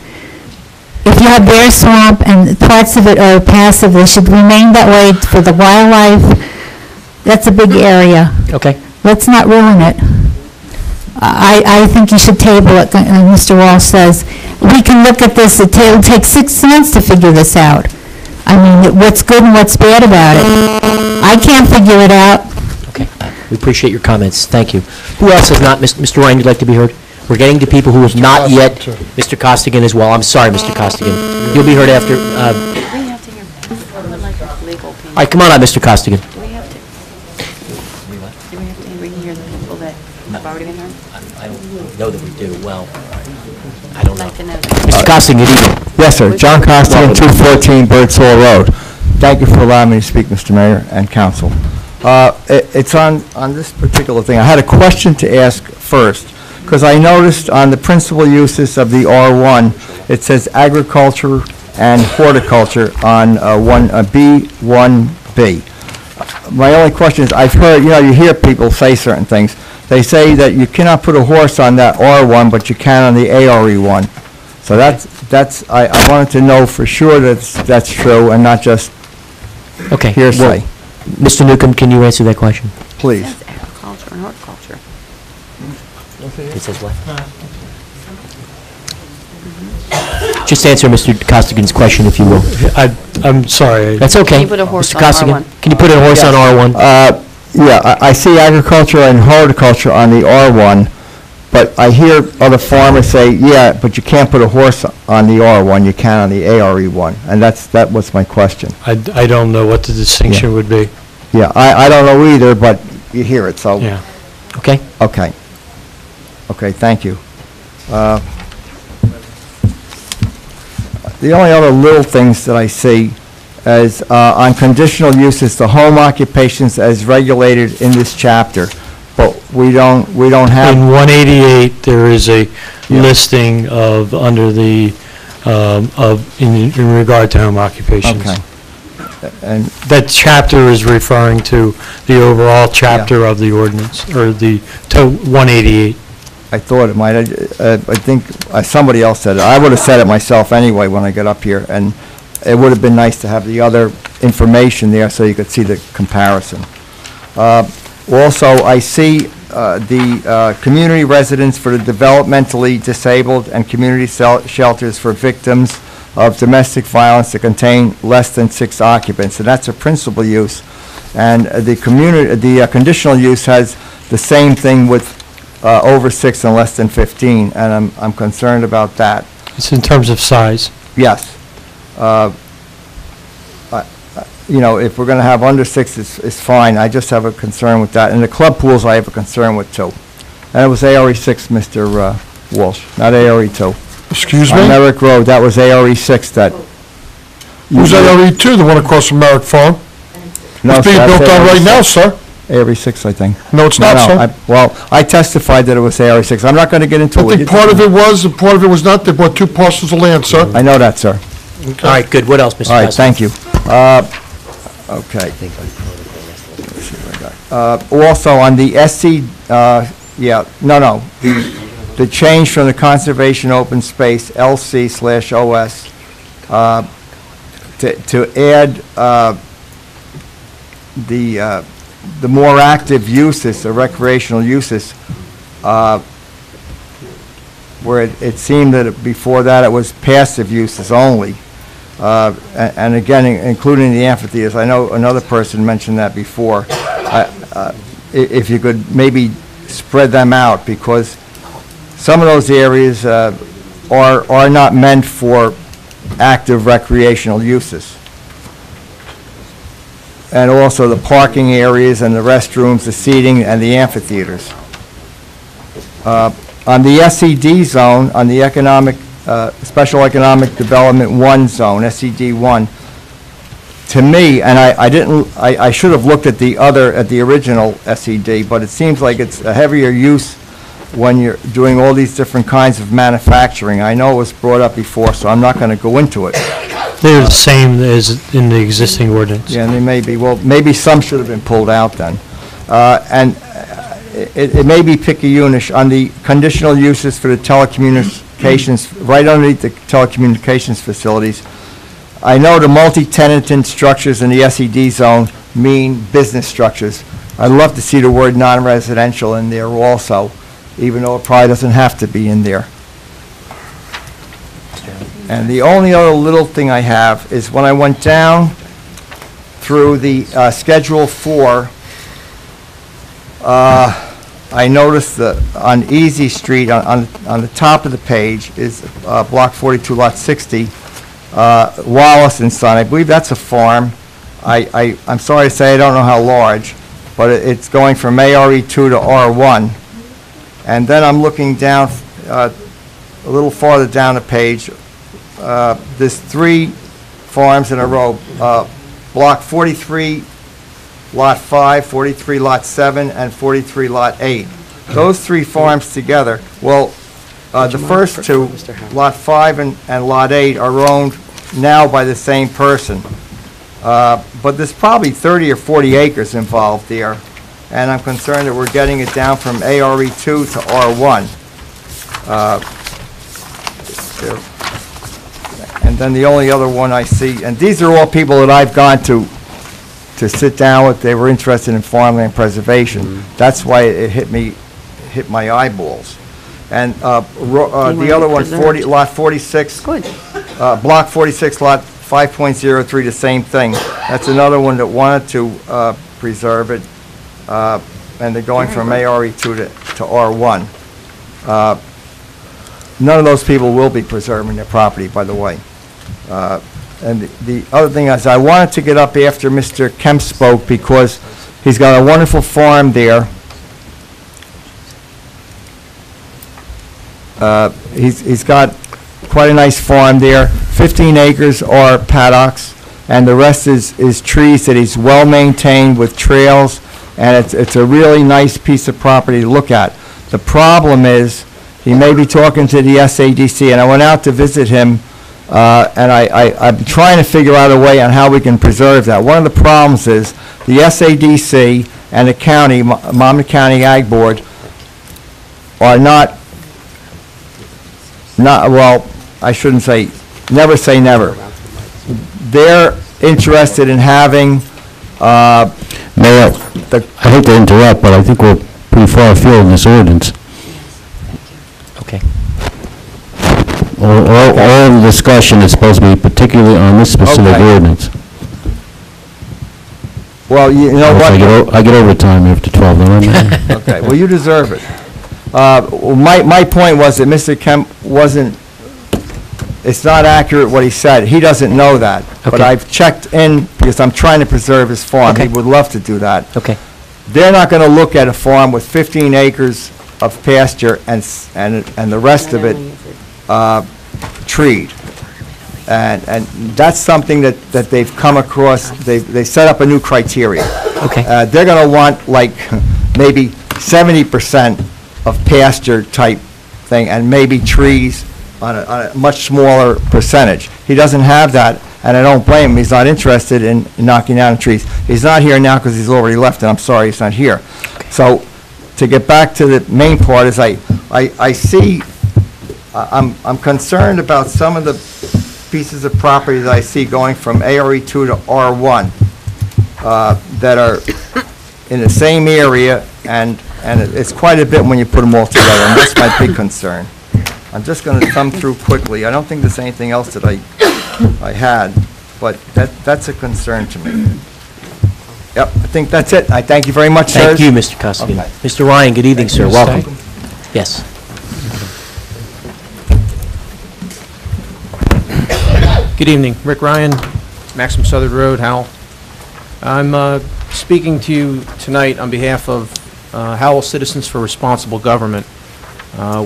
If you have Bear Swamp and parts of it are passive, they should remain that way for the wildlife. That's a big area. Okay. Let's not ruin it. I think you should table it, Mr. Walsh says. We can look at this, it'll take 6 months to figure this out. I mean, what's good and what's bad about it. I can't figure it out. Okay. We appreciate your comments. Thank you. Who else has not? Mr. Ryan, you'd like to be heard? We're getting to people who have not yet. Mr. Costigan as well. I'm sorry, Mr. Costigan. You'll be heard after. All right, come on up, Mr. Costigan. Do we have to re-hear the people that have already been heard? I don't know that we do. Well, I don't know. I'd like to know. Mr. Costigan, good evening. Yes, sir. John Costigan, 214 Birds Hall Road. Thank you for allowing me to speak, Mr. Mayor and council. It's on this particular thing. I had a question to ask first, because I noticed on the principal uses of the R1, it says agriculture and horticulture on B1B. My only question is, I've heard, you hear people say certain things. They say that you cannot put a horse on that R1, but you can on the ARE1. So I wanted to know for sure that's true and not just hearsay. Well, Mr. Newcomb, can you answer that question? Please. It says agriculture and horticulture. It says what? Just answer Mr. Costigan's question, if you will. I'm sorry. That's okay. Can you put a horse Mr. on Costigan, R1? can you put a horse on R1? Yeah, I see agriculture and horticulture on the R1, But I hear other farmers say, yeah, but you can't put a horse on the R1, you can on the ARE1, and that was my question. I don't know what the distinction would be. Yeah, I don't know either, but you hear it, so. Yeah. Okay. Okay. Okay, thank you. The only other little things that I see is on conditional uses, the home occupations as regulated in this chapter, but we don't have. In 188, there is a listing of, under the, in regard to home occupations. Okay. And That chapter is referring to the overall chapter of the ordinance, or to 188. I thought it might, I think somebody else said it. I would have said it myself anyway when I got up here, and it would have been nice to have the other information there so you could see the comparison. Also, I see the community residence for the developmentally disabled and community shelters for victims of domestic violence that contain less than 6 occupants, and that's a principal use. And the conditional use has the same thing with over 6 and less than 15, and I'm concerned about that. It's in terms of size. Yes. You know, if we're going to have under 6, it's fine. I just have a concern with that. And the club pools, I have a concern with too. And it was ARE 6, Mr. Walsh, not ARE 2. Excuse me? On Merrick Road, that was ARE 6 that. Who's ARE 2, the one across from Merrick Farm? No, It's being sir, built that's on ARE right now, 6. sir. ARE 6, I think. No, it's not, sir. Well, I testified that it was ARE 6. I'm not going to get into I it. think part of it was and part of it was not. They bought 2 parcels of land, sir. I know that, sir. All right, good. What else, Mr. All right, President? thank you. Okay. Also, on the SC, the change from the Conservation Open Space, LC/OS, to add the more active uses, the recreational uses, where it seemed that before that it was passive uses only. And again, including the amphitheaters. I know another person mentioned that before. If you could maybe spread them out, because some of those areas are not meant for active recreational uses. And also the parking areas and the restrooms, the seating, and the amphitheaters. On the SED zone, on the Special Economic Development 1 zone, SED 1, to me, and I should have looked at the original SED, but it seems like it's a heavier use when you're doing all these different kinds of manufacturing. I know it was brought up before, so I'm not going to go into it. They're the same as in the existing ordinance. Yeah, and they may be. Well, maybe some should have been pulled out then. And it may be picky-unish on the conditional uses for the telecommunications, right underneath the telecommunications facilities. I know the multi-tenanted structures in the SED zone mean business structures. I'd love to see the word non-residential in there also, even though it probably doesn't have to be in there. And the only other little thing I have is when I went down through the Schedule 4, I noticed that on Easy Street, on the top of the page, is Block 42, Lot 60, Wallace and Son. I believe that's a farm. I'm sorry to say I don't know how large, but it's going from ARE2 to R1. And then I'm looking down a little farther down the page. There's 3 farms in a row, Block 43, Lot 5, 43, Lot 7, and 43, Lot 8. Those 3 farms together, well, the first 2, Lot 5 and Lot 8, are owned now by the same person. But there's probably 30 or 40 acres involved there, and I'm concerned that we're getting it down from ARE2 to R1. And then the only other one I see, and these are all people that I've gone to sit down with. They were interested in farmland preservation. That's why it hit my eyeballs. And the other one, Lot 46, Block 46, Lot 5.03, the same thing. That's another one that wanted to preserve it, and they're going from ARE2 to R1. None of those people will be preserving their property, by the way. And the other thing is, I wanted to get up after Mr. Kemp spoke because he's got a wonderful farm there. He's got quite a nice farm there. 15 acres are paddocks, and the rest is trees that he's well-maintained with trails, and it's a really nice piece of property to look at. The problem is, he may be talking to the SADC, and I went out to visit him, and I'm trying to figure out a way on how we can preserve that. One of the problems is the SADC and the county, Monmouth County Ag Board, are not, well, I shouldn't say, never say never. They're interested in having, Mayor, I hate to interrupt, but I think we're pretty far afield in this ordinance. Okay. All the discussion is supposed to be particularly on this specific Okay. ordinance. well, you know what? I get overtime after 12, don't I? Okay, well, you deserve it. My point was that Mr. Kemp wasn't, it's not accurate what he said. He doesn't know that. But Okay. I've checked in because I'm trying to preserve his farm. He Okay. would love to do that. Okay. They're not going to look at a farm with 15 acres of pasture and the rest of it treed. And that's something that they've come across. They set up a new criteria. Okay. They're going to want like maybe 70% of pasture type thing and maybe trees on a much smaller percentage. He doesn't have that, and I don't blame him. He's not interested in knocking down trees. He's not here now because he's already left, and I'm sorry he's not here. So to get back to the main part is I see, I'm concerned about some of the pieces of property that I see going from ARE2 to R1 that are in the same area, and it's quite a bit when you put them all together, and that's my big concern. I'm just going to thumb through quickly. I don't think there's anything else that I had, but that's a concern to me. Yep, I think that's it. I thank you very much, sir. Thank you, Mr. Costigan. Okay. Mr. Ryan, good evening, sir. Welcome. Yes. Good evening. Rick Ryan, Maxim Southern Road, Howell. I'm speaking to you tonight on behalf of Howell Citizens for Responsible Government.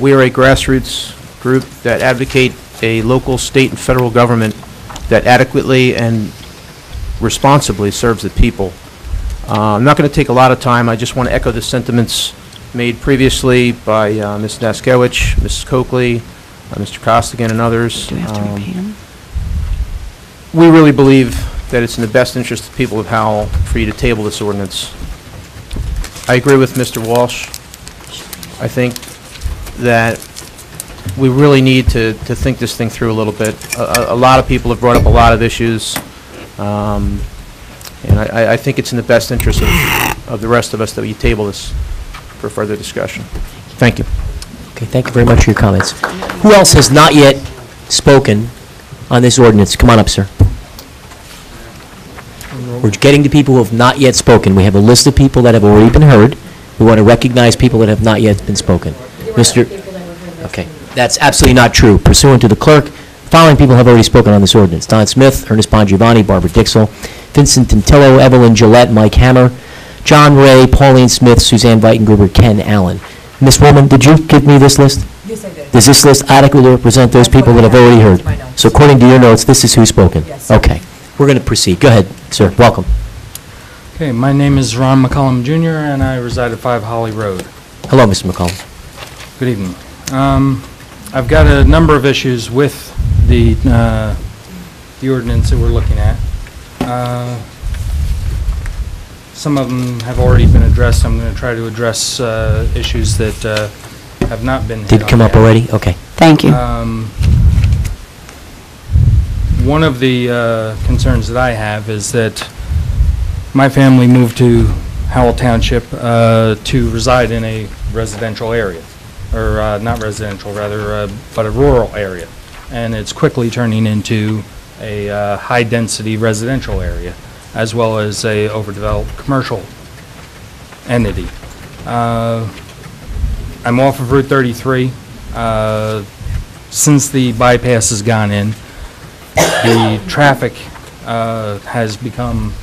We are a grassroots group that advocate a local, state, and federal government that adequately and responsibly serves the people. I'm not going to take a lot of time. I just want to echo the sentiments made previously by Ms. Daskewicz, Mrs. Coakley, Mr. Costigan, and others. Do we have to repeat them? We really believe that it's in the best interest of the people of Howell for you to table this ordinance. I agree with Mr. Walsh. I think that we really need to think this thing through a little bit. A lot of people have brought up a lot of issues, and I think it's in the best interest of the rest of us that we table this for further discussion. Thank you. Okay, thank you very much for your comments. Who else has not yet spoken on this ordinance? Come on up, sir. We're getting to people who have not yet spoken. We have a list of people that have already been heard. We want to recognize people that have not yet been spoken. Mr. Okay, that's absolutely not true. Pursuant to the clerk, the following people have already spoken on this ordinance: Don Smith, Ernest Bongiovanni, Barbara Dixell, Vincent Tintillo, Evelyn Gillette, Mike Hammer, John Ray, Pauline Smith, Suzanne Weitengruber, Ken Allen. Ms. Woolman, did you give me this list? Yes, I did. Does this list adequately represent those people that have already heard? So according to your notes, this is who's spoken? Yes. Okay. We're going to proceed. Go ahead, sir. Welcome. Okay, my name is Ron McCollum Jr., and I reside at 5 Holly Road. Hello, Mr. McCollum. Good evening. I've got a number of issues with the ordinance that we're looking at. Some of them have already been addressed. I'm going to try to address issues that have not been hit Did on come up yet. already? Okay. Thank you. One of the concerns that I have is that my family moved to Howell Township to reside in a residential area, or not residential, rather, but a rural area. And it's quickly turning into a high-density residential area, as well as a overdeveloped commercial entity. I'm off of Route 33. Since the bypass has gone in, the traffic has become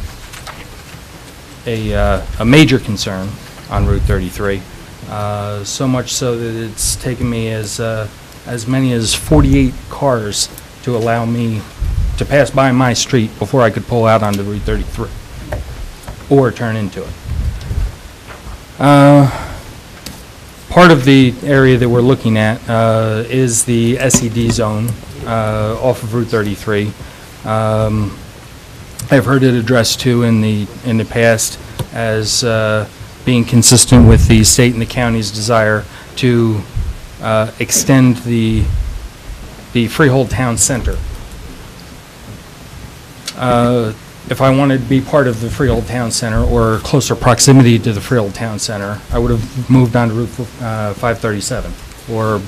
a major concern on Route 33, so much so that it's taken me as many as 48 cars to allow me to pass by my street before I could pull out onto Route 33 or turn into it. Part of the area that we're looking at is the SED zone off of Route 33. I've heard it addressed too in the past as being consistent with the state and the county's desire to extend the Freehold Town Center. If I wanted to be part of the Freehold Town Center or closer proximity to the Freehold Town Center, I would have moved on to Route 537 or,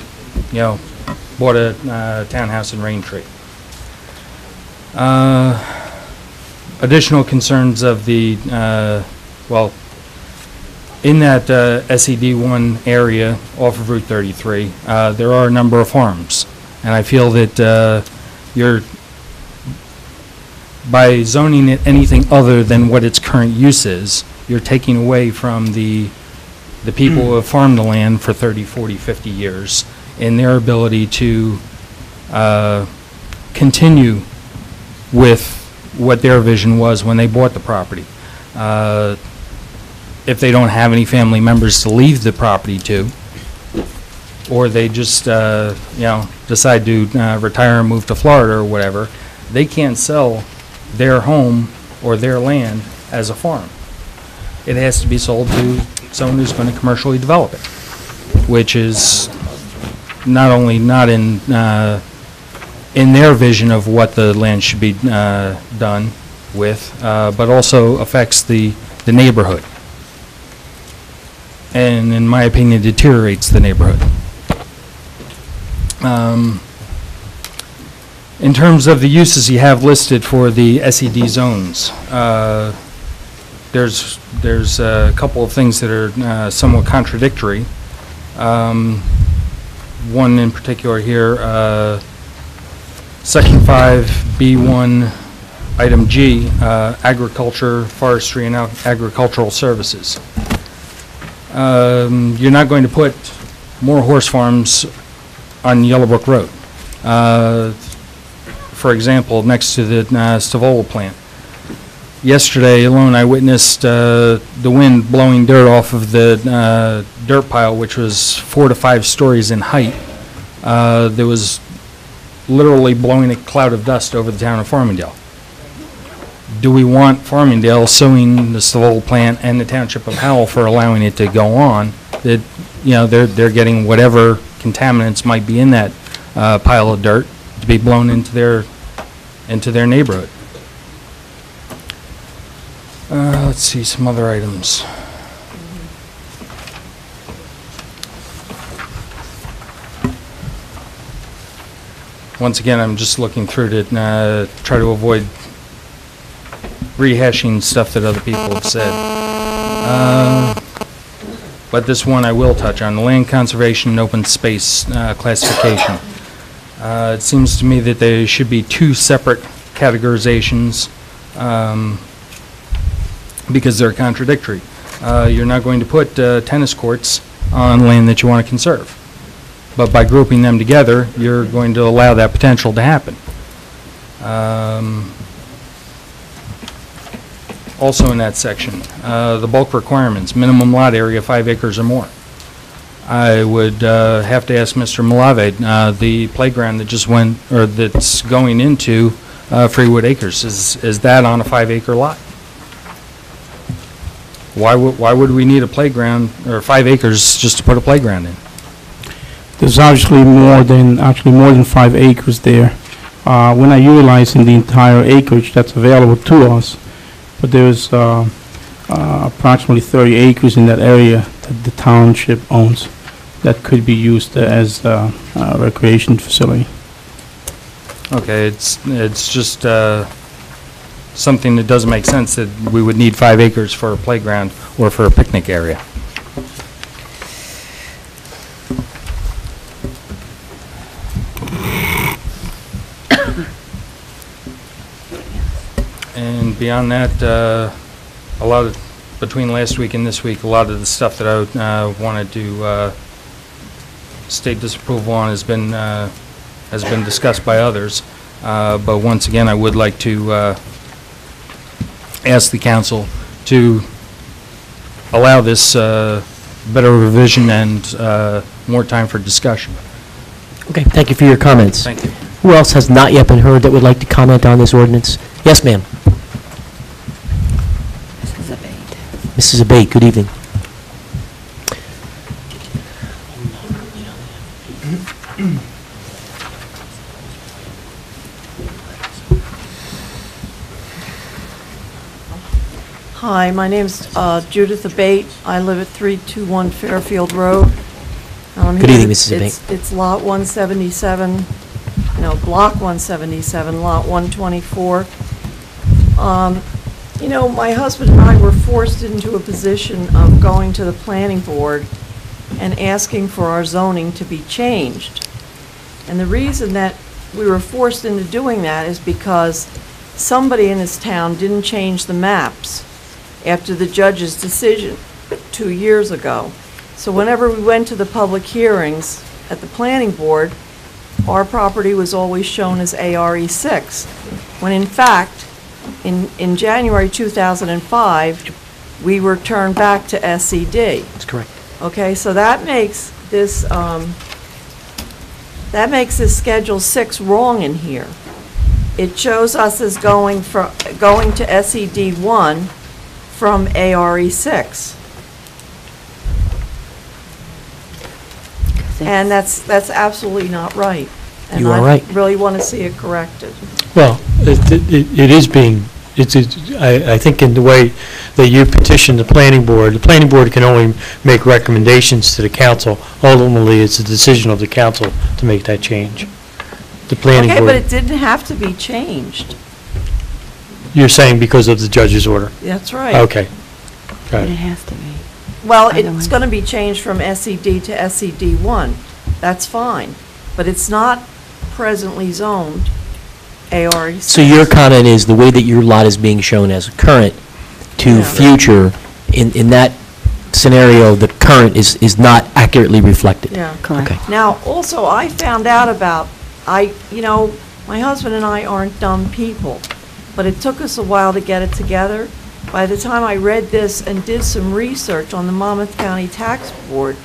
bought a townhouse in Raintree. Additional concerns of the, in that SED1 area off of Route 33, there are a number of farms, and I feel that by zoning it anything other than what its current use is, you're taking away from the people who have farmed the land for 30, 40, 50 years in their ability to continue with what their vision was when they bought the property. If they don't have any family members to leave the property to, or they just, decide to retire and move to Florida or whatever, they can't sell their home or their land as a farm. It has to be sold to someone who's going to commercially develop it, which is not only not in their vision of what the land should be done with, but also affects the neighborhood. And in my opinion, deteriorates the neighborhood. In terms of the uses you have listed for the SED zones, there's a couple of things that are somewhat contradictory. One in particular here, Section 5B1, Item G, agriculture, forestry, and agricultural services. You're not going to put more horse farms on Yellowbrook Road. For example, next to the Stavola plant. Yesterday alone, I witnessed the wind blowing dirt off of the dirt pile, which was 4 to 5 stories in height. There was literally blowing a cloud of dust over the town of Farmingdale. Do we want Farmingdale suing the Stavola plant and the Township of Howell for allowing it to go on? That they're getting whatever contaminants might be in that pile of dirt to be blown into their neighborhood. Let's see some other items. Once again, I'm just looking through to try to avoid rehashing stuff that other people have said. But this one I will touch on, the land conservation and open space classification. It seems to me that there should be 2 separate categorizations because they're contradictory. You're not going to put tennis courts on land that you want to conserve. But by grouping them together, you're going to allow that potential to happen. Also in that section, the bulk requirements, minimum lot area 5 acres or more. I would have to ask Mr. Malave, the playground that just went, or that's going into Freewood Acres, is that on a 5-acre lot? Why would we need a playground, or 5 acres, just to put a playground in? There's actually more than 5 acres there. We're not utilizing the entire acreage that's available to us, but there's approximately 30 acres in that area that the township owns that could be used as a recreation facility. Okay, it's just something that doesn't make sense that we would need 5 acres for a playground or for a picnic area. And beyond that, a lot of, between last week and this week, a lot of the stuff that I wanted to state disapproval on has been discussed by others. But once again, I would like to ask the council to allow this better revision and more time for discussion. Okay, thank you for your comments. Thank you. Who else has not yet been heard that would like to comment on this ordinance? Yes, ma'am. Mrs. Abate. Mrs. Abate, good evening. Hi, my name's Judith Abate. I live at 321 Fairfield Road. Good evening, Mrs. Abate. It's Lot 177, no, Block 177, Lot 124. You know, my husband and I were forced into a position of going to the planning board and asking for our zoning to be changed. And the reason that we were forced into doing that is because somebody in this town didn't change the maps after the judge's decision 2 years ago. So whenever we went to the public hearings at the planning board, our property was always shown as ARE6, when in fact, in January 2005, we were turned back to SED. That's correct. Okay, so that makes this Schedule 6 wrong in here. It shows us as going to SED1 from ARE6. And that's absolutely not right. You are right. And I really want to see it corrected. Well, it is being, I think in the way that you petition the planning board can only make recommendations to the council. Ultimately, it's a decision of the council to make that change. The planning board. Okay, but it didn't have to be changed. You're saying because of the judge's order? That's right. Okay. Got It it. has to be. Well, it's going to be changed from SED to SED1. That's fine. But it's not presently zoned ARE6. So your comment is the way that your lot is being shown as current to future, in that scenario, the current is not accurately reflected? Yeah. Okay. Now, also, I found out about, you know, my husband and I aren't dumb people, but it took us a while to get it together. By the time I read this and did some research on the Monmouth County Tax Board,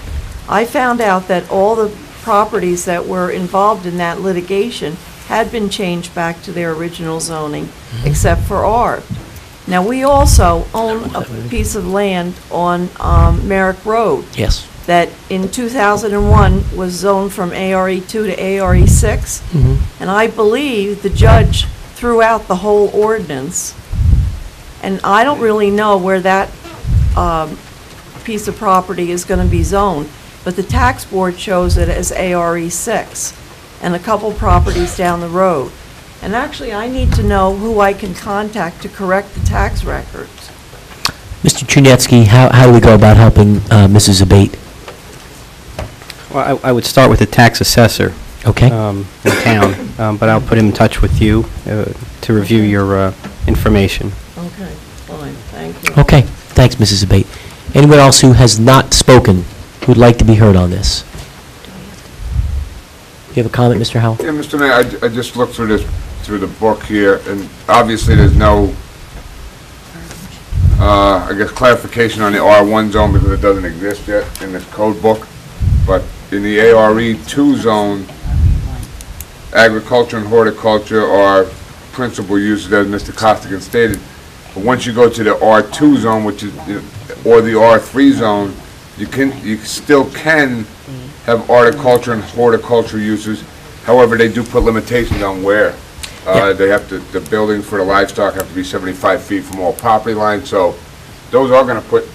I found out that all the properties that were involved in that litigation had been changed back to their original zoning, except for ours. Now, we also own a piece of land on Merrick Road. Yes. That in 2001 was zoned from ARE2 to ARE6. And I believe the judge threw out the whole ordinance. And I don't really know where that piece of property is going to be zoned, but the tax board shows it as ARE6 and a couple properties down the road. And actually, I need to know who I can contact to correct the tax records. Mr. Chunetsky, how do we go about helping Mrs. Abate? Well, I would start with the tax assessor. Okay. In town, but I'll put him in touch with you to review your information. Okay, fine, thank you. Okay, thanks, Mrs. Abate. Anyone else who has not spoken who would like to be heard on this? You have a comment, Mr. Howell? Yeah, Mr. Mayor, I just looked through the book here, and obviously there's no, I guess, clarification on the R1 zone because it doesn't exist yet in this code book. But in the ARE2 zone, agriculture and horticulture are principal uses, as Mr. Costigan stated. But once you go to the R2 zone, which is, or the R3 zone, you still can have horticulture and horticulture uses. However, they do put limitations on where. They have to, the buildings for the livestock have to be 75 feet from all property lines. So those are going to put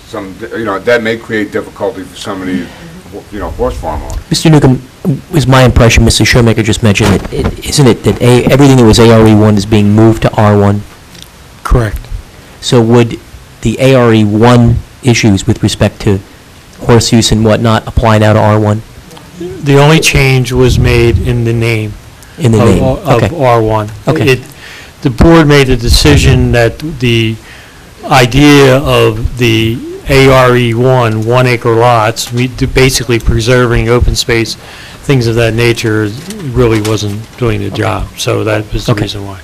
some, that may create difficulty for some of these, horse farm owners. Mr. Newcomb, is my impression, Mr. Shoemaker just mentioned it, isn't it that everything that was ARE1 is being moved to R1? Correct. So would the ARE1 issues with respect to horse use and whatnot apply now to R1? The only change was made in the name. In the name, Of okay. R1. Okay. the board made a decision that the idea of the ARE1, 1 acre lots, basically preserving open space, things of that nature, really wasn't doing the job. So that was the reason why.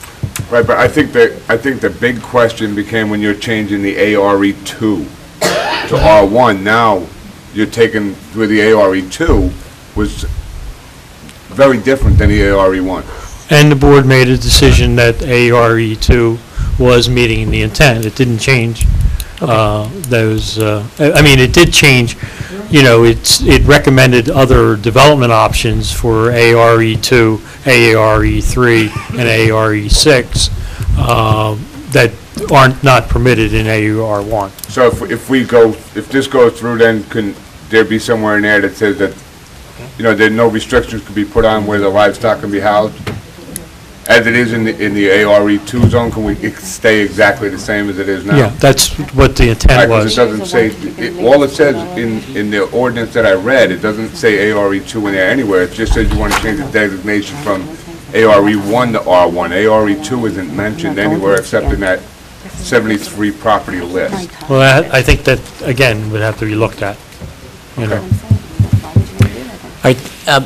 Right, but I think the big question became when you're changing the ARE2 to R1. Now, you're taking, where the ARE2 was very different than the ARE1. And the board made a decision that ARE2 was meeting the intent. It didn't change those, I mean, it did change, you know, it recommended other development options for ARE2, ARE3, and ARE6 that aren't not permitted in AR1. So if this goes through, then can there be somewhere in there that says that, you know, that no restrictions could be put on where the livestock can be housed? As it is in the ARE2 zone, can it stay exactly the same as it is now? Yeah, that's what the intent was. Because it doesn't say, all it says in the ordinance that I read, it doesn't say ARE2 in there anywhere. It just says you want to change the designation from ARE1 to R1. ARE2 isn't mentioned anywhere except in that 73 property list. Well, I think that, again, would have to be looked at, you know. All right,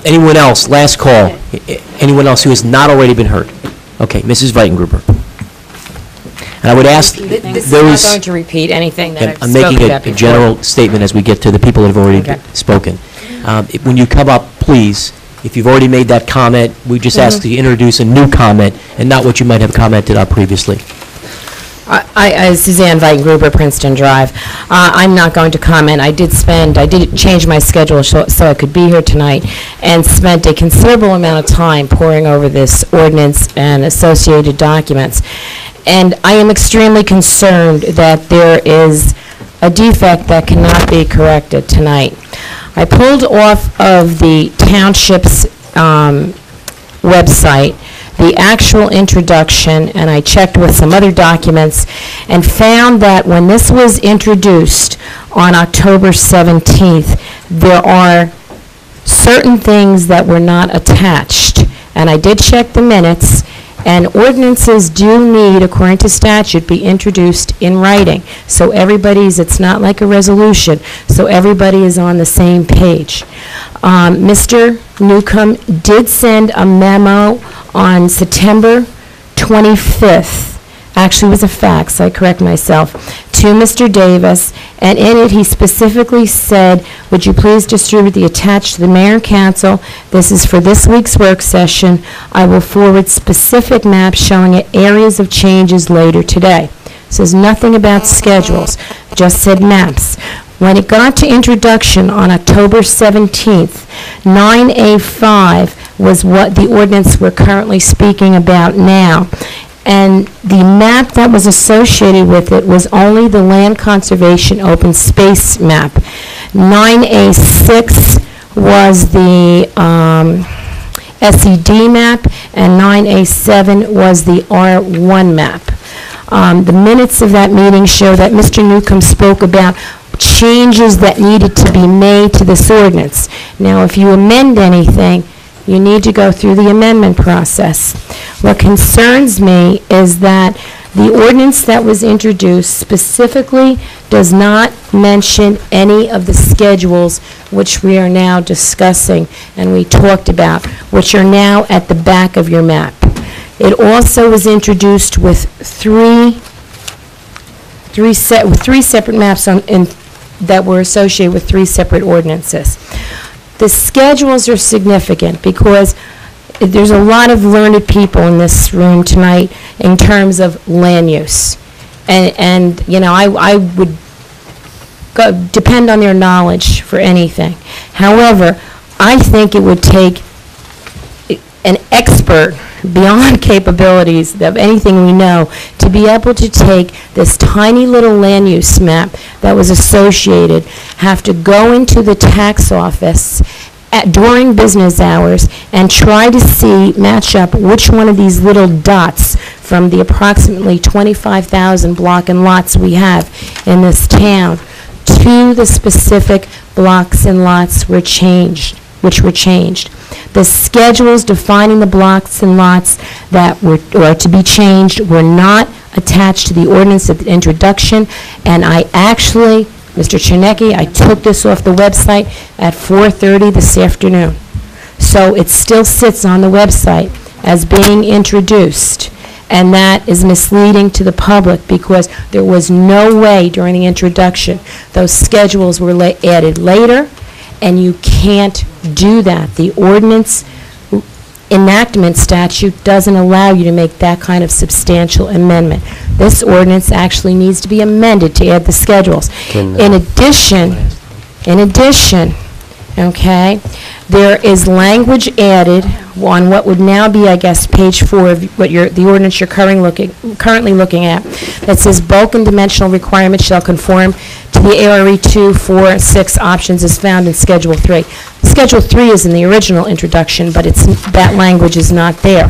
anyone else? Last call. Anyone else who has not already been heard? Okay, Mrs. Weitengruber. And I would ask those... This is not going to repeat anything that I've I'm spoken making about a before. general statement as we get to the people that have already spoken. When you come up, please, if you've already made that comment, we just ask that you introduce a new comment and not what you might have commented on previously. Suzanne Weitengruber, Princeton Drive. I'm not going to comment. I did change my schedule so I could be here tonight, and spent a considerable amount of time poring over this ordinance and associated documents. And I am extremely concerned that there is a defect that cannot be corrected tonight. I pulled off of the Township's website the actual introduction, and I checked with some other documents, and found that when this was introduced on October 17th, there are certain things that were not attached. And I did check the minutes, and ordinances do need, according to statute, be introduced in writing. So it's not like a resolution, so everybody is on the same page. Mr. Newcomb did send a memo on September 25th, actually it was a fax, I correct myself, to Mr. Davis, and in it he specifically said, would you please distribute the attached to the mayor and council? This is for this week's work session. I will forward specific maps showing areas of changes later today. Says nothing about schedules, just said maps. When it got to introduction on October 17th, 9A5 was what the ordinance we're currently speaking about now. And the map that was associated with it was only the land conservation open space map. 9A6 was the SED map, and 9A7 was the R1 map. The minutes of that meeting show that Mr. Newcomb spoke about changes that needed to be made to this ordinance. Now, if you amend anything, you need to go through the amendment process. What concerns me is that the ordinance that was introduced specifically does not mention any of the schedules which we are now discussing and we talked about, which are now at the back of your map. It also was introduced with three separate maps that were associated with three separate ordinances. The schedules are significant because there's a lot of learned people in this room tonight in terms of land use. And you know, I would depend on their knowledge for anything. However, I think it would take an expert beyond capabilities of anything we know to be able to take this tiny little land use map that was associated, have to go into the tax office during business hours and try to match up which one of these little dots from the approximately 25,000 block and lots we have in this town to the specific blocks and lots which were changed. The schedules defining the blocks and lots that were to be changed were not attached to the ordinance at the introduction, and I actually, Mr. Chernecki, I took this off the website at 4:30 this afternoon. So it still sits on the website as being introduced, and that is misleading to the public because there was no way during the introduction. Those schedules were added later, and you can't do that. The ordinance enactment statute doesn't allow you to make that kind of substantial amendment. This ordinance actually needs to be amended to add the schedules. In addition, okay, there is language added on what would now be, I guess, page 4 of what the ordinance you're currently looking at, that says bulk and dimensional requirements shall conform to the ARE 2, 4, 6 options as found in Schedule 3. Schedule 3 is in the original introduction, but that language is not there.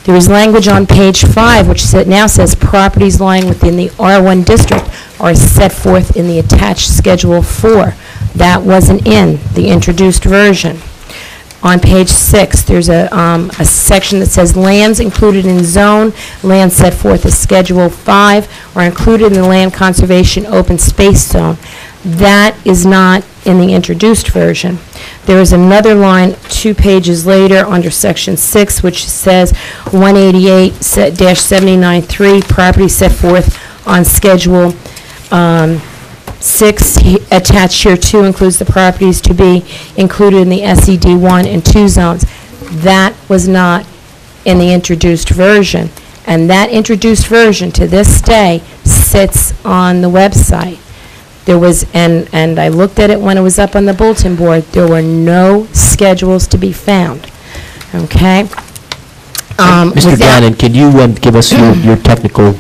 There is language on page 5, which now says properties lying within the R1 district are set forth in the attached Schedule 4. That wasn't in the introduced version. On page 6, there's a section that says lands included in zone, lands set forth as Schedule 5 are included in the land conservation open space zone. That is not in the introduced version. There is another line 2 pages later under section 6, which says 188-79-3, property set forth on Schedule 6, attached here 2 includes the properties to be included in the SED 1 and 2 zones. That was not in the introduced version, and that introduced version to this day sits on the website. There was, and I looked at it when it was up on the bulletin board, there were no schedules to be found, okay? Mr. Gannon, can you give us your technical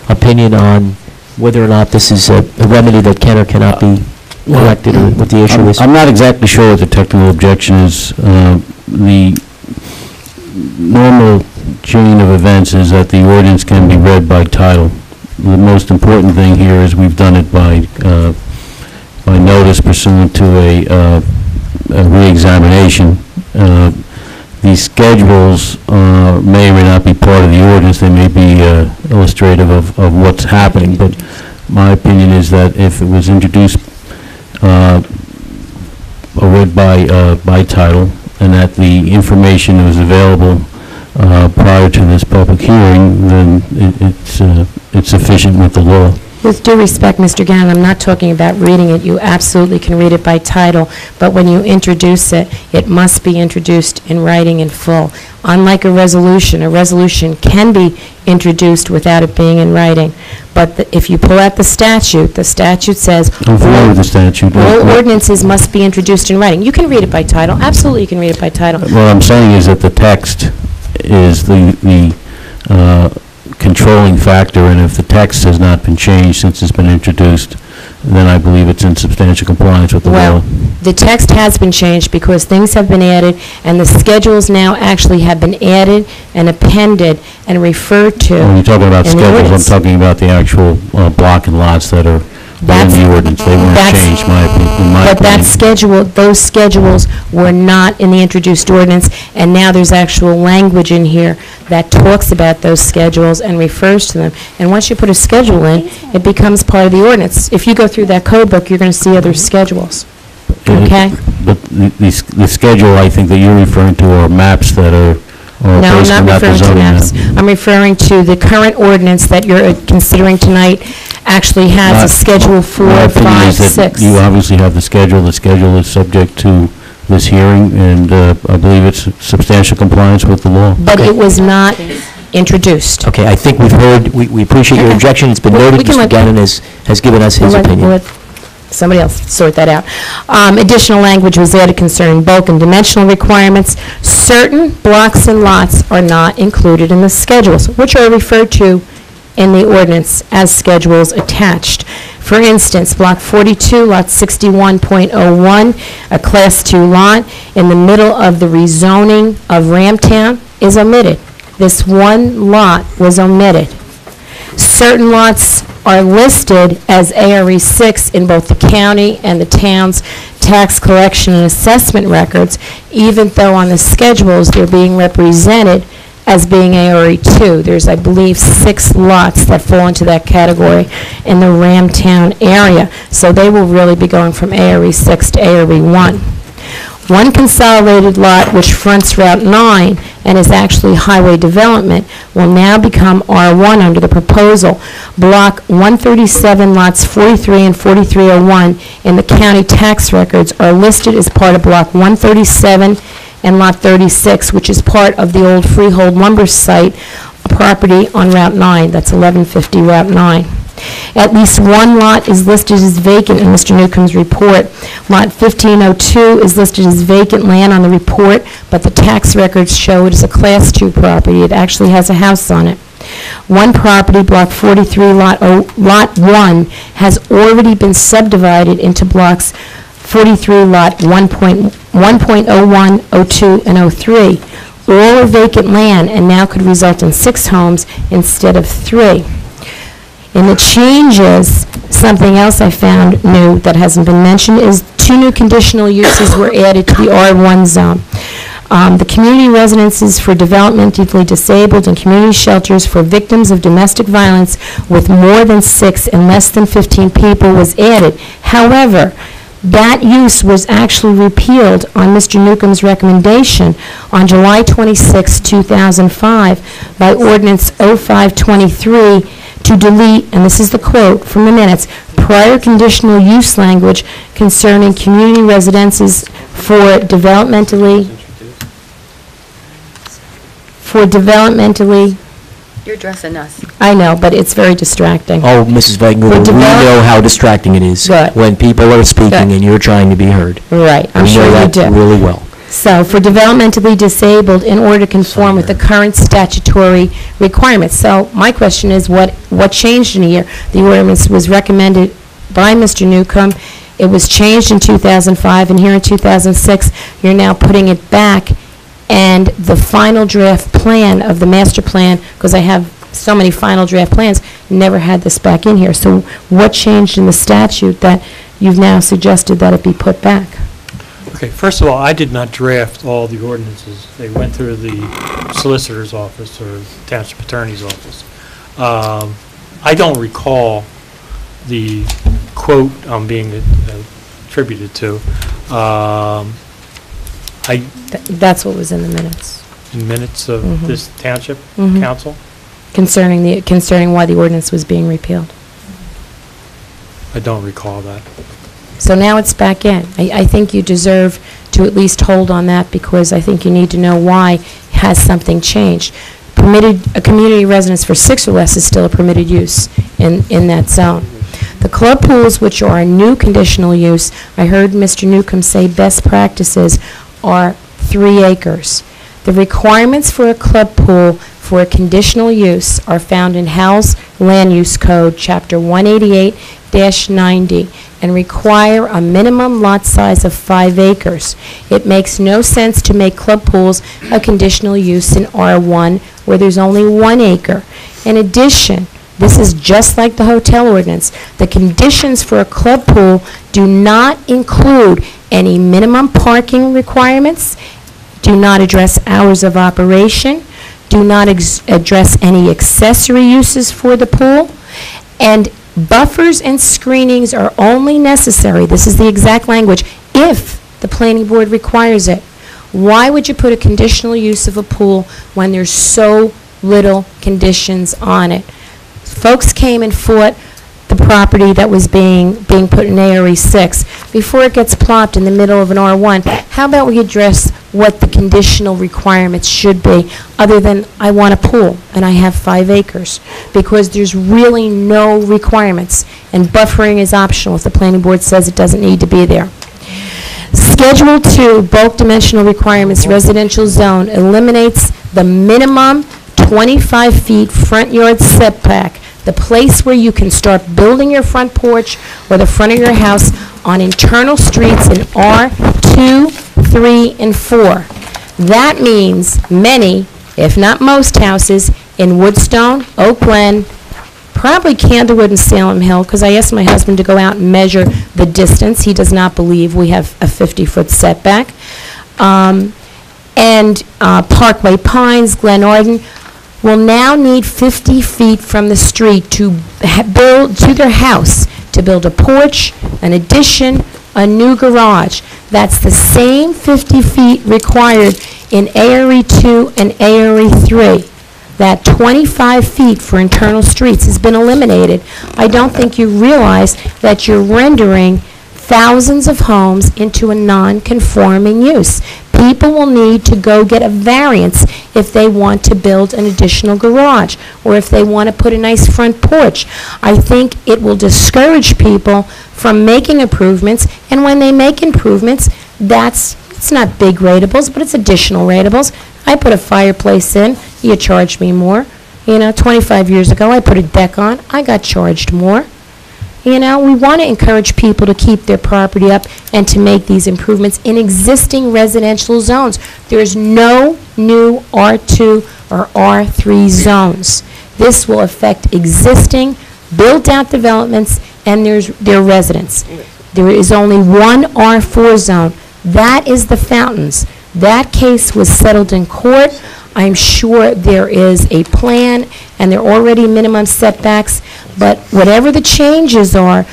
opinion on whether or not this is a remedy that can or cannot be corrected, or what the issue is? I'm not exactly sure what the technical objection is. The normal chain of events is that the ordinance can be read by title. The most important thing here is we've done it by notice pursuant to a re-examination. These schedules may or may not be part of the ordinance. They may be illustrative of what's happening, but my opinion is that if it was introduced or read by title, and that the information was available prior to this public hearing, then it's sufficient with the law. With due respect, Mr. Gannon, I'm not talking about reading it. You absolutely can read it by title, but when you introduce it, it must be introduced in writing in full. Unlike a resolution can be introduced without it being in writing. But if you pull out the statute says I'm familiar with the statute. all ordinances must be introduced in writing. You can read it by title. Absolutely, you can read it by title. What I'm saying is that the text is the controlling factor, and if the text has not been changed since it's been introduced, then I believe it's in substantial compliance with the law. Well, the text has been changed because things have been added, and the schedules now actually have been added and appended and referred to When you're talking about in the schedules, I'm ordinance. talking about the actual block and lots that are in the ordinance. They weren't changed, in my But that opinion. those schedules were not in the introduced ordinance, and now there's actual language in here that talks about those schedules and refers to them. And once you put a schedule in, it becomes part of the ordinance. If you go through that code book, you're going to see other schedules. Okay? But the schedule, I think, that you're referring to are maps that are No, I'm basically not not the referring to zoning maps. map. I'm referring to the current ordinance that you're considering tonight actually has a Schedule 4, My opinion 5, is that 6. you obviously have the schedule. The schedule is subject to this hearing, and I believe it's substantial compliance with the law. But it was not introduced. Okay, I think we've heard, we appreciate your objection. It's been We noted. can Mr. let- Gannon has given us his We'll opinion. let somebody else sort that out. Additional language was added concerning bulk and dimensional requirements. Certain blocks and lots are not included in the schedules, which are referred to in the ordinance as schedules attached. For instance, Block 42, Lot 61.01, a Class 2 lot in the middle of the rezoning of Ramtown is omitted. This one lot was omitted. Certain lots are listed as ARE 6 in both the county and the town's tax collection and assessment records, even though on the schedules they're being represented as being ARE 2. There's, I believe, 6 lots that fall into that category in the Ramtown area. So they will really be going from ARE 6 to ARE 1. One consolidated lot, which fronts Route 9 and is actually highway development, will now become R1 under the proposal. Block 137, lots 43 and 4301 in the county tax records are listed as part of Block 137 and Lot 36, which is part of the old freehold lumber site property on Route 9. That's 1150 Route 9. At least one lot is listed as vacant in Mr. Newcomb's report. Lot 1502 is listed as vacant land on the report, but the tax records show it as a Class 2 property. It actually has a house on it. One property, Block 43, Lot 1, has already been subdivided into Blocks 43, Lot 1.01, 02, and 03. All are vacant land and now could result in 6 homes instead of 3. In the changes, something else I found new that hasn't been mentioned is 2 new conditional uses were added to the R1 zone. The community residences for developmentally disabled and community shelters for victims of domestic violence with more than 6 and less than 15 people was added. However, that use was actually repealed on Mr. Newcomb's recommendation on July 26, 2005 by Ordinance 0523 to delete, and this is the quote from the minutes, prior conditional use language concerning community residences for developmentally. You're addressing us. I know, but it's very distracting. Oh, Mrs. Wegener, we know how distracting it is when people are speaking and you're trying to be heard. Right, I'm sure you do. We know that really well. So, for developmentally disabled, in order to conform with the current statutory requirements. So, my question is, what changed in a year? The ordinance was recommended by Mr. Newcomb. It was changed in 2005, and here in 2006, you're now putting it back, and the final draft plan of the master plan, because I have so many final draft plans, never had this back in here. So, what changed in the statute that you've now suggested that it be put back? Okay, first of all, I did not draft all the ordinances. They went through the solicitor's office or township attorney's office. I don't recall the quote I'm being attributed to. That's what was in the minutes. In minutes of this township council? Concerning why the ordinance was being repealed. I don't recall that. So now it's back in. I think you deserve to at least hold on that because I think you need to know why has something changed. A community residence for 6 or less is still a permitted use in that zone. The club pools, which are a new conditional use, I heard Mr. Newcomb say best practices are 3 acres. The requirements for a club pool for a conditional use are found in Howell's Land Use Code, Chapter 188-90, and require a minimum lot size of 5 acres. It makes no sense to make club pools a conditional use in R1 where there's only 1 acre. In addition, this is just like the hotel ordinance. The conditions for a club pool do not include any minimum parking requirements, do not address hours of operation, do not address any accessory uses for the pool, and buffers and screenings are only necessary, this is the exact language, if the planning board requires it. Why would you put a conditional use of a pool when there's so little conditions on it? Folks came and fought the property that was being put in ARE 6. Before it gets plopped in the middle of an R1, how about we address what the conditional requirements should be, other than I want a pool and I have 5 acres, because there's really no requirements, and buffering is optional if the planning board says it doesn't need to be there. Schedule 2, bulk dimensional requirements, residential zone, eliminates the minimum 25 feet front yard setback, the place where you can start building your front porch or the front of your house on internal streets in R2, 3, and 4. That means many, if not most houses in Woodstone, Oak Glen, probably Candlewood and Salem Hill, because I asked my husband to go out and measure the distance. He does not believe we have a 50-foot setback. And Parkway Pines, Glen Arden, will now need 50 feet from the street to build, to their house, to build a porch, an addition, a new garage. That's the same 50 feet required in ARE 2 and ARE 3. That 25 feet for internal streets has been eliminated. I don't think you realize that you're rendering thousands of homes into a non-conforming use. People will need to go get a variance if they want to build an additional garage, or if they want to put a nice front porch. I think it will discourage people from making improvements, and when they make improvements, it's not big ratables, but it's additional ratables. I put a fireplace in, you charge me more. 25 years ago, I put a deck on, I got charged more. We want to encourage people to keep their property up and to make these improvements in existing residential zones. There's no new R2 or R3 zones. This will affect existing built-out developments and their residents. There is only one R4 zone. That is the Fountains. That case was settled in court. I'm sure there is a plan, and there are already minimum setbacks, but whatever the changes are,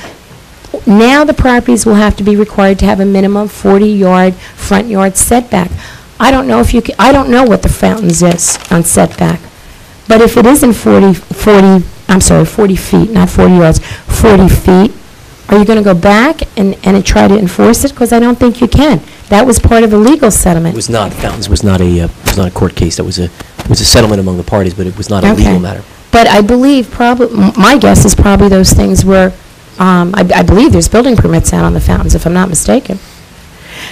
now the properties will have to be required to have a minimum 40-yard front yard setback. I don't know if you can, I don't know what the Fountains is on setback, but if it isn't 40 feet, not 40 yards, 40 feet, are you going to go back and try to enforce it? Because I don't think you can. That was part of a legal settlement. It was not. Fountains was not a court case. That was a settlement among the parties, but it was not a legal matter. But I believe my guess is probably those things were, I believe there's building permits out on the Fountains, if I'm not mistaken.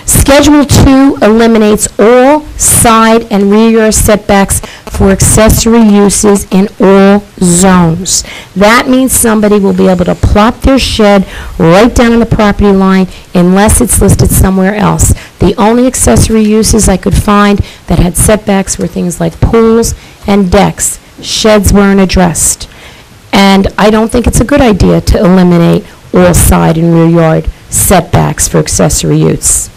Schedule 2 eliminates all side and rear yard setbacks for accessory uses in all zones. That means somebody will be able to plop their shed right down on the property line unless it's listed somewhere else. The only accessory uses I could find that had setbacks were things like pools and decks. Sheds weren't addressed. And I don't think it's a good idea to eliminate all side and rear yard setbacks for accessory use.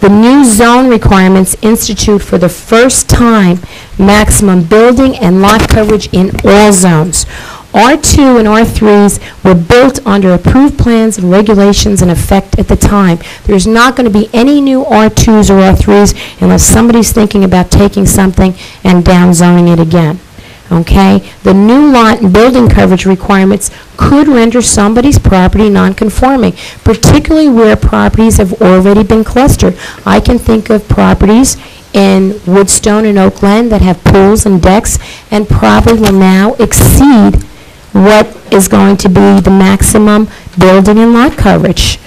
The new zone requirements institute for the first time maximum building and lot coverage in all zones. R2 and R3s were built under approved plans and regulations in effect at the time. There's not going to be any new R2s or R3s unless somebody's thinking about taking something and downzoning it again. Okay? The new lot and building coverage requirements could render somebody's property non-conforming, particularly where properties have already been clustered. I can think of properties in Woodstone and Oak Glen that have pools and decks and probably will now exceed what is going to be the maximum building and lot coverage.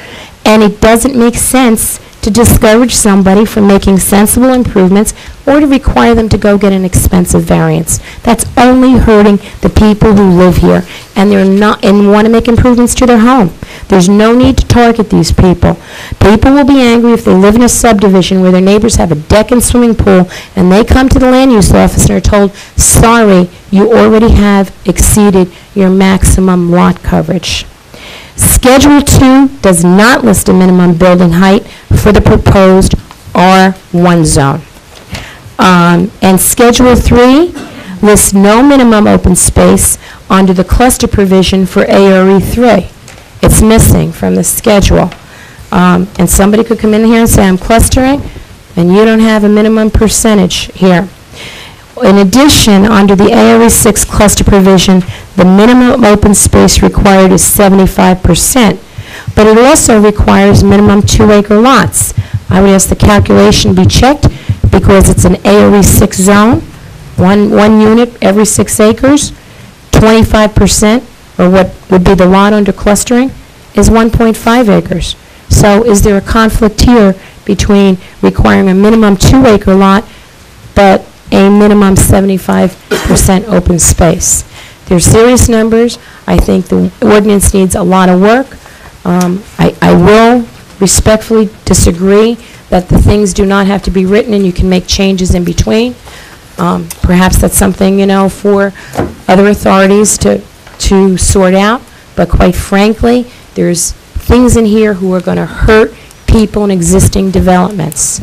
And it doesn't make sense to discourage somebody from making sensible improvements or to require them to go get an expensive variance. That's only hurting the people who live here and want to make improvements to their home. There's no need to target these people. People will be angry if they live in a subdivision where their neighbors have a deck and swimming pool and they come to the land use office and are told, sorry, you already have exceeded your maximum lot coverage. Schedule 2 does not list a minimum building height for the proposed R1 zone. And Schedule 3 lists no minimum open space under the cluster provision for ARE 3. It's missing from the schedule. And somebody could come in here and say, I'm clustering, and you don't have a minimum percentage here. In addition, under the ARE 6 cluster provision, the minimum open space required is 75%, but it also requires minimum 2-acre lots. I would ask the calculation be checked because it's an ARE 6 zone, one unit every 6 acres, 25%, or what would be the lot under clustering, is 1.5 acres. So is there a conflict here between requiring a minimum 2-acre lot, but a minimum 75% open space? They're serious numbers. I think the ordinance needs a lot of work. I will respectfully disagree that the things do not have to be written and you can make changes in between. Perhaps that's something, for other authorities to to sort out, but quite frankly, there's things in here who are going to hurt people in existing developments,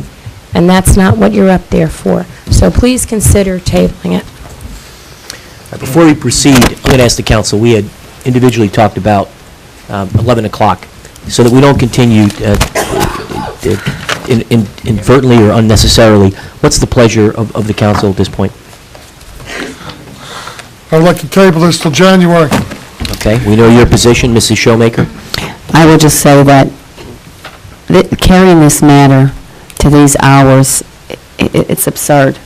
and that's not what you're up there for. So please consider tabling it. Before we proceed, I'm going to ask the council, we had individually talked about 11 o'clock, so that we don't continue inadvertently or unnecessarily. What's the pleasure of the council at this point? I would like to table this till January. Okay, we know your position, Mrs. Showmaker. I will just say that carrying this matter to these hours, it's absurd.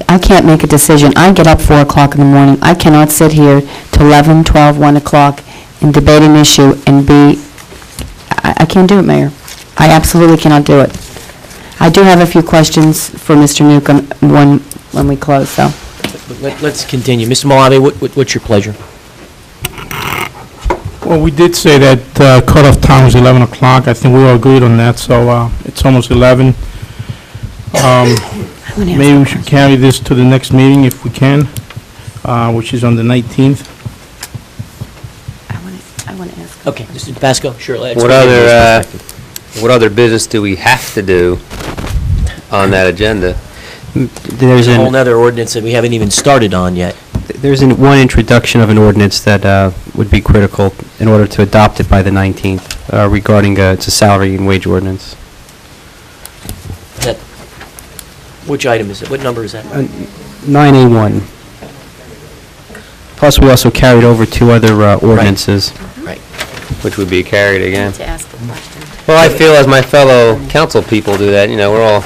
I can't make a decision. I get up 4 o'clock in the morning. I cannot sit here till 11, 12, 1 o'clock and debate an issue and I can't do it, Mayor. I absolutely cannot do it. I do have a few questions for Mr. Newcomb when we close, so. Let's continue. Mr. Malave, what's your pleasure? Well, we did say that cutoff time was 11 o'clock. I think we all agreed on that, so it's almost 11. Maybe we should carry this to the next meeting if we can, which is on the 19th. I want to ask. Okay, Mr. Tabasco, sure. What other business do we have to do on that agenda? There's a whole other ordinance that we haven't even started on yet. There's one introduction of an ordinance that would be critical in order to adopt it by the 19th regarding it's a salary and wage ordinance. Which item is it? What number is that? 9A1. Plus, we also carried over 2 other ordinances. Right. Which would be carried again. To ask the question. Well, I feel as my fellow council people do that, we're all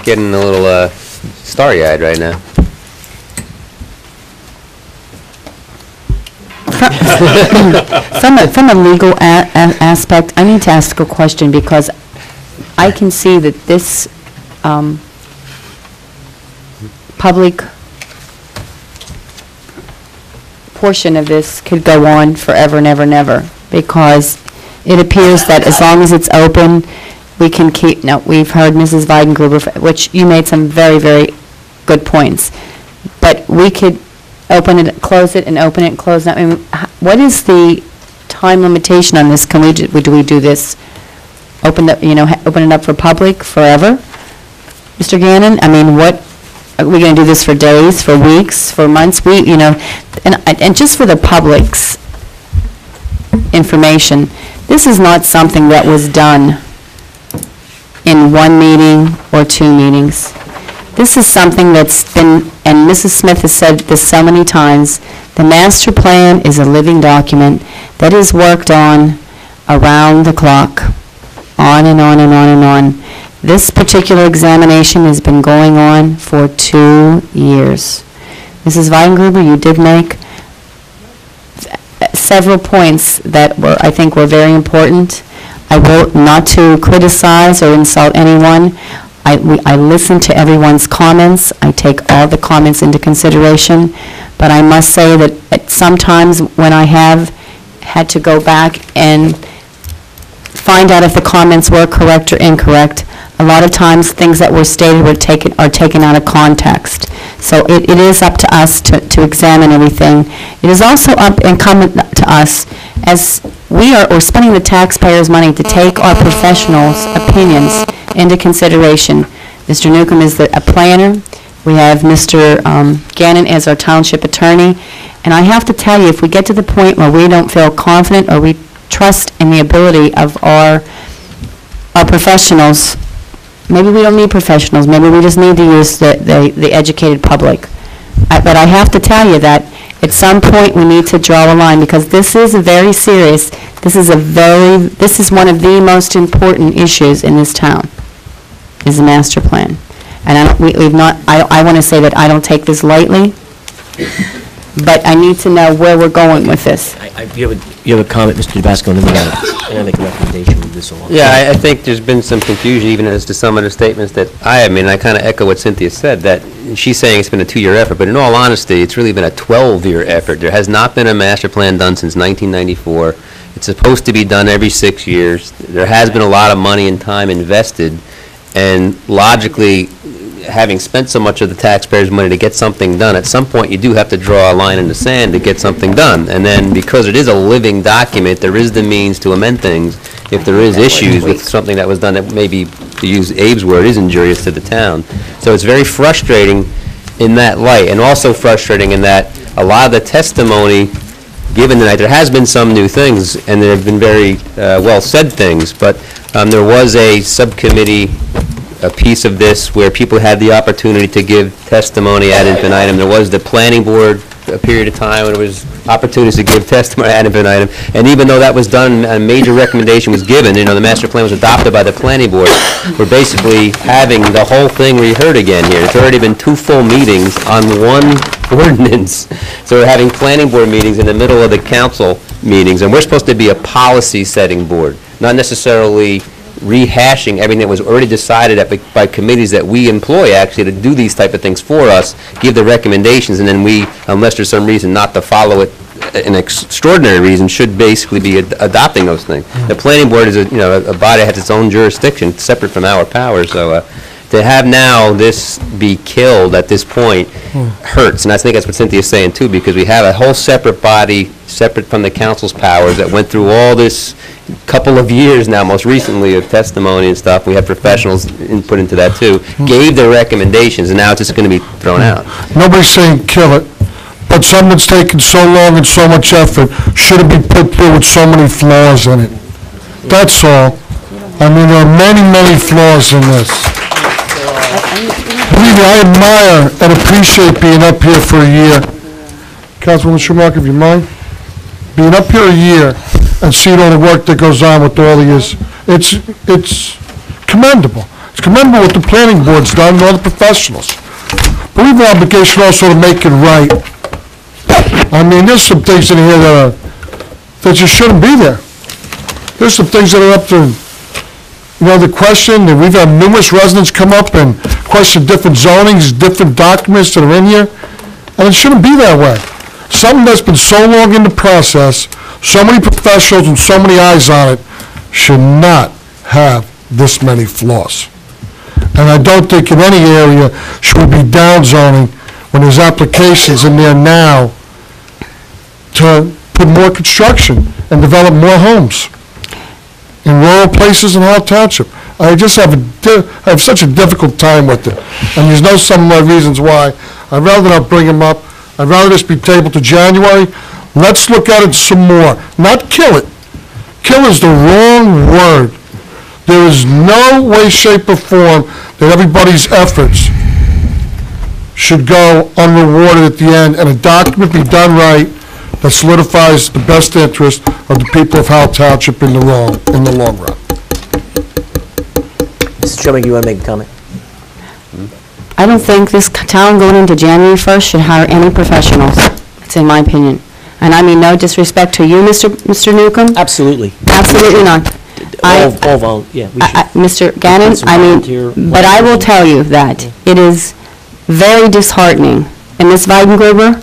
getting a little starry-eyed right now. From a legal aspect, I need to ask a question because I can see that this public portion of this could go on forever and ever and ever, because it appears that as long as it's open, we can keep, no, we've heard Mrs. Weidengruber, which you made some very, very good points, but we could open it, close it, and open it and close it. I mean, what is the time limitation on this? Can we do we do this, open it up for public forever? Mr. Gannon, I mean, what, are we going to do this for days, for weeks, for months? And just for the public's information, this is not something that was done in 1 meeting or 2 meetings. This is something that's been, and Mrs. Smith has said this so many times, the master plan is a living document that is worked on around the clock, on and on and on and on. This particular examination has been going on for 2 years. Mrs. Weidengruber, you did make several points that I think were very important. I will not to criticize or insult anyone. I listen to everyone's comments. I take all the comments into consideration. But I must say that sometimes when I have had to go back and find out if the comments were correct or incorrect, a lot of times things that were stated are taken out of context. So it is up to us to examine everything. It is also up incumbent to us, as we're spending the taxpayers' money, to take our professionals' opinions into consideration. Mr. Newcomb is a planner. We have Mr. Gannon as our township attorney. And I have to tell you, if we get to the point where we don't feel confident or we trust in the ability of our professionals, maybe we don't need professionals, maybe we just need to use the educated public. But I have to tell you that at some point we need to draw a line, because this is very serious. This is one of the most important issues in this town, is the master plan. And I want to say that I don't take this lightly, but I need to know where we're going with this. You have a comment, Mr. Tabasco, and then I make a recommendation with this along. Yeah, I think there's been some confusion even as to some of the statements that I made, and I kind of echo what Cynthia said, that she's saying it's been a 2-year effort, but in all honesty, it's really been a 12-year effort. There has not been a master plan done since 1994. It's supposed to be done every 6 years. There has been a lot of money and time invested, and logically, having spent so much of the taxpayers' money to get something done, at some point, you do have to draw a line in the sand to get something done. And then, because it is a living document, there is the means to amend things if there is issues with something that was done that maybe, to use Abe's word, is injurious to the town. So it's very frustrating in that light, and also frustrating in that a lot of the testimony given tonight, there has been some new things, and there have been very well-said things, but there was a subcommittee, a piece of this, where people had the opportunity to give testimony ad infinitum. There was the planning board, a period of time when there was opportunities to give testimony ad infinitum, and even though that was done, a major recommendation was given, the master plan was adopted by the planning board, we're basically having the whole thing reheard again here. It's already been 2 full meetings on one ordinance. So we're having planning board meetings in the middle of the council meetings, and we're supposed to be a policy-setting board, not necessarily rehashing everything that was already decided by committees that we employ, actually, to do these type of things for us, give the recommendations, and then we, unless there's some reason not to follow it, an extraordinary reason, should basically be adopting those things. The planning board is a body that has its own jurisdiction, separate from our powers, so to have now this be killed at this point hurts, and I think that's what Cynthia's saying too, because we have a whole separate body, separate from the council's powers, that went through all this couple of years now, most recently, of testimony and stuff. We had professionals input into that too, gave their recommendations, and now it's just going to be thrown out. Nobody's saying kill it, but something that's taken so long and so much effort shouldn't be put through with so many flaws in it. That's all. I mean, there are many, many flaws in this. Believe me, I admire and appreciate being up here for a year. Councilwoman Schumacher, if you mind? Being up here a year and seeing all the work that goes on with all of you, it's commendable. It's commendable what the planning board's done and all the professionals. But we have an obligation also to make it right. I mean, there's some things in here that just shouldn't be there. There's some things that are up to the question, and we've had numerous residents come up and question different zonings, different documents that are in here, and it shouldn't be that way. Something that's been so long in the process, so many professionals and so many eyes on it, should not have this many flaws. And I don't think in any area should we be down zoning when there's applications in there now to put more construction and develop more homes in rural places in Howell Township. I just have such a difficult time with it. And there's no some of my reasons why. I'd rather not bring them up. I'd rather this be tabled to January. Let's look at it some more. Not kill it. Kill is the wrong word. There is no way, shape, or form that everybody's efforts should go unrewarded at the end, and a document be done right that solidifies the best interest of the people of Howell Township in the long run. Mr. Chairman, you want to make a comment? I don't think this town going into January 1st should hire any professionals. That's in my opinion. And I mean no disrespect to you, Mr. Newcomb. Absolutely. Absolutely not. Mr. Gannon, I mean, but I will tell you that it is very disheartening. And Ms. Weidengruber,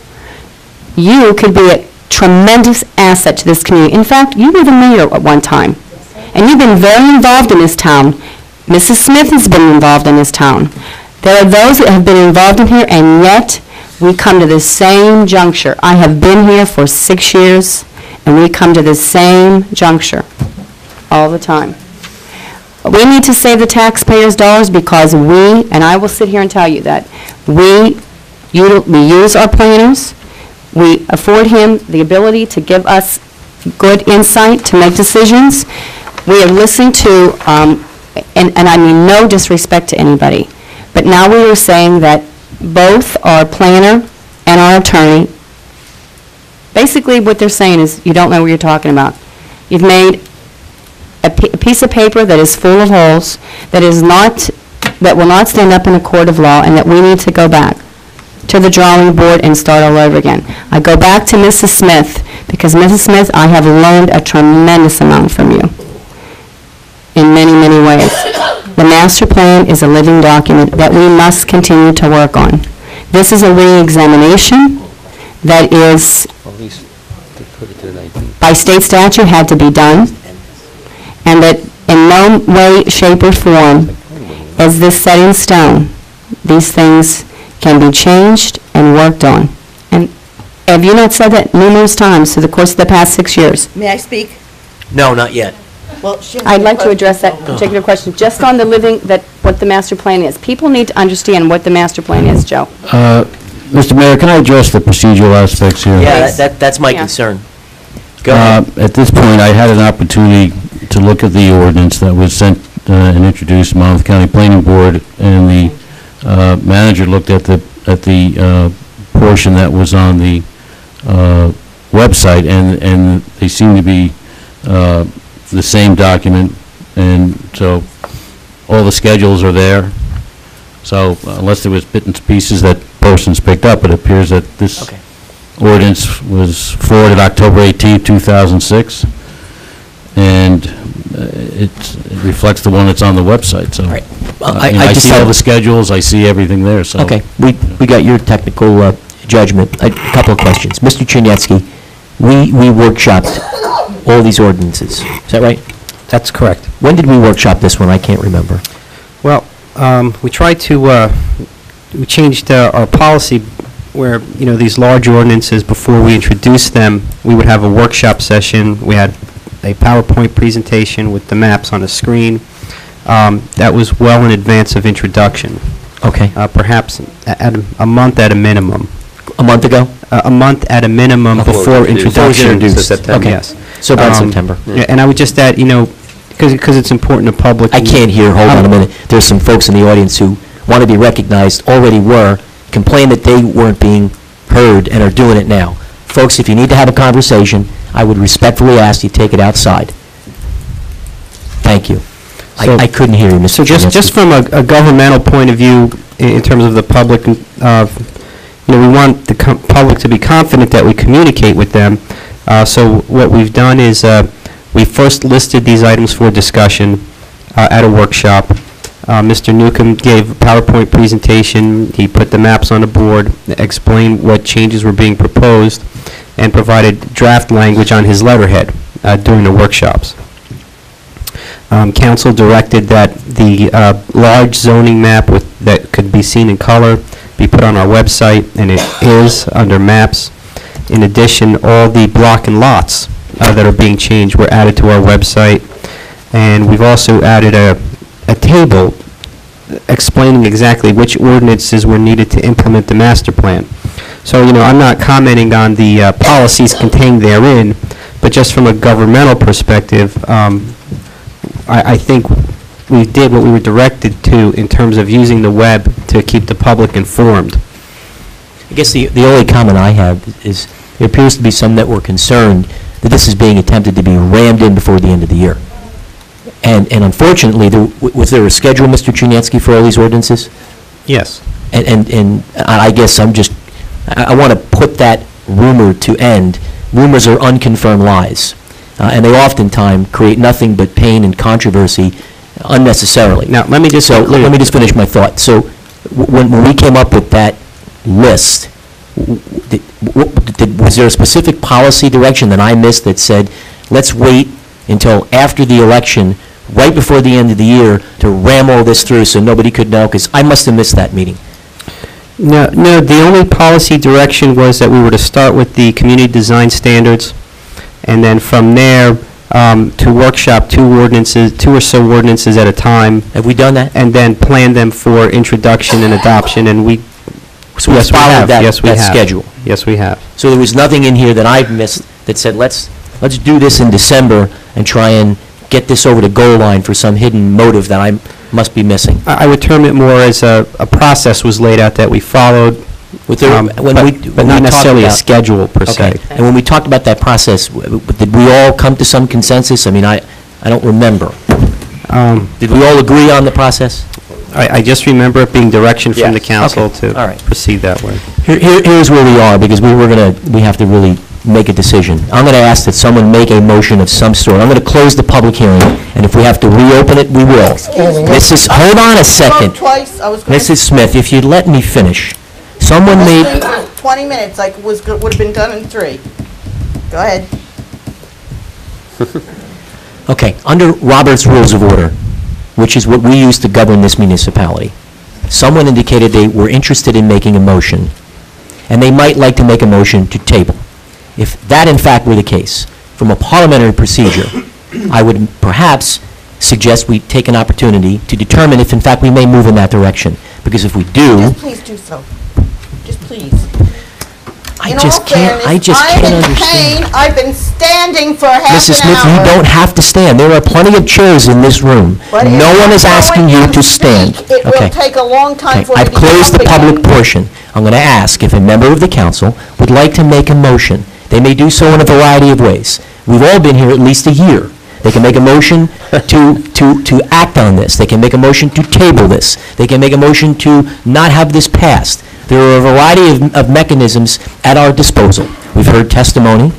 you could be a tremendous asset to this community. In fact, you were the mayor at one time, and you've been very involved in this town. Mrs. Smith has been involved in this town. There are those that have been involved in here, and yet we come to the same juncture. I have been here for 6 years, and we come to the same juncture all the time. We need to save the taxpayers' dollars because we, and I will sit here and tell you that, we use our planners, we afford him the ability to give us good insight to make decisions. We are listening to, and I mean no disrespect to anybody, but now we are saying that both our planner and our attorney, basically what they're saying is you don't know what you're talking about. You've made a piece of paper that is full of holes, that will not stand up in a court of law, and that we need to go back to the drawing board and start all over again. I go back to Mrs. Smith, because Mrs. Smith, I have learned a tremendous amount from you in many, many ways. The master plan is a living document that we must continue to work on. This is a re-examination that is, by state statute, had to be done, and that in no way, shape, or form is this set in stone. these things can be changed and worked on. And have you not said that numerous times through the course of the past 6 years? May I speak? No, not yet. Well, she has I'd a like to question. address that particular question, just on the living, what the master plan is. People need to understand what the master plan is, Joe. Mr. Mayor, can I address the procedural aspects here? Yeah, that's my concern. Go ahead. At this point, I had an opportunity to look at the ordinance that was sent and introduced to Monmouth County Planning Board, and the manager looked at the portion that was on the website, and they seem to be the same document, and so all the schedules are there. So unless there was bits and pieces that persons picked up, it appears that this ordinance was forwarded October 18, 2006, and it reflects the one that's on the website, so. I see all the schedules, I see everything there, so. Okay, we got your technical judgment. A couple of questions. Mr. Chinyetsky, we workshopped all these ordinances, is that right? That's correct. When did we workshop this one? I can't remember. Well, we tried to, we changed our policy where, these large ordinances, before we introduced them, we would have a workshop session. We had a PowerPoint presentation with the maps on the screen. That was well in advance of introduction. Okay. Perhaps at a month at a minimum. A month ago? A month at a minimum before introduction. Okay. Yes. So about September. Yeah, and I would just add, because it's important to public. I can't hear, hold on a minute. There's some folks in the audience who want to be recognized, already were, complained that they weren't being heard and are doing it now. Folks, if you need to have a conversation, I would respectfully ask you to take it outside. Thank you. I couldn't hear you, Mr. So just from a governmental point of view, in terms of the public, we want the public to be confident that we communicate with them. So what we've done is we first listed these items for discussion at a workshop. Mr. Newcomb gave a PowerPoint presentation. He put the maps on the board, explained what changes were being proposed, and provided draft language on his letterhead during the workshops. Council directed that the large zoning map that could be seen in color be put on our website, and it is under maps. In addition, all the block and lots that are being changed were added to our website, and we've also added a table explaining exactly which ordinances were needed to implement the master plan. So, I'm not commenting on the policies contained therein, but just from a governmental perspective, I think we did what we were directed to in terms of using the web to keep the public informed. I guess the only comment I have is there appears to be some that were concerned that this is being attempted to be rammed in before the end of the year. And unfortunately, was there a schedule, Mr. Chinyetsky, for all these ordinances? Yes. And I guess I want to put that rumor to end. Rumors are unconfirmed lies, and they oftentimes create nothing but pain and controversy unnecessarily. Now, let me just finish my thought. So when we came up with that list, was there a specific policy direction that I missed that said, let's wait until after the election, right before the end of the year, to ram all this through so nobody could know? Because I must have missed that meeting. No, the only policy direction was that we were to start with the community design standards, and then from there, to workshop two or so ordinances at a time. Have we done that? And then plan them for introduction and adoption, and we... So we followed that schedule? Yes, we have. So there was nothing in here that I've missed that said, let's do this in December and try and get this over the goal line for some hidden motive that I must be missing? I would term it more as a process was laid out that we followed, but not necessarily a schedule per se. And when we talked about that process, did we all come to some consensus? I mean, I don't remember. Did we all agree on the process? I just remember it being direction from the council to proceed that way. Here's where we are, because we have to really make a decision. I'm going to ask that someone make a motion of some sort. I'm going to close the public hearing, and if we have to reopen it, we will. Hold on a second. Mrs. Smith, if you'd let me finish. Someone made... 20 minutes, like, would have been done in 3. Go ahead. Okay, under Robert's Rules of Order, which is what we use to govern this municipality, someone indicated they were interested in making a motion, and they might like to make a motion to table. If that in fact were the case, from a parliamentary procedure, I would perhaps suggest we take an opportunity to determine if in fact we may move in that direction. Because if we do, Just please do so. Just please. I just can't understand. I'm in pain. I've been standing for half Mrs. an Smith, hour. you don't have to stand. There are plenty of chairs in this room. But if No one is I'm asking going you to stand. It will take a long time Okay, for me I've to get closed up the public again. portion. I'm going to ask if a member of the council would like to make a motion. They may do so in a variety of ways. We've all been here at least a year. They can make a motion to act on this. They can make a motion to table this. They can make a motion to not have this passed. There are a variety of mechanisms at our disposal. We've heard testimony.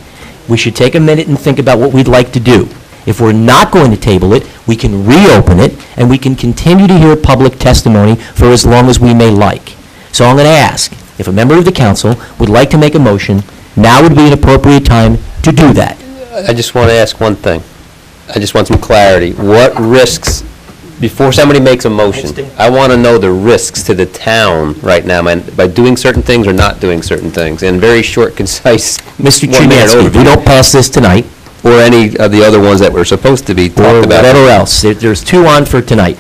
We should take a minute and think about what we'd like to do. If we're not going to table it, we can reopen it, and we can continue to hear public testimony for as long as we may like. So I'm going to ask, if a member of the council would like to make a motion, now would be an appropriate time to do that. I just want to ask one thing. I just want some clarity. What risks, before somebody makes a motion, I want to know the risks to the town right now by doing certain things or not doing certain things, in very short, concise, Mr. one-minute Chimansky, if we overview. don't pass this tonight, Or any of the other ones that were supposed to be or talked about. whatever else, there's two on for tonight.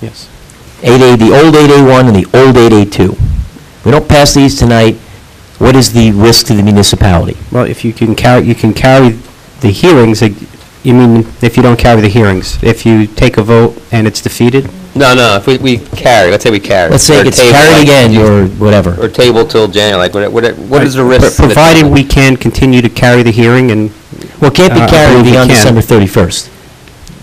Yes. 8A, the old 8A1 and the old 8A2. If we don't pass these tonight, what is the risk to the municipality? Well, if you can carry the hearings, you mean if you don't carry the hearings? If you take a vote and it's defeated? No, if we carry, let's say we carry. Let's say Or it gets table, carried like, again, or whatever. Or table till January, like, what is the risk? to the Provided town? we can continue to carry the hearing and... Well, it can't be I carried believe we beyond can. December 31st.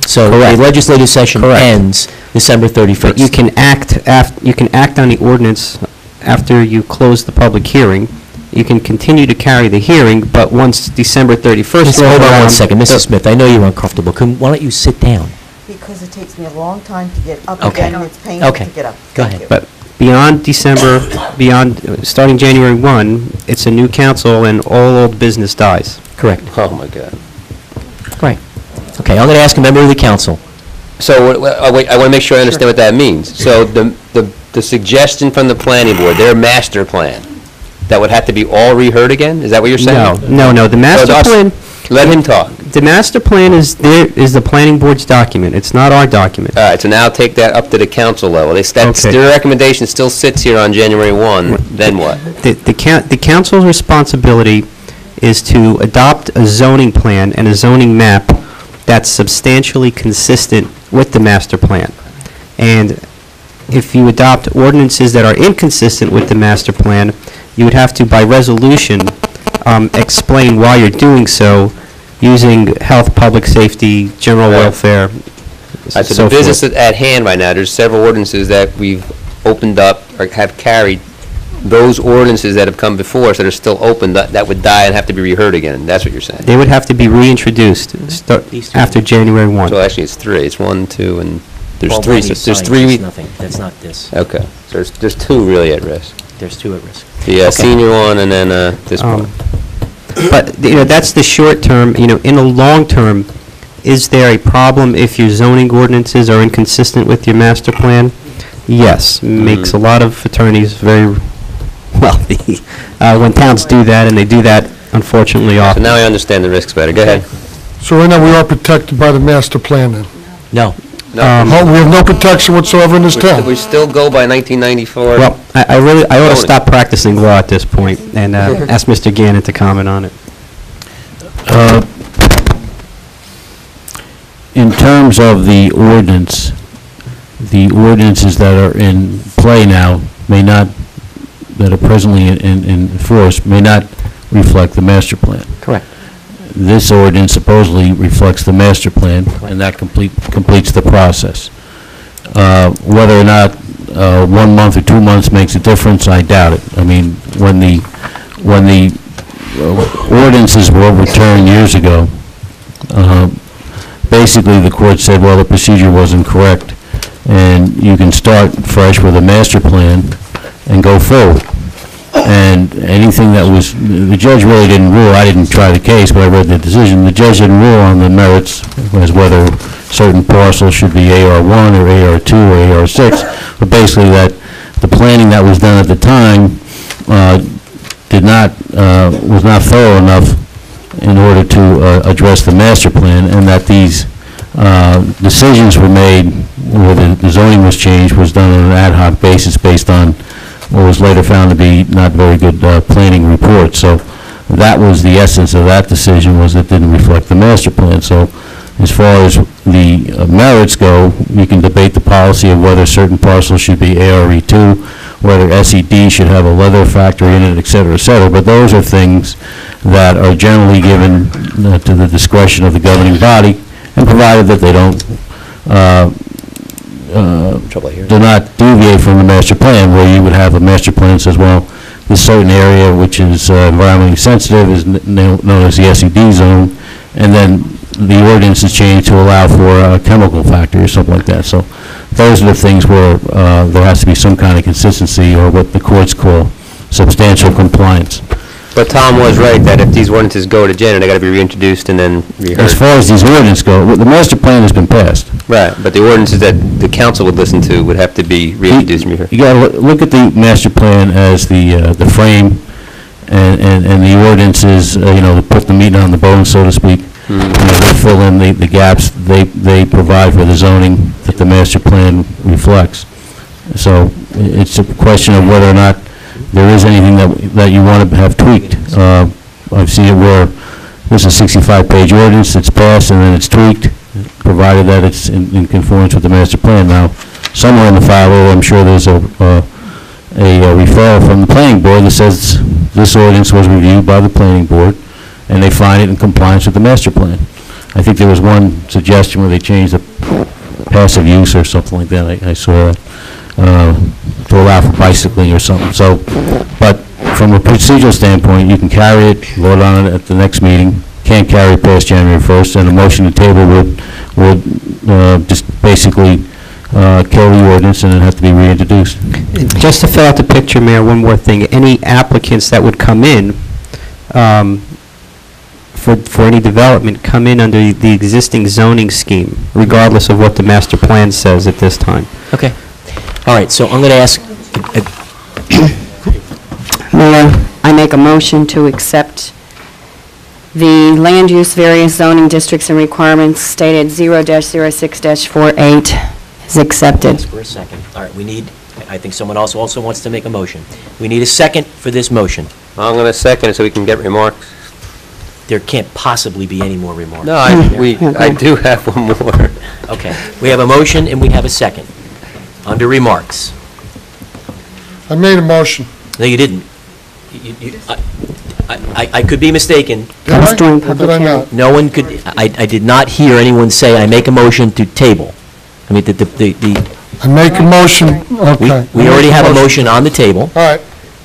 So the Correct. legislative session Correct. ends December 31st. But you can act on the ordinance after you close the public hearing. You can continue to carry the hearing, but once December 31st rolls Hold on around... one second, Mrs. Smith, I know you're uncomfortable. Why don't you sit down? Because it takes me a long time to get up Okay. again, and it's painful Okay. to get up. Go Thank ahead. you. But beyond December, starting January 1, it's a new council and all old business dies. Correct. Oh, my God. Right. Okay, I'm going to ask a member of the council. So, wait, I want to make sure I understand what that means. So the suggestion from the planning board, their master plan, that would have to be all reheard again? Is that what you're saying? No, the master plan... Let him talk. The master plan is the planning board's document. It's not our document. All right, so now take that up to the council level. Okay. Their recommendation still sits here on January 1, then what? The council's responsibility is to adopt a zoning plan and a zoning map that's substantially consistent with the master plan. And if you adopt ordinances that are inconsistent with the master plan, you would have to, by resolution, explain why you're doing so using health, public safety, general welfare, All right, so so the business forth. at hand right now, there's several ordinances that we've opened up or have carried. Those ordinances that have come before us that are still open, that would die and have to be reheard again. That's what you're saying? They would have to be reintroduced after January 1. So actually, it's three. It's 1, 2, and there's Well, three. one So you there's signed, three. that's nothing. That's not this. Okay. So there's two really at risk. There's two at risk. The senior one and then this one. But, that's the short term. In the long term, is there a problem if your zoning ordinances are inconsistent with your master plan? Yes. Makes a lot of attorneys very wealthy when towns do that, and they do that, unfortunately, So often. now I understand the risks better. Go ahead. So right now, we are protected by the master plan then? No. We have no protection whatsoever in this town? We still go by 1994. Well, I ought to Zoning. stop practicing law at this point and ask Mr. Gannon to comment on it. In terms of the ordinances that are in play now that are presently in force, may not reflect the master plan. Correct. This ordinance supposedly reflects the master plan, and that completes the process. Whether or not 1 month or 2 months makes a difference, I doubt it. I mean, when the ordinances were overturned years ago, basically the court said, well, the procedure wasn't correct, and you can start fresh with a master plan and go forward. And anything that was, the judge really didn't rule, I didn't try the case, but I read the decision, the judge didn't rule on the merits as whether certain parcels should be AR1 or AR2 or AR6, but basically that the planning that was done at the time was not thorough enough in order to address the master plan, and that these decisions were made, where the zoning was changed, was done on an ad hoc basis based on what was later found to be not very good planning reports. So that was the essence of that decision, was it didn't reflect the master plan. So as far as the merits go, you can debate the policy of whether certain parcels should be ARE2, whether SED should have a leather factory in it, et cetera, but those are things that are generally given to the discretion of the governing body, and provided that they don't do not deviate from the master plan, where you would have a master plan that says, well, this certain area which is environmentally sensitive is known as the SED zone, and then the ordinance is changed to allow for a chemical factory or something like that. So those are the things where there has to be some kind of consistency, or what the courts call substantial compliance. But Tom was right, that if these ordinances go to Jen, they got to be reintroduced and then reheard. As far as these ordinances go, the master plan has been passed. Right, but the ordinances that the council would listen to would have to be reintroduced and reheard. You got to look at the master plan as the frame, and the ordinances, to put the meat on the bone, so to speak. They fill in the gaps, they provide for the zoning that the master plan reflects. So it's a question of whether or not there is anything that you want to have tweaked. I've seen it where there's a 65-page ordinance that's passed and then it's tweaked, provided that it's in conformance with the master plan. Now, somewhere in the file, I'm sure there's a referral from the planning board that says this ordinance was reviewed by the planning board, and they find it in compliance with the master plan. I think there was one suggestion where they changed the passive use or something like that. I saw that, to allow for bicycling or something. So, but from a procedural standpoint, you can carry it, vote on it at the next meeting, can't carry it past January 1st, and a motion to table would just basically kill the ordinance and it have to be reintroduced. Just to fill out the picture, Mayor, one more thing. Any applicants that would come in for any development come in under the existing zoning scheme, regardless of what the master plan says at this time. Okay. All right, so I'm going to ask... Mayor, I make a motion to accept the land use various zoning districts and requirements stated 0-06-48 is accepted. For a second. All right, I think someone else also wants to make a motion. We need a second for this motion. I'm going to second it so we can get remarks. There can't possibly be any more remarks. No, I do have one more. Okay, we have a motion and we have a second. Under remarks. I made a motion. No, you didn't. I could be mistaken. Did I? Or did I not? No one could, I did not hear anyone say, I make a motion to table. I mean, I make a motion, okay. We already have a motion on the table. All right.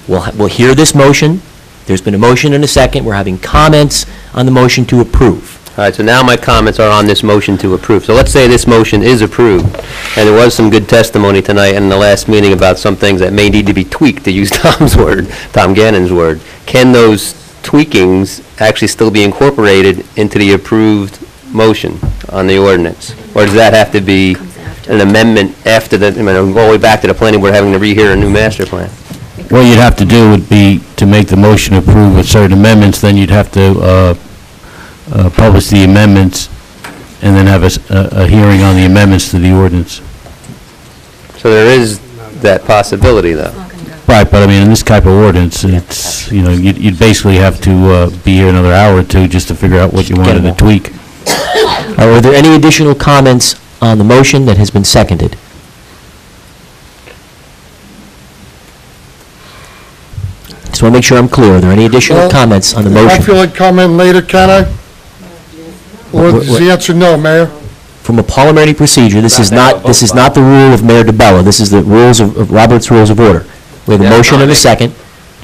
We'll hear this motion. There's been a motion and a second. We're having comments on the motion to approve. All right, so now my comments are on this motion to approve. So let's say this motion is approved, and there was some good testimony tonight in the last meeting about some things that may need to be tweaked, to use Tom's word, Tom Gannon's word. Can those tweakings actually still be incorporated into the approved motion on the ordinance? Or does that have to be an amendment after the, all the way back to the planning board having to rehear a new master plan? What you'd have to do would be to make the motion approve with certain amendments, then you'd have to publish the amendments and then have a hearing on the amendments to the ordinance. So there is that possibility, though. Right, but I mean, in this type of ordinance, it's, you'd basically have to be here another hour or two just to figure out what you wanted to tweak. Are there any additional comments on the motion that has been seconded? Just want to make sure I'm clear. Are there any additional comments on the motion? I feel like commenting later, can I? Or is the answer no, Mayor? From a parliamentary procedure, this is not the rule of Mayor DeBella. This is the rules of Robert's Rules of Order. We have a motion and a second.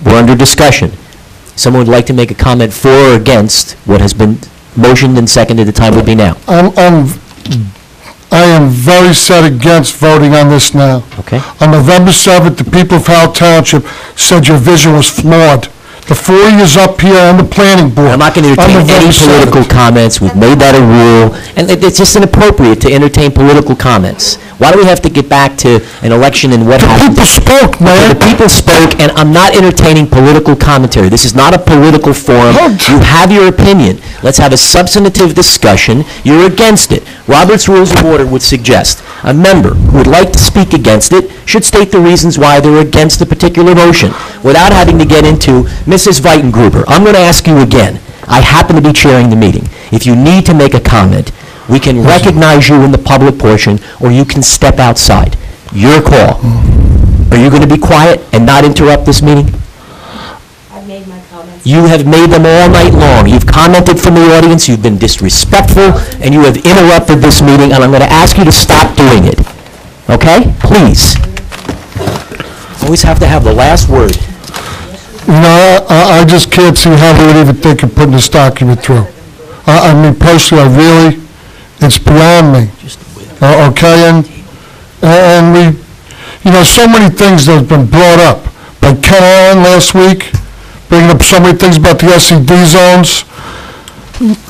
We're under discussion. Someone would like to make a comment for or against what has been motioned and seconded, the time would be now. I am very set against voting on this now. Okay. On November 7th, the people of Howell Township said your vision was flawed. The 4 years up here on the planning board. I'm not going to entertain any political comments. We've made that a rule, and it's just inappropriate to entertain political comments. Why do we have to get back to an election and what happened? The people spoke, man. The people spoke, and I'm not entertaining political commentary. This is not a political forum. You have your opinion. Let's have a substantive discussion. You're against it. Robert's Rules of Order would suggest a member who would like to speak against it should state the reasons why they're against a particular motion without having to get into Mrs. Weitengruber. I'm going to ask you again. I happen to be chairing the meeting. If you need to make a comment, we can recognize you in the public portion, or you can step outside. Your call. Are you going to be quiet and not interrupt this meeting? I made my comments. You have made them all night long. You've commented from the audience, you've been disrespectful, and you have interrupted this meeting, and I'm going to ask you to stop doing it. Okay? Please. Always have to have the last word. You know, I just can't see how they would even think of putting this document through. I mean, personally, it's beyond me. Okay, and we, you know, so many things that have been brought up by Ken Allen last week, bringing up so many things about the SED zones,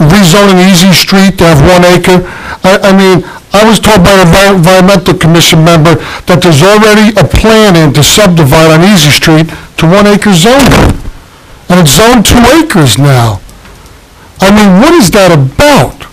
rezoning Easy Street to have 1 acre. I mean, I was told by an environmental commission member that there's already a plan in to subdivide on Easy Street to 1 acre zoning, and it's zoned 2 acres now. I mean, what is that about?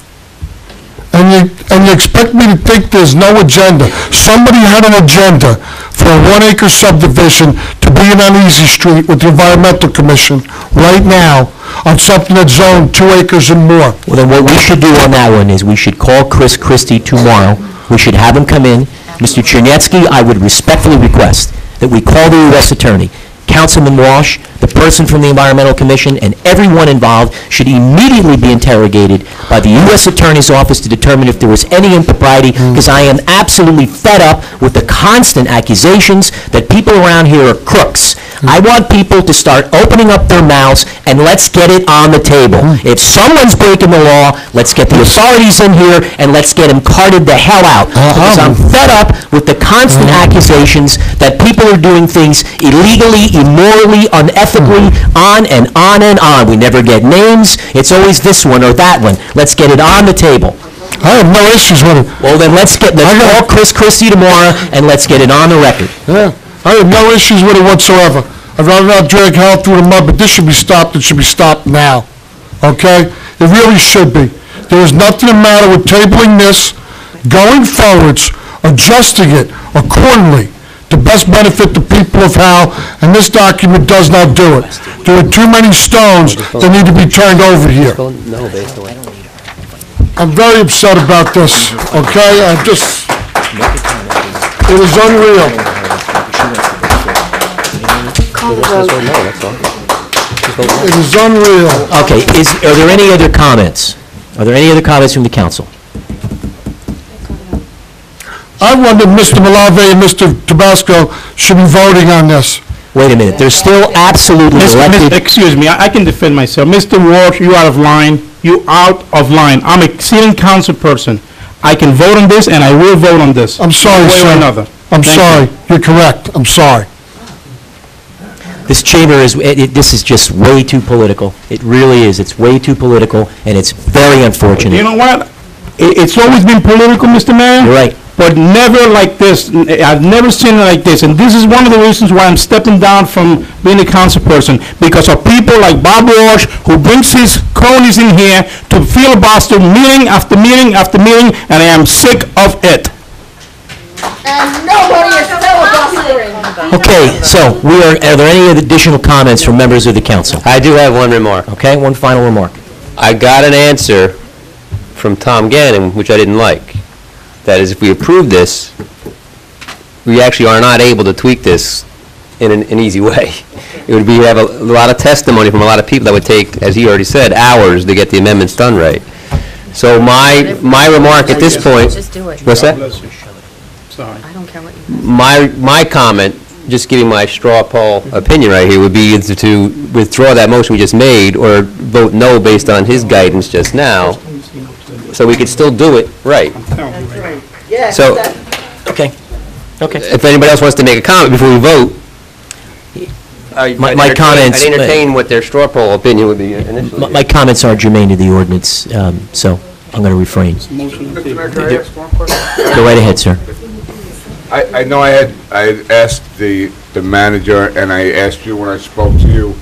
And you expect me to think there's no agenda? Somebody had an agenda for a 1 acre subdivision to be in on Easy Street with the Environmental Commission right now on something that's zoned 2 acres and more. Well, then what we should do on that one is we should call Chris Christie tomorrow. We should have him come in. Mr. Chernetsky, I would respectfully request that we call the U.S. Attorney. Councilman Walsh, the person from the Environmental Commission, and everyone involved should immediately be interrogated by the U.S. Attorney's Office to determine if there was any impropriety, because I am absolutely fed up with the constant accusations that people around here are crooks. I want people to start opening up their mouths, and let's get it on the table. If someone's breaking the law, let's get the authorities in here, and let's get them carted the hell out. Because I'm fed up with the constant accusations that people are doing things illegally, immorally, unethically, on and on and on. We never get names. It's always this one or that one. Let's get it on the table. I have no issues with it. Well, then let's call Chris Christie tomorrow, and let's get it on the record. Yeah, I have no issues with it whatsoever. I'd rather not drag Howell through the mud, but this should be stopped. It should be stopped now. Okay? It really should be. There is nothing the matter with tabling this, going forwards, adjusting it accordingly to best benefit the people of Howell, and this document does not do it. There are too many stones that need to be turned over here. I'm very upset about this, okay? It is unreal. It is unreal. Okay, are there any other comments? Are there any other comments from the council? I wonder if Mr. Malave and Mr. Tabasco should be voting on this. Wait a minute, there's still absolutely elected... Excuse me, I can defend myself. Mr. Walsh, you out of line. You out of line. I'm a sitting council person. I can vote on this, and I will vote on this. I'm sorry, one way sir. or another. I'm sorry. You're correct. I'm sorry. This chamber this is just way too political. It really is. It's way too political, and it's very unfortunate. You know what? It's always been political, Mr. Mayor. You're right. But never like this. I've never seen it like this. And this is one of the reasons why I'm stepping down from being a council person, because of people like Bob Walsh, who brings his cronies in here to filibuster meeting after meeting after meeting, and I am sick of it. And nobody is filibustering. Okay, so are there any additional comments from members of the council? I do have one remark. Okay, one final remark. I got an answer from Tom Gannon, which I didn't like. That is, if we approve this, we actually are not able to tweak this in an easy way. It would be, have a lot of testimony from a lot of people that would take, as he already said, hours to get the amendments done right. So my remark at this point... Just do it. What's that? I don't care what you... My comment, just giving my straw poll opinion right here, would be either to withdraw that motion we just made or vote no based on his guidance just now, so we could still do it right. That's right. Yeah. So, okay. if anybody else wants to make a comment before we vote, My comments... I'd entertain what their straw poll opinion would be initially. My comments aren't germane to the ordinance, so I'm going to refrain. Mr. Mayor, can I ask one question? Go right ahead, sir. I know I had asked the manager, and I asked you when I spoke to you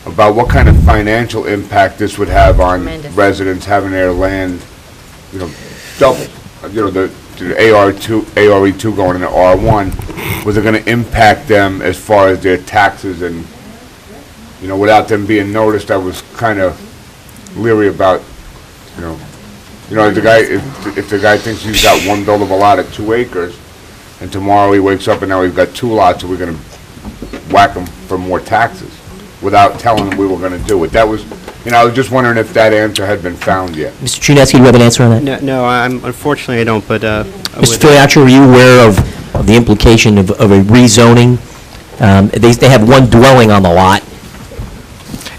about what kind of financial impact this would have on residents having their land, double. The ARE2 going into R1, was it going to impact them as far as their taxes and, without them being noticed? I was kind of leery about, if the guy thinks he's got one buildable lot at 2 acres, and tomorrow he wakes up and now he's got 2 lots, are we going to whack him for more taxes without telling him we were going to do it? That was, I was just wondering if that answer had been found yet. Mr. Chinesky, do you have an answer on that? No, unfortunately I don't, but... Mr. Filiaccio, are you aware of the implication of a rezoning? They have one dwelling on the lot.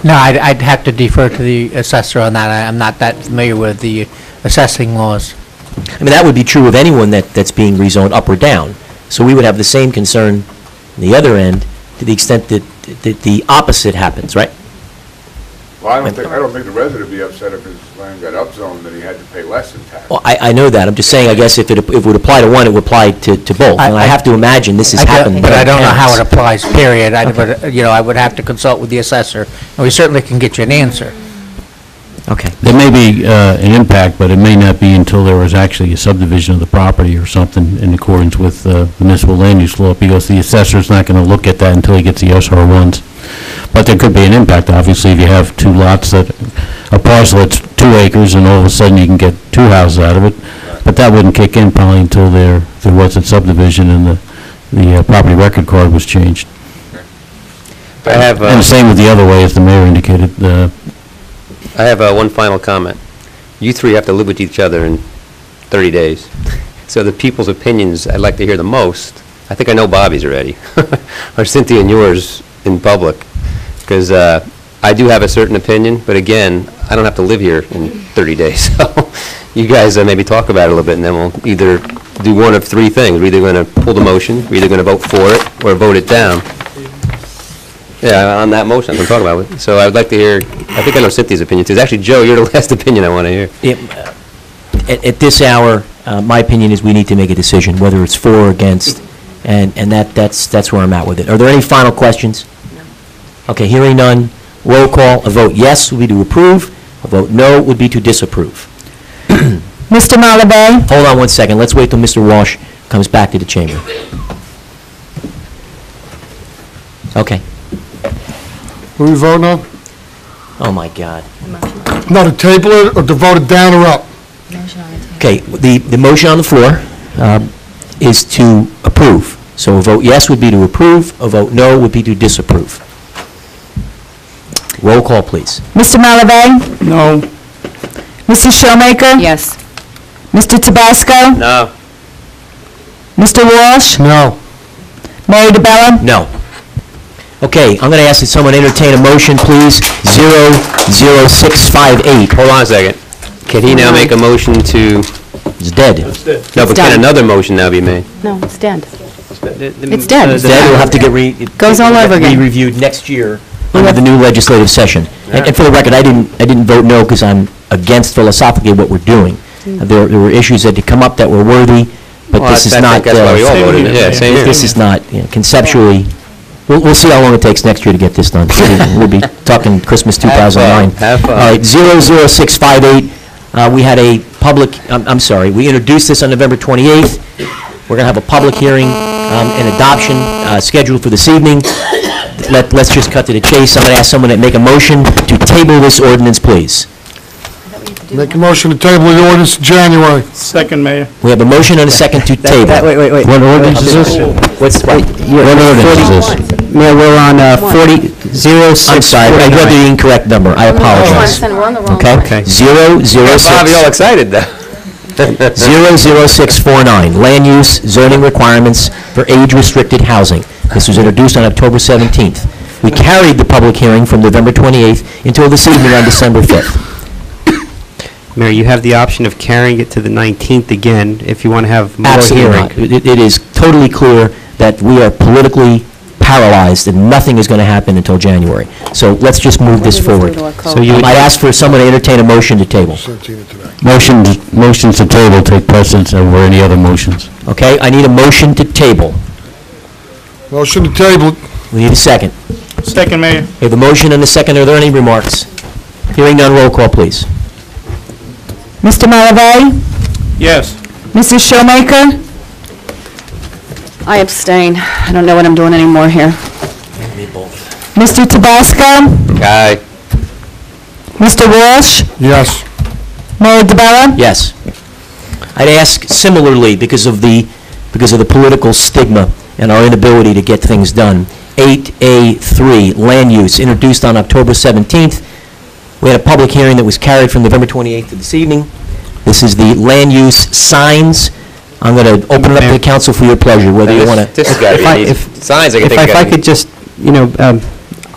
No, I'd have to defer to the assessor on that. I'm not that familiar with the assessing laws. I mean, that would be true of anyone that's being rezoned up or down. So we would have the same concern on the other end to the extent that the opposite happens, right? Well, I don't think the resident would be upset if his land got upzoned and he had to pay less in tax. Well, I know that. I'm just saying, I guess if it would apply to one, it would apply to both. And I have to imagine this has happened. But I don't know how it applies, period. I would have to consult with the assessor, and we certainly can get you an answer. Okay. There may be an impact, but it may not be until there was actually a subdivision of the property or something in accordance with the municipal land use law, because the assessor's not going to look at that until he gets the SR1s. But there could be an impact, obviously, if you have 2 lots a parcel that's 2 acres, and all of a sudden you can get 2 houses out of it. But that wouldn't kick in probably until there was a subdivision and the property record card was changed. And the same with the other way, as the mayor indicated. I have one final comment. You three have to live with each other in 30 days. So the people's opinions I'd like to hear the most, I think I know Bobby's already, or Cynthia and yours in public, because I do have a certain opinion, but again, I don't have to live here in 30 days. So you guys maybe talk about it a little bit, and then we'll either do one of 3 things. We're either going to pull the motion, we're either going to vote for it, or vote it down. Yeah, on that motion, I'm going to talk about it. So I'd like to hear, I think I know Cynthia's opinion too. Actually, Joe, you're the last opinion I want to hear. At this hour, my opinion is we need to make a decision, whether it's for or against, and that's where I'm at with it. Are there any final questions? No. Okay, hearing none, roll call. A vote yes would be to approve, a vote no would be to disapprove. Mr. Malabay? Hold on one second. Let's wait till Mr. Walsh comes back to the chamber. Okay. What are we voting on? Oh, my God. No, to table it or to vote it down or up? Okay, the motion on the floor is to approve. So a vote yes would be to approve, a vote no would be to disapprove. Roll call, please. Mr. Malabay? No. Mrs. Showmaker? Yes. Mr. Tabasco? No. Mr. Walsh? No. Mayor DeBella? No. Okay, I'm going to ask that someone entertain a motion, please, 00658. Hold on a second. Can he now make a motion to... It's dead. No, but can another motion now be made? No, it's dead. It's dead. It's dead. It'll have to get Goes all over again. Be-reviewed next year under the new legislative session. And for the record, I didn't vote no because I'm against philosophically what we're doing. There were issues that had come up that were worthy, but this is not... That's why we all voted. Yeah, same here. This is not, conceptually... We'll see how long it takes next year to get this done. We'll be talking Christmas 2009. Have fun. All right, 00658, we had a public, I'm sorry, we introduced this on November 28th. We're going to have a public hearing and adoption scheduled for this evening. Let's just cut to the chase. I'm going to ask someone to make a motion to table this ordinance, please. Make a motion to table the ordinance in January. Second, Mayor. We have a motion and a second to table. Wait. What ordinance is this? What ordinance is this? Mayor, we're on 06... I'm sorry, I read the incorrect number. I apologize. We're on the wrong Okay? 006... Bobby all excited though. 00649, land use zoning requirements for age-restricted housing. This was introduced on October 17th. We carried the public hearing from November 28th until this evening on December 5th. Mayor, you have the option of carrying it to the 19th again if you want to have more Absolutely hearing. not. It is totally clear that we are politically paralyzed, and nothing is going to happen until January. So let's just move this forward. So you would- I'd ask for someone to entertain a motion to table. Motions to table take precedence over any other motions. Okay, I need a motion to table. Motion to table. We need a second. Second, Mayor. We have a motion and a second. Are there any remarks? Hearing none, roll call, please. Mr. Malavey? Yes. Mrs. Showmaker? I abstain. I don't know what I'm doing anymore here. Mr. Tabasco? Aye. Mr. Walsh? Yes. Mayor DeBella? Yes. I'd ask similarly, because of the political stigma and our inability to get things done, 8A3, land use, introduced on October 17th. We had a public hearing that was carried from November 28th to this evening. This is the land use signs. I'm going to open it up to the council for your pleasure, whether you want to... This has got to be, signs, I think. If I could just,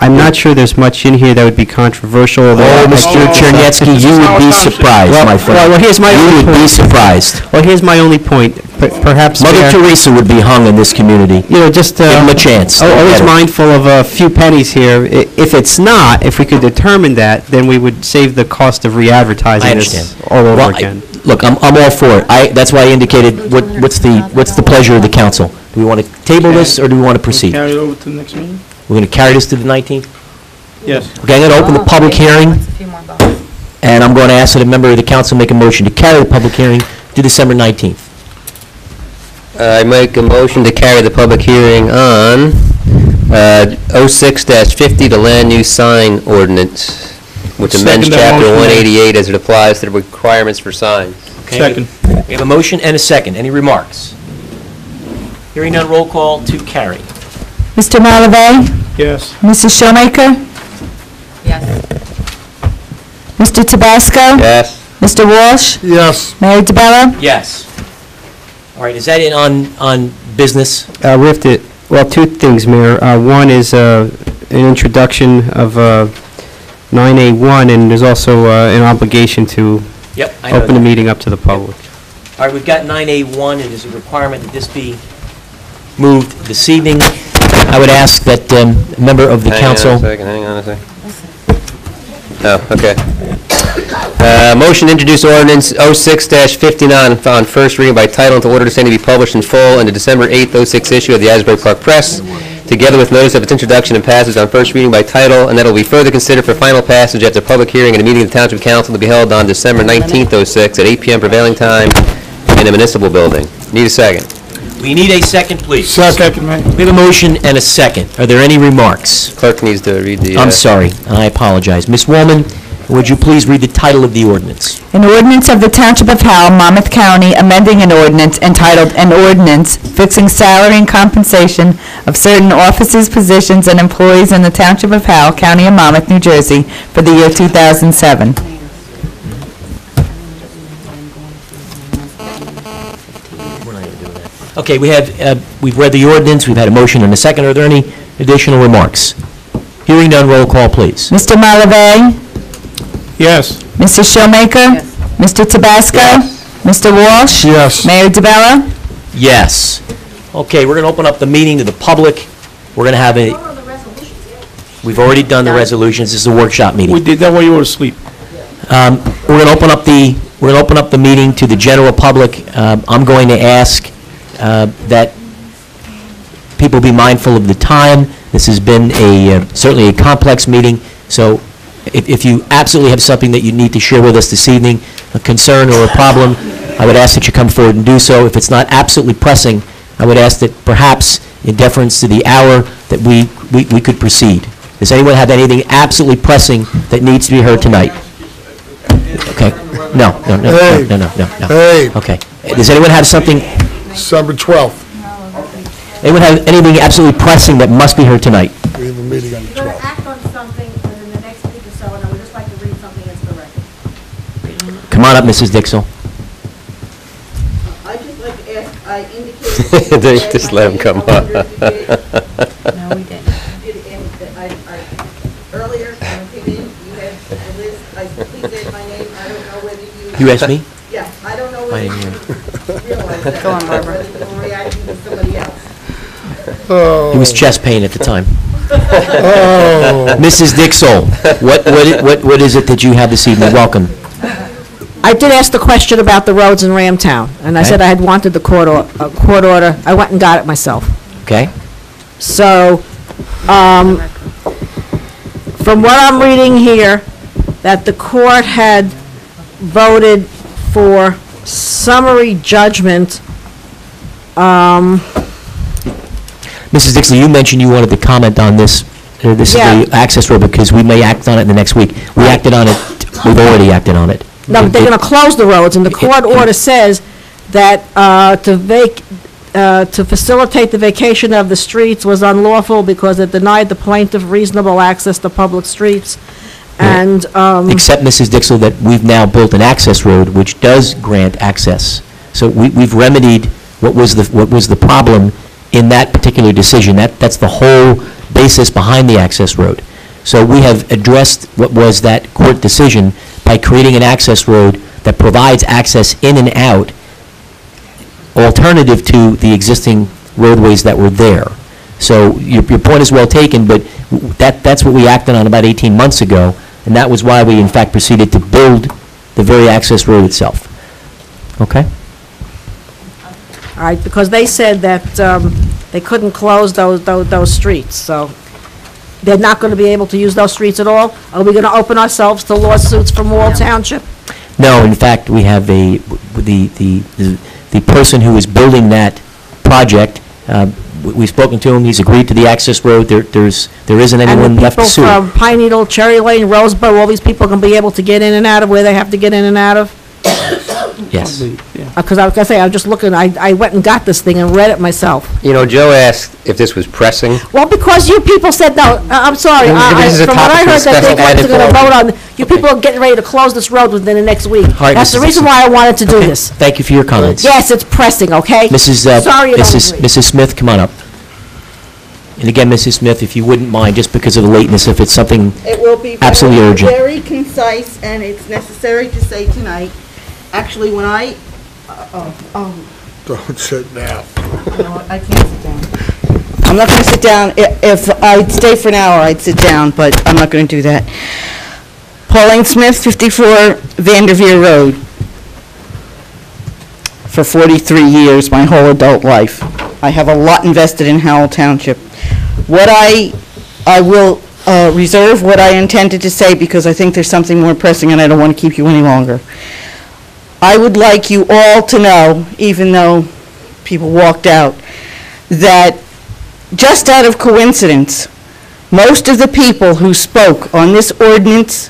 I'm not sure there's much in here that would be controversial. Oh, Mr. Czerniecki, you would be surprised, my friend. Well, here's my You only would be point. surprised. Well, here's my only point. Perhaps Mother Mayor, Teresa would be hung in this community. just... Give them a chance. They'll Always get it. mindful of a few pennies here. If it's not, if we could determine that, then we would save the cost of I re-advertising understand. this all over Well, again. Look, I'm all for it. That's why I indicated, what's the pleasure of the council? Do we want to table this, or do we want to proceed? Carry it over to the next meeting? We're going to carry this to the 19th? Yes. Okay, I'm going to open the public hearing, and I'm going to ask that a member of the council make a motion to carry the public hearing to December 19th. I make a motion to carry the public hearing on 06-50, the land use sign ordinance, which amends Second that Chapter motion. 188 as it applies to the requirements for signs. Okay? Second. We have a motion and a second. Any remarks? Hearing none, roll call to carry. Mr. Malavey? Yes. Mrs. Showmaker? Yes. Mr. Tabasco? Yes. Mr. Walsh? Yes. Mayor DeBella? Yes. All right, is that it on business? We have to, well, two things, Mayor. One is an introduction of 9A1, and there's also an obligation to Yep, I know open the that. meeting up to the public. All right, we've got 9A1, and there's a requirement that this be moved this evening. I would ask that a member of the council... Hang on a second. Oh, okay. Motion to introduce ordinance 06-59 on first reading by title and to order the same to be published in full in the December 8th, 06 issue of the Asbury Park Press, together with notice of its introduction and passage on first reading by title, and that it will be further considered for final passage after public hearing and a meeting of the Township Council to be held on December 19th, 06 at 8 p.m. prevailing time in the municipal building. Need a second. We need a second, please. Second, Mayor. We have a motion and a second. Are there any remarks? Clerk needs to read the... I'm sorry, I apologize. Ms. Woolman, would you please read the title of the ordinance? An ordinance of the Township of Howell, Monmouth County, amending an ordinance entitled, "An Ordinance Fixing Salary and Compensation of Certain Officers, Positions, and Employees in the Township of Howell, County of Monmouth, New Jersey, for the year 2007. Okay, we've read the ordinance, we've had a motion and a second. Are there any additional remarks? Hearing none, roll call, please. Mr. Malavey? Yes. Mrs. Showmaker? Mr. Tabasco? Mr. Walsh? Yes. Mayor DeBella? Yes. Okay, we're going to open up the meeting to the public. We're going to have a... We've already done the resolutions. This is a workshop meeting. We did that while you were asleep. We're going to open up the meeting to the general public. I'm going to ask that people be mindful of the time. This has been certainly a complex meeting, so if you absolutely have something that you need to share with us this evening, a concern or a problem, I would ask that you come forward and do so. If it's not absolutely pressing, I would ask that perhaps, in deference to the hour, that we could proceed. Does anyone have anything absolutely pressing that needs to be heard tonight? Okay. No. Hey. Okay. Does anyone have something, December 12th. anyone have anything absolutely pressing that must be heard tonight? We have a meeting on the You're going to 12th. act on something within the next week or so, and I would just like to read something into the record. Come on up, Mrs. Dixell. I'd just like to ask, I indicated... Just let him come up. No, we didn't. Earlier, when I came in, you had the list, please add my name, I don't know whether you... You asked me? Yeah, I don't know I whether didn't you hear. realize that. Go on, Barbara. Whether you were reacting to somebody else. Oh. It was chest pain at the time. Oh. Mrs. Dixell, what is it that you have this evening? Welcome. I did ask the question about the roads in Ramtown, and I Okay. said I had wanted the court order. I went and got it myself. Okay? So, from what I'm reading here, that the court had voted for summary judgment. Mrs. Dixell, you mentioned you wanted to comment on this. This is Yeah. the access road, because we may act on it in the next week. We acted on it, we've already acted on it. No, but they're going to close the roads, and the court order says that to facilitate the vacation of the streets was unlawful because it denied the plaintiff reasonable access to public streets, and... Except, Mrs. Dixell, that we've now built an access road which does grant access. So we've remedied what was the problem in that particular decision. That's the whole basis behind the access road. So we have addressed what was that court decision by creating an access road that provides access in and out, alternative to the existing roadways that were there. So your point is well taken, but that's what we acted on about 18 months ago, and that was why we in fact proceeded to build the very access road itself. Okay? All right, because they said that they couldn't close those streets, so they're not going to be able to use those streets at all? Are we going to open ourselves to lawsuits from Howell Township? No, in fact, we have the person who is building that project, we've spoken to him, he's agreed to the access road, there isn't anyone left to sue. And the people from Pine Needle, Cherry Lane, Rosebud, all these people can be able to get in and out of where they have to get in and out of? Yes. Because I was going to say, I was just looking, I went and got this thing and read it myself. You know, Joe asked if this was pressing. Well, because you people said, no, I'm sorry, This is a from what I topic heard that they discussed were going to at vote on, you people are getting ready to close this road within the next week. right, That's the Mrs. reason why I wanted to do Okay, this. Thank you for your comments. Yes, it's pressing, okay? Sorry you don't agree. Mrs. Smith, come on up. And again, Mrs. Smith, if you wouldn't mind, just because of the lateness, if it's something It will be absolutely urgent. very concise, and it's necessary to say tonight. Actually, when I, Don't sit down. no, I can't sit down. I'm not going to sit down. If I'd stay for an hour, I'd sit down, but I'm not going to do that. Pauline Smith, 54 Vanderveer Road. For 43 years, my whole adult life. I have a lot invested in Howell Township. What I will reserve what I intended to say because I think there's something more pressing and I don't want to keep you any longer. I would like you all to know, even though people walked out, that just out of coincidence, most of the people who spoke on this ordinance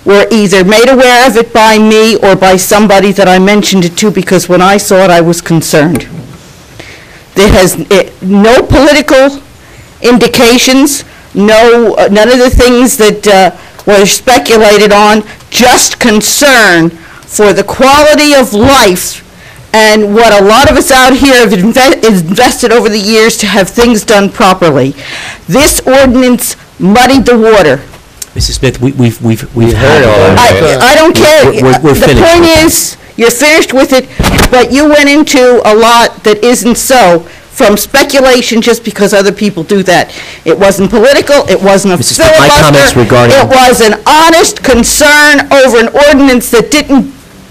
were either made aware of it by me or by somebody that I mentioned it to, because when I saw it, I was concerned. There has no political indications, none of the things that were speculated on, just concern for the quality of life and what a lot of us out here have invested over the years to have things done properly. This ordinance muddied the water. Mrs. Smith, we've heard all of that. I don't care. We're The finished. point is, you're finished with it, but you went into a lot that isn't so, from speculation just because other people do that. It wasn't political, it wasn't a Mrs. Smith, my comments filibuster. regarding- It was an honest concern over an ordinance that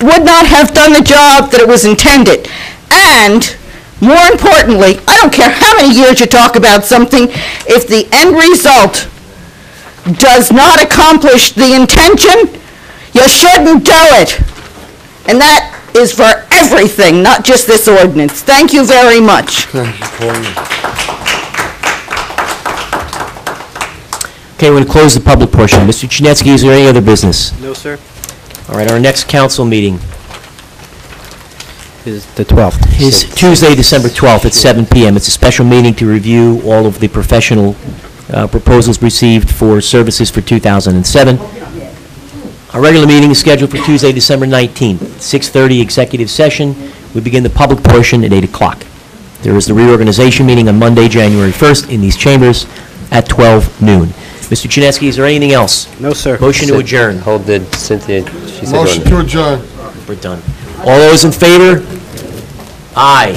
would not have done the job that it was intended. And, more importantly, I don't care how many years you talk about something, if the end result does not accomplish the intention, you shouldn't do it. And that is for everything, not just this ordinance. Thank you very much. Thank you, Pauline. Okay, we're going to close the public portion. Mr. Chinesky, is there any other business? No, sir. All right, our next council meeting Is the 12th. is Tuesday, December 12th at 7 PM. It's a special meeting to review all of the professional proposals received for services for 2007. Our regular meeting is scheduled for Tuesday, December 19th, 6:30 executive session. We begin the public portion at 8 o'clock. There is the reorganization meeting on Monday, January 1st in these chambers at 12 noon. Mr. Chinesky, is there anything else? No, sir. Motion to adjourn. Hold did Cynthia, she said. Motion to adjourn. We're done. All those in favor? Aye.